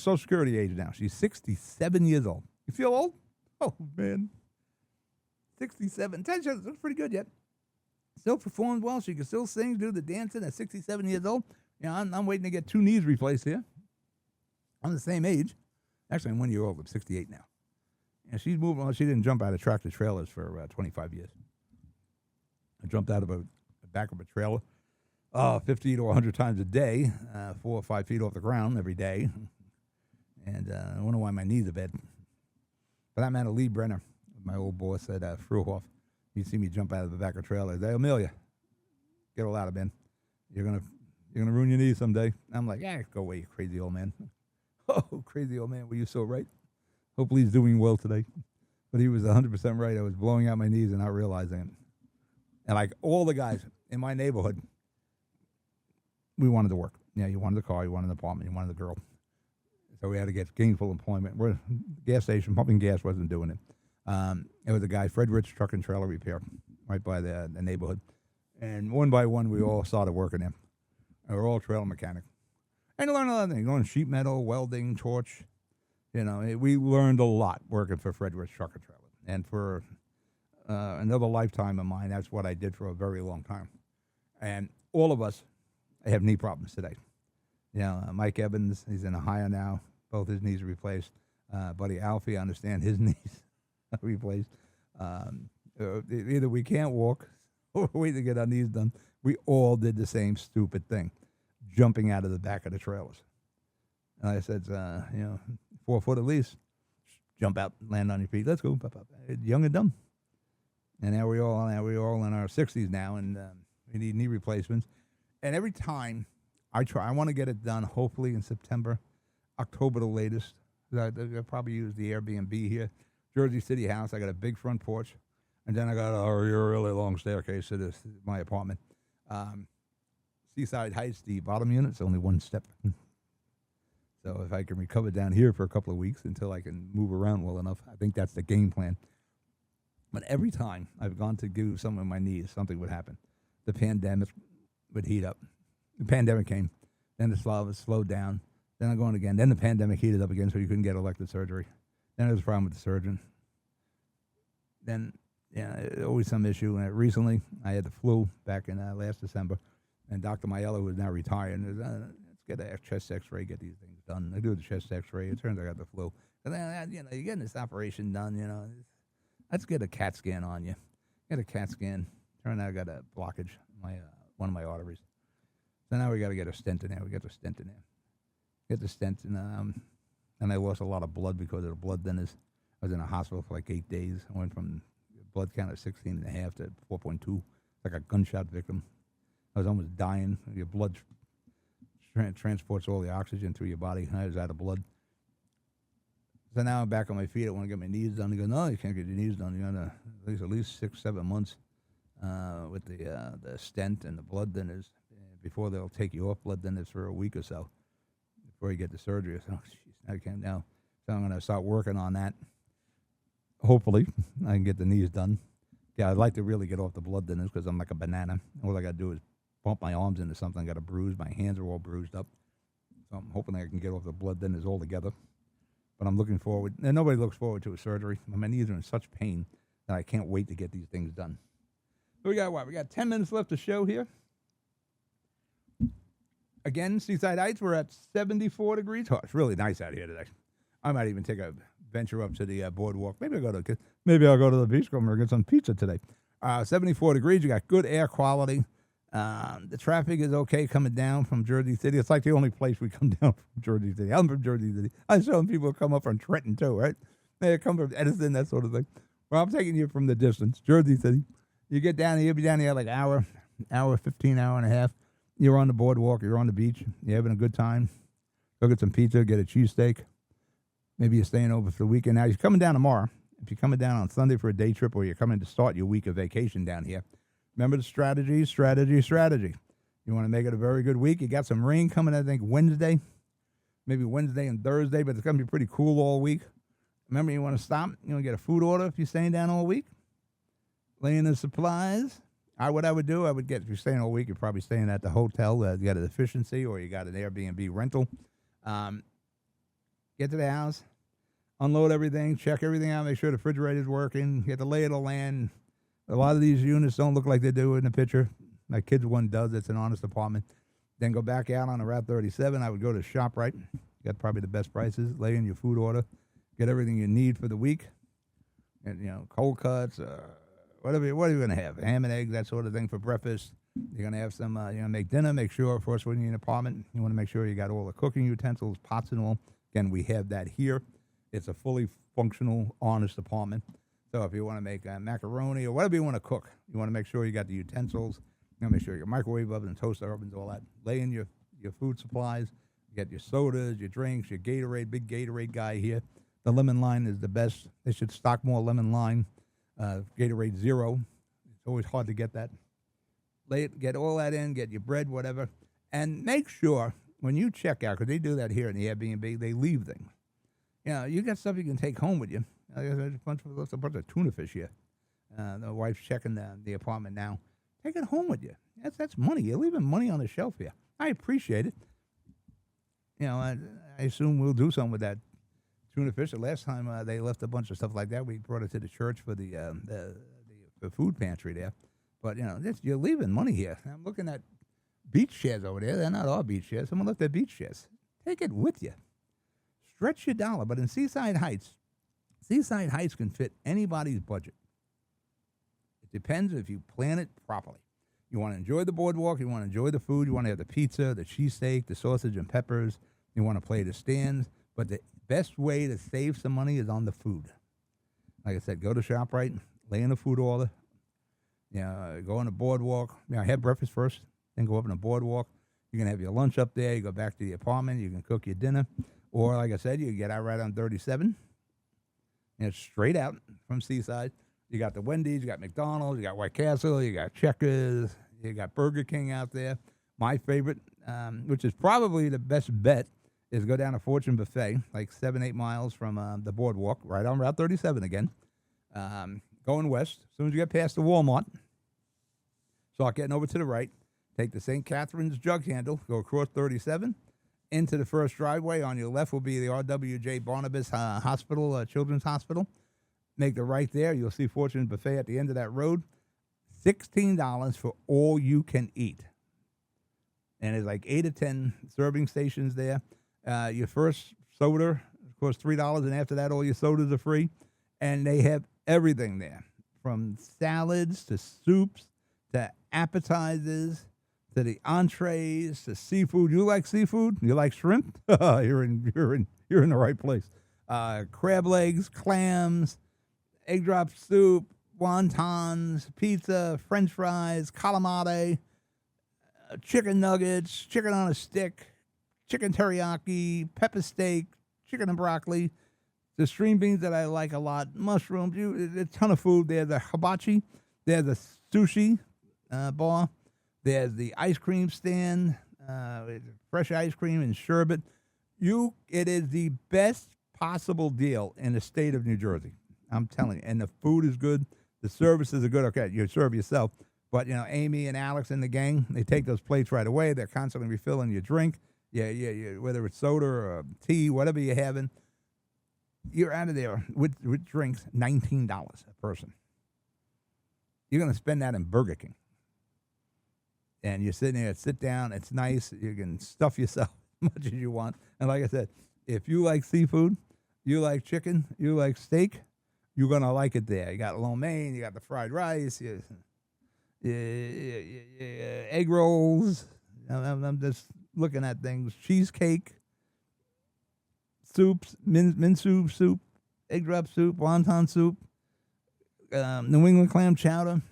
Social Security age now. She's 67 years old. You feel old? Oh, man. 67. That's pretty good yet. Still performs well. She can still sing, do the dancing at 67 years old. I'm waiting to get 2 knees replaced here. I'm the same age. Actually, I'm 1 year old. I'm 68 now. And she's moving on. She didn't jump out of tractor trailers for 25 years. I jumped out of the back of a trailer 50 to 100 times a day, 4 or 5 feet off the ground every day. And I wonder why my knees are bad. For that matter, Lee Brenner, my old boss at Fruhoff, he'd see me jump out of the back of the trailer. He'd say, Amelia, get all out of bed. You're gonna ruin your knees someday. I'm like, go away, you crazy old man. Oh, crazy old man, were you so right? Hopefully he's doing well today. But he was 100% right. I was blowing out my knees and not realizing it. And like all the guys in my neighborhood, we wanted to work. Yeah, you wanted a car, you wanted an apartment, you wanted a girl. So we had to get gainful employment. Gas station, pumping gas wasn't doing it. It was a guy, Fred Rich Truck and Trailer Repair, right by the neighborhood. And one by one, we all started working there. We were all trailer mechanic. And learned a lot of things, going sheet metal, welding, torch. We learned a lot working for Fred Rich Truck and Trailer. And for another lifetime of mine, that's what I did for a very long time. And all of us have knee problems today. Mike Evans, he's in Ohio now. Both his knees are replaced. Buddy Alfie, I understand his knees are replaced. Either we can't walk or wait to get our knees done. We all did the same stupid thing, jumping out of the back of the trailers. And I said, 4 foot at least. Jump out, land on your feet. Let's go. Young and dumb. And now we're all in our 60s now, and we need knee replacements. And every time I want to get it done, hopefully in September, October the latest. I'll probably use the Airbnb here. Jersey City house. I got a big front porch. And then I got a really long staircase to my apartment. Seaside Heights, the bottom unit, it's only one step. So if I can recover down here for a couple of weeks until I can move around well enough, I think that's the game plan. But every time I've gone to do something with my knees, something would happen. The pandemic would heat up. The pandemic came. Then the slowed down. Then I'm going again. Then the pandemic heated up again, so you couldn't get elective surgery. Then there was a problem with the surgeon. Then, always some issue. And recently, I had the flu back in last December, and Dr. Mayella, who is now retired, let's get a chest X-ray, get these things done. I do the chest X-ray. It turns out I got the flu. And then, you're getting this operation done. Let's get a CAT scan on you. Get a CAT scan. Turned out I got a blockage in one of my arteries. So now we got to get a stent in there. We get the stent in there. Get the stent, and I lost a lot of blood because of the blood thinners. I was in a hospital for like 8 days. I went from blood count of 16.5 to 4.2, like a gunshot victim. I was almost dying. Your blood transports all the oxygen through your body. I was out of blood. So now I'm back on my feet. I want to get my knees done. They go, no, you can't get your knees done. You got at least 6-7 months with the stent and the blood thinners before they'll take you off blood thinners for a week or so before you get the surgery. So, I can't now. So I'm going to start working on that. Hopefully, I can get the knees done. Yeah, I'd like to really get off the blood thinners because I'm like a banana. All I got to do is bump my arms into something. I got a bruise. My hands are all bruised up. So I'm hoping I can get off the blood thinners altogether. But I'm looking forward, and nobody looks forward to a surgery. My knees are in such pain that I can't wait to get these things done. So we got what? We got 10 minutes left to show here. Again, Seaside Heights, we're at 74 degrees. Oh, it's really nice out here today. I might even take a venture up to the boardwalk. Maybe I'll go to the beach club and get some pizza today. 74 degrees. You got good air quality. The traffic is okay coming down from Jersey City. It's like the only place we come down from Jersey City. I'm from Jersey City. I saw people come up from Trenton too, right? They come from Edison, that sort of thing. Well, I'm taking you from the distance, Jersey City. You get down here, you'll be down here like hour 15, hour and a half. You're on the boardwalk, you're on the beach, you're having a good time. Go get some pizza, get a cheesesteak. Maybe you're staying over for the weekend. Now, you're coming down tomorrow. If you're coming down on Sunday for a day trip or you're coming to start your week of vacation down here, remember the strategy. You want to make it a very good week. You got some rain coming, I think, Wednesday. Maybe Wednesday and Thursday, but it's going to be pretty cool all week. Remember, you want to stop. You want to get a food order if you're staying down all week. Lay in the supplies. What I would do, if you're staying all week, you're probably staying at the hotel. You got an efficiency or you got an Airbnb rental. Get to the house, unload everything, check everything out, make sure the refrigerator's working, get the lay of the land. A lot of these units don't look like they do in the picture. My kid's one does. It's an honest apartment. Then go back out on the Route 37. I would go to ShopRite. Got probably the best prices. Lay in your food order. Get everything you need for the week. And, cold cuts, what are you going to have? Ham and eggs, that sort of thing for breakfast. You're going to have some, you're going to make dinner. Make sure, of course, when you're in an apartment, you want to make sure you got all the cooking utensils, pots and all. Again, we have that here. It's a fully functional, honest apartment. So if you want to make macaroni or whatever you want to cook, you want to make sure you got the utensils. You want to make sure your microwave oven, toaster ovens, all that. Lay in your food supplies. You get your sodas, your drinks, your Gatorade. Big Gatorade guy here. The lemon line is the best. They should stock more lemon line. Gatorade Zero. It's always hard to get that. Get all that in. Get your bread, whatever. And make sure when you check out, because they do that here in the Airbnb, they leave things. You know, you got stuff you can take home with you. There's a bunch of tuna fish here. The wife's checking the apartment now. Take it home with you. That's money. You're leaving money on the shelf here. I appreciate it. You know, I assume we'll do something with that tuna fish. The last time they left a bunch of stuff like that, we brought it to the church for the food pantry there. But, you know, you're leaving money here. I'm looking at beach chairs over there. They're not our beach chairs. Someone left their beach chairs. Take it with you. Stretch your dollar. But in Seaside Heights can fit anybody's budget. It depends if you plan it properly. You want to enjoy the boardwalk. You want to enjoy the food. You want to have the pizza, the cheesesteak, the sausage and peppers. You want to play the stands. But the best way to save some money is on the food. Like I said, go to ShopRite, lay in a food order. You know, go on the boardwalk. You know, have breakfast first, then go up on the boardwalk. You can have your lunch up there. You go back to the apartment. You can cook your dinner. Or, like I said, you get out right on 37. And it's straight out from Seaside. You got the Wendy's, you got McDonald's, you got White Castle, you got Checkers, you got Burger King out there. My favorite, which is probably the best bet, is go down to Fortune Buffet, like 7-8 miles from the boardwalk, right on Route 37 again. Going west, as soon as you get past the Walmart, start getting over to the right, take the St. Catherine's jug handle, go across 37, into the first driveway. On your left will be the R.W.J. Barnabas Hospital, Children's Hospital. Make the right there. You'll see Fortune Buffet at the end of that road. $16 for all you can eat. And there's like 8 or 10 serving stations there. Your first soda, of course, $3. And after that, all your sodas are free. And they have everything there, from salads to soups to appetizers to the entrees to seafood. You like seafood? You like shrimp? You're in the right place. Crab legs, clams, egg drop soup, wontons, pizza, French fries, calamari, chicken nuggets, chicken on a stick, chicken teriyaki, pepper steak, chicken and broccoli, the string beans that I like a lot, mushrooms, a ton of food. There's a hibachi, there's a sushi bar, there's the ice cream stand, fresh ice cream and sherbet. It is the best possible deal in the state of New Jersey. I'm telling you. And the food is good. The services are good. Okay, you serve yourself. But, you know, Amy and Alex and the gang, they take those plates right away. They're constantly refilling your drink. Yeah, whether it's soda or tea, whatever you're having, you're out of there with drinks, $19 a person. You're going to spend that in Burger King. And you're sitting there, sit down, it's nice. You can stuff yourself as much as you want. And like I said, if you like seafood, you like chicken, you like steak, you're going to like it there. You got lo mein, you got the fried rice, egg rolls. I'm just looking at things. Cheesecake, soups, miso soup, egg drop soup, wonton soup, New England clam chowder.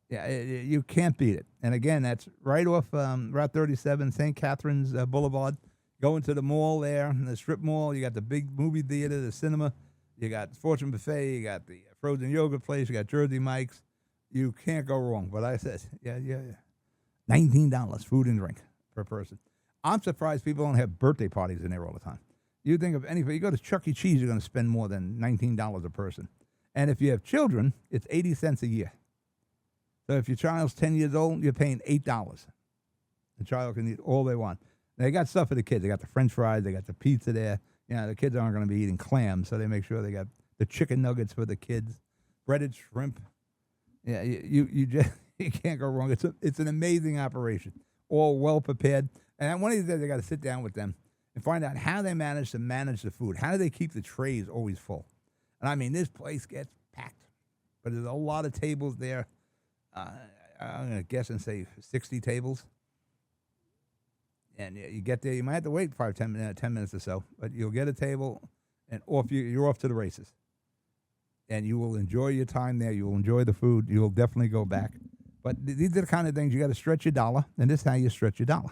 Yeah, you can't beat it. And again, that's right off Route 37, St. Catherine's Boulevard. Go into the mall there, the strip mall. You got the big movie theater, the cinema. You got Fortune Buffet. You got the frozen yogurt place. You got Jersey Mike's. You can't go wrong. But I said, yeah. $19 food and drink per person. I'm surprised people don't have birthday parties in there all the time. You think of anything. You go to Chuck E. Cheese, you're going to spend more than $19 a person. And if you have children, it's 80 cents a year. So if your child's 10 years old, you're paying $8. The child can eat all they want. They got stuff for the kids. They got the French fries. They got the pizza there. You know, the kids aren't going to be eating clams, so they make sure they got the chicken nuggets for the kids, breaded shrimp. Yeah, you just you can't go wrong. It's an amazing operation, all well prepared. And one of these days, I got to sit down with them and find out how they manage to manage the food. How do they keep the trays always full? And I mean, this place gets packed, but there's a lot of tables there. I'm going to guess and say 60 tables. And you get there, you might have to wait 10 minutes or so, but you'll get a table and you're off to the races. And you will enjoy your time there. You will enjoy the food. You will definitely go back. But these are the kind of things you got to stretch your dollar, and this is how you stretch your dollar.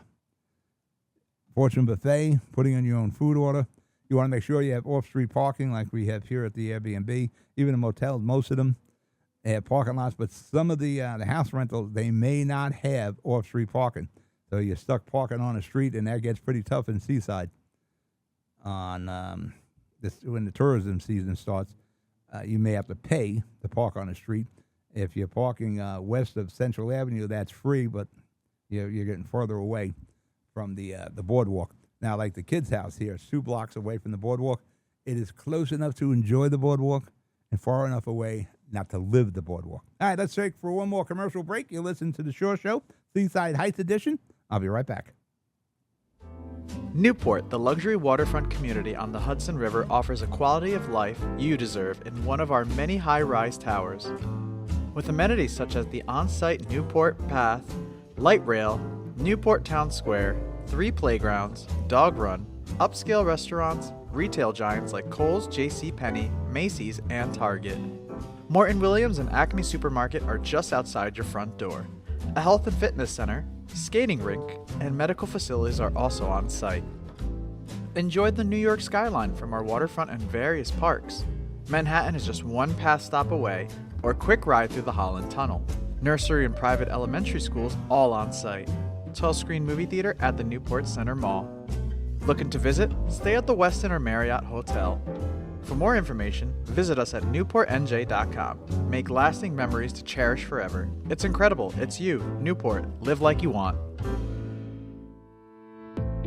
Fortune buffet, putting in your own food order. You want to make sure you have off-street parking like we have here at the Airbnb. Even the motels, most of them have parking lots, but some of the house rentals, they may not have off-street parking. So you're stuck parking on the street, and that gets pretty tough in Seaside. When the tourism season starts, you may have to pay to park on the street. If you're parking west of Central Avenue, that's free, but you're getting further away from the boardwalk. Now, like the kids' house here, it's 2 blocks away from the boardwalk. It is close enough to enjoy the boardwalk and far enough away not to live the boardwalk. All right, let's take for one more commercial break. You listen to the Shore Show, Seaside Heights edition. I'll be right back. Newport, the luxury waterfront community on the Hudson River, offers a quality of life you deserve in one of our many high-rise towers. With amenities such as the on-site Newport Path, light rail, Newport Town Square, 3 playgrounds, dog run, upscale restaurants, retail giants like Kohl's, JCPenney, Macy's, and Target. Morton Williams and Acme Supermarket are just outside your front door. A health and fitness center, skating rink, and medical facilities are also on site. Enjoy the New York skyline from our waterfront and various parks. Manhattan is just 1 pass stop away, or a quick ride through the Holland Tunnel. Nursery and private elementary schools all on site. 12-screen movie theater at the Newport Center Mall. Looking to visit? Stay at the Westin or Marriott Hotel. For more information, visit us at newportnj.com. Make lasting memories to cherish forever. It's incredible. It's you, Newport. Live like you want.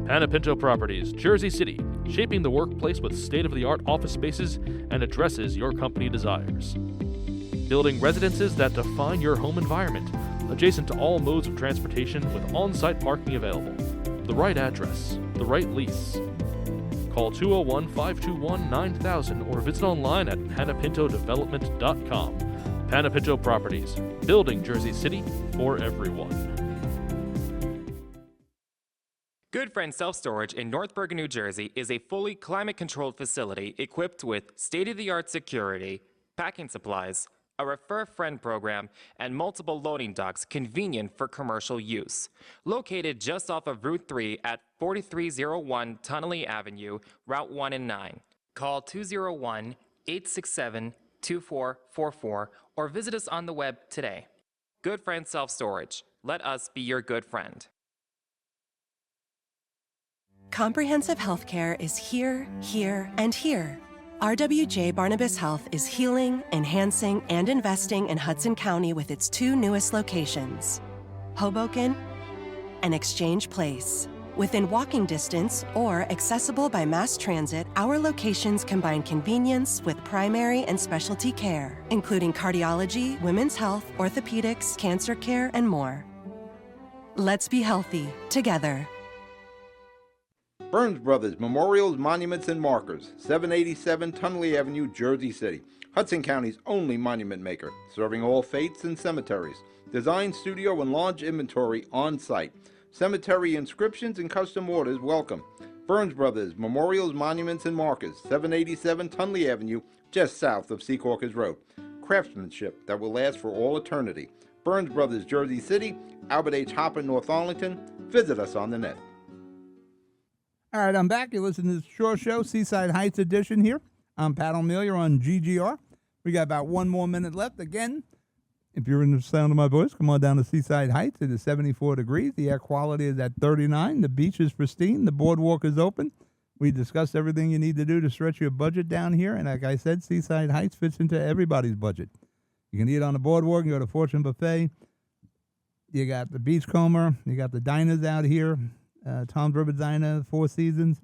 Panapinto Properties, Jersey City, shaping the workplace with state-of-the-art office spaces and addresses your company desires. Building residences that define your home environment, adjacent to all modes of transportation with on-site parking available. The right address, the right lease. Call 201-521-9000 or visit online at panapintodevelopment.com. Panapinto Properties, building Jersey City for everyone. Good Friend Self-Storage in North Bergen, New Jersey is a fully climate-controlled facility equipped with state-of-the-art security, packing supplies, a Refer Friend program, and multiple loading docks convenient for commercial use. Located just off of Route 3 at 4301 Tunnelly Avenue, Route 1 and 9. Call 201-867-2444 or visit us on the web today. Good Friend Self-Storage. Let us be your good friend. Comprehensive healthcare is here, here, and here. RWJ Barnabas Health is healing, enhancing, and investing in Hudson County with its 2 newest locations, Hoboken and Exchange Place. Within walking distance or accessible by mass transit, our locations combine convenience with primary and specialty care, including cardiology, women's health, orthopedics, cancer care, and more. Let's be healthy together. Burns Brothers Memorials, Monuments, and Markers, 787 Tunnelly Avenue, Jersey City. Hudson County's only monument maker, serving all faiths and cemeteries. Design, studio, and large inventory on site. Cemetery inscriptions and custom orders welcome. Burns Brothers Memorials, Monuments, and Markers, 787 Tunnelly Avenue, just south of Secaucus Road. Craftsmanship that will last for all eternity. Burns Brothers, Jersey City, Albert H. Hopper, North Arlington. Visit us on the net. All right, I'm back. You're listening to the Shore Show, Seaside Heights edition here. I'm Pat O'Meara on GGR. We got about 1 more minute left. Again, if you're in the sound of my voice, come on down to Seaside Heights. It is 74 degrees. The air quality is at 39. The beach is pristine. The boardwalk is open. We discussed everything you need to do to stretch your budget down here. And like I said, Seaside Heights fits into everybody's budget. You can eat on the boardwalk. You go to Fortune Buffet. You got the Beachcomber. You got the diners out here. Tom's River Diner, 4 Seasons.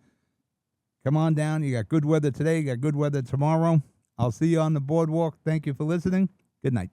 Come on down. You got good weather today. You got good weather tomorrow. I'll see you on the boardwalk. Thank you for listening. Good night.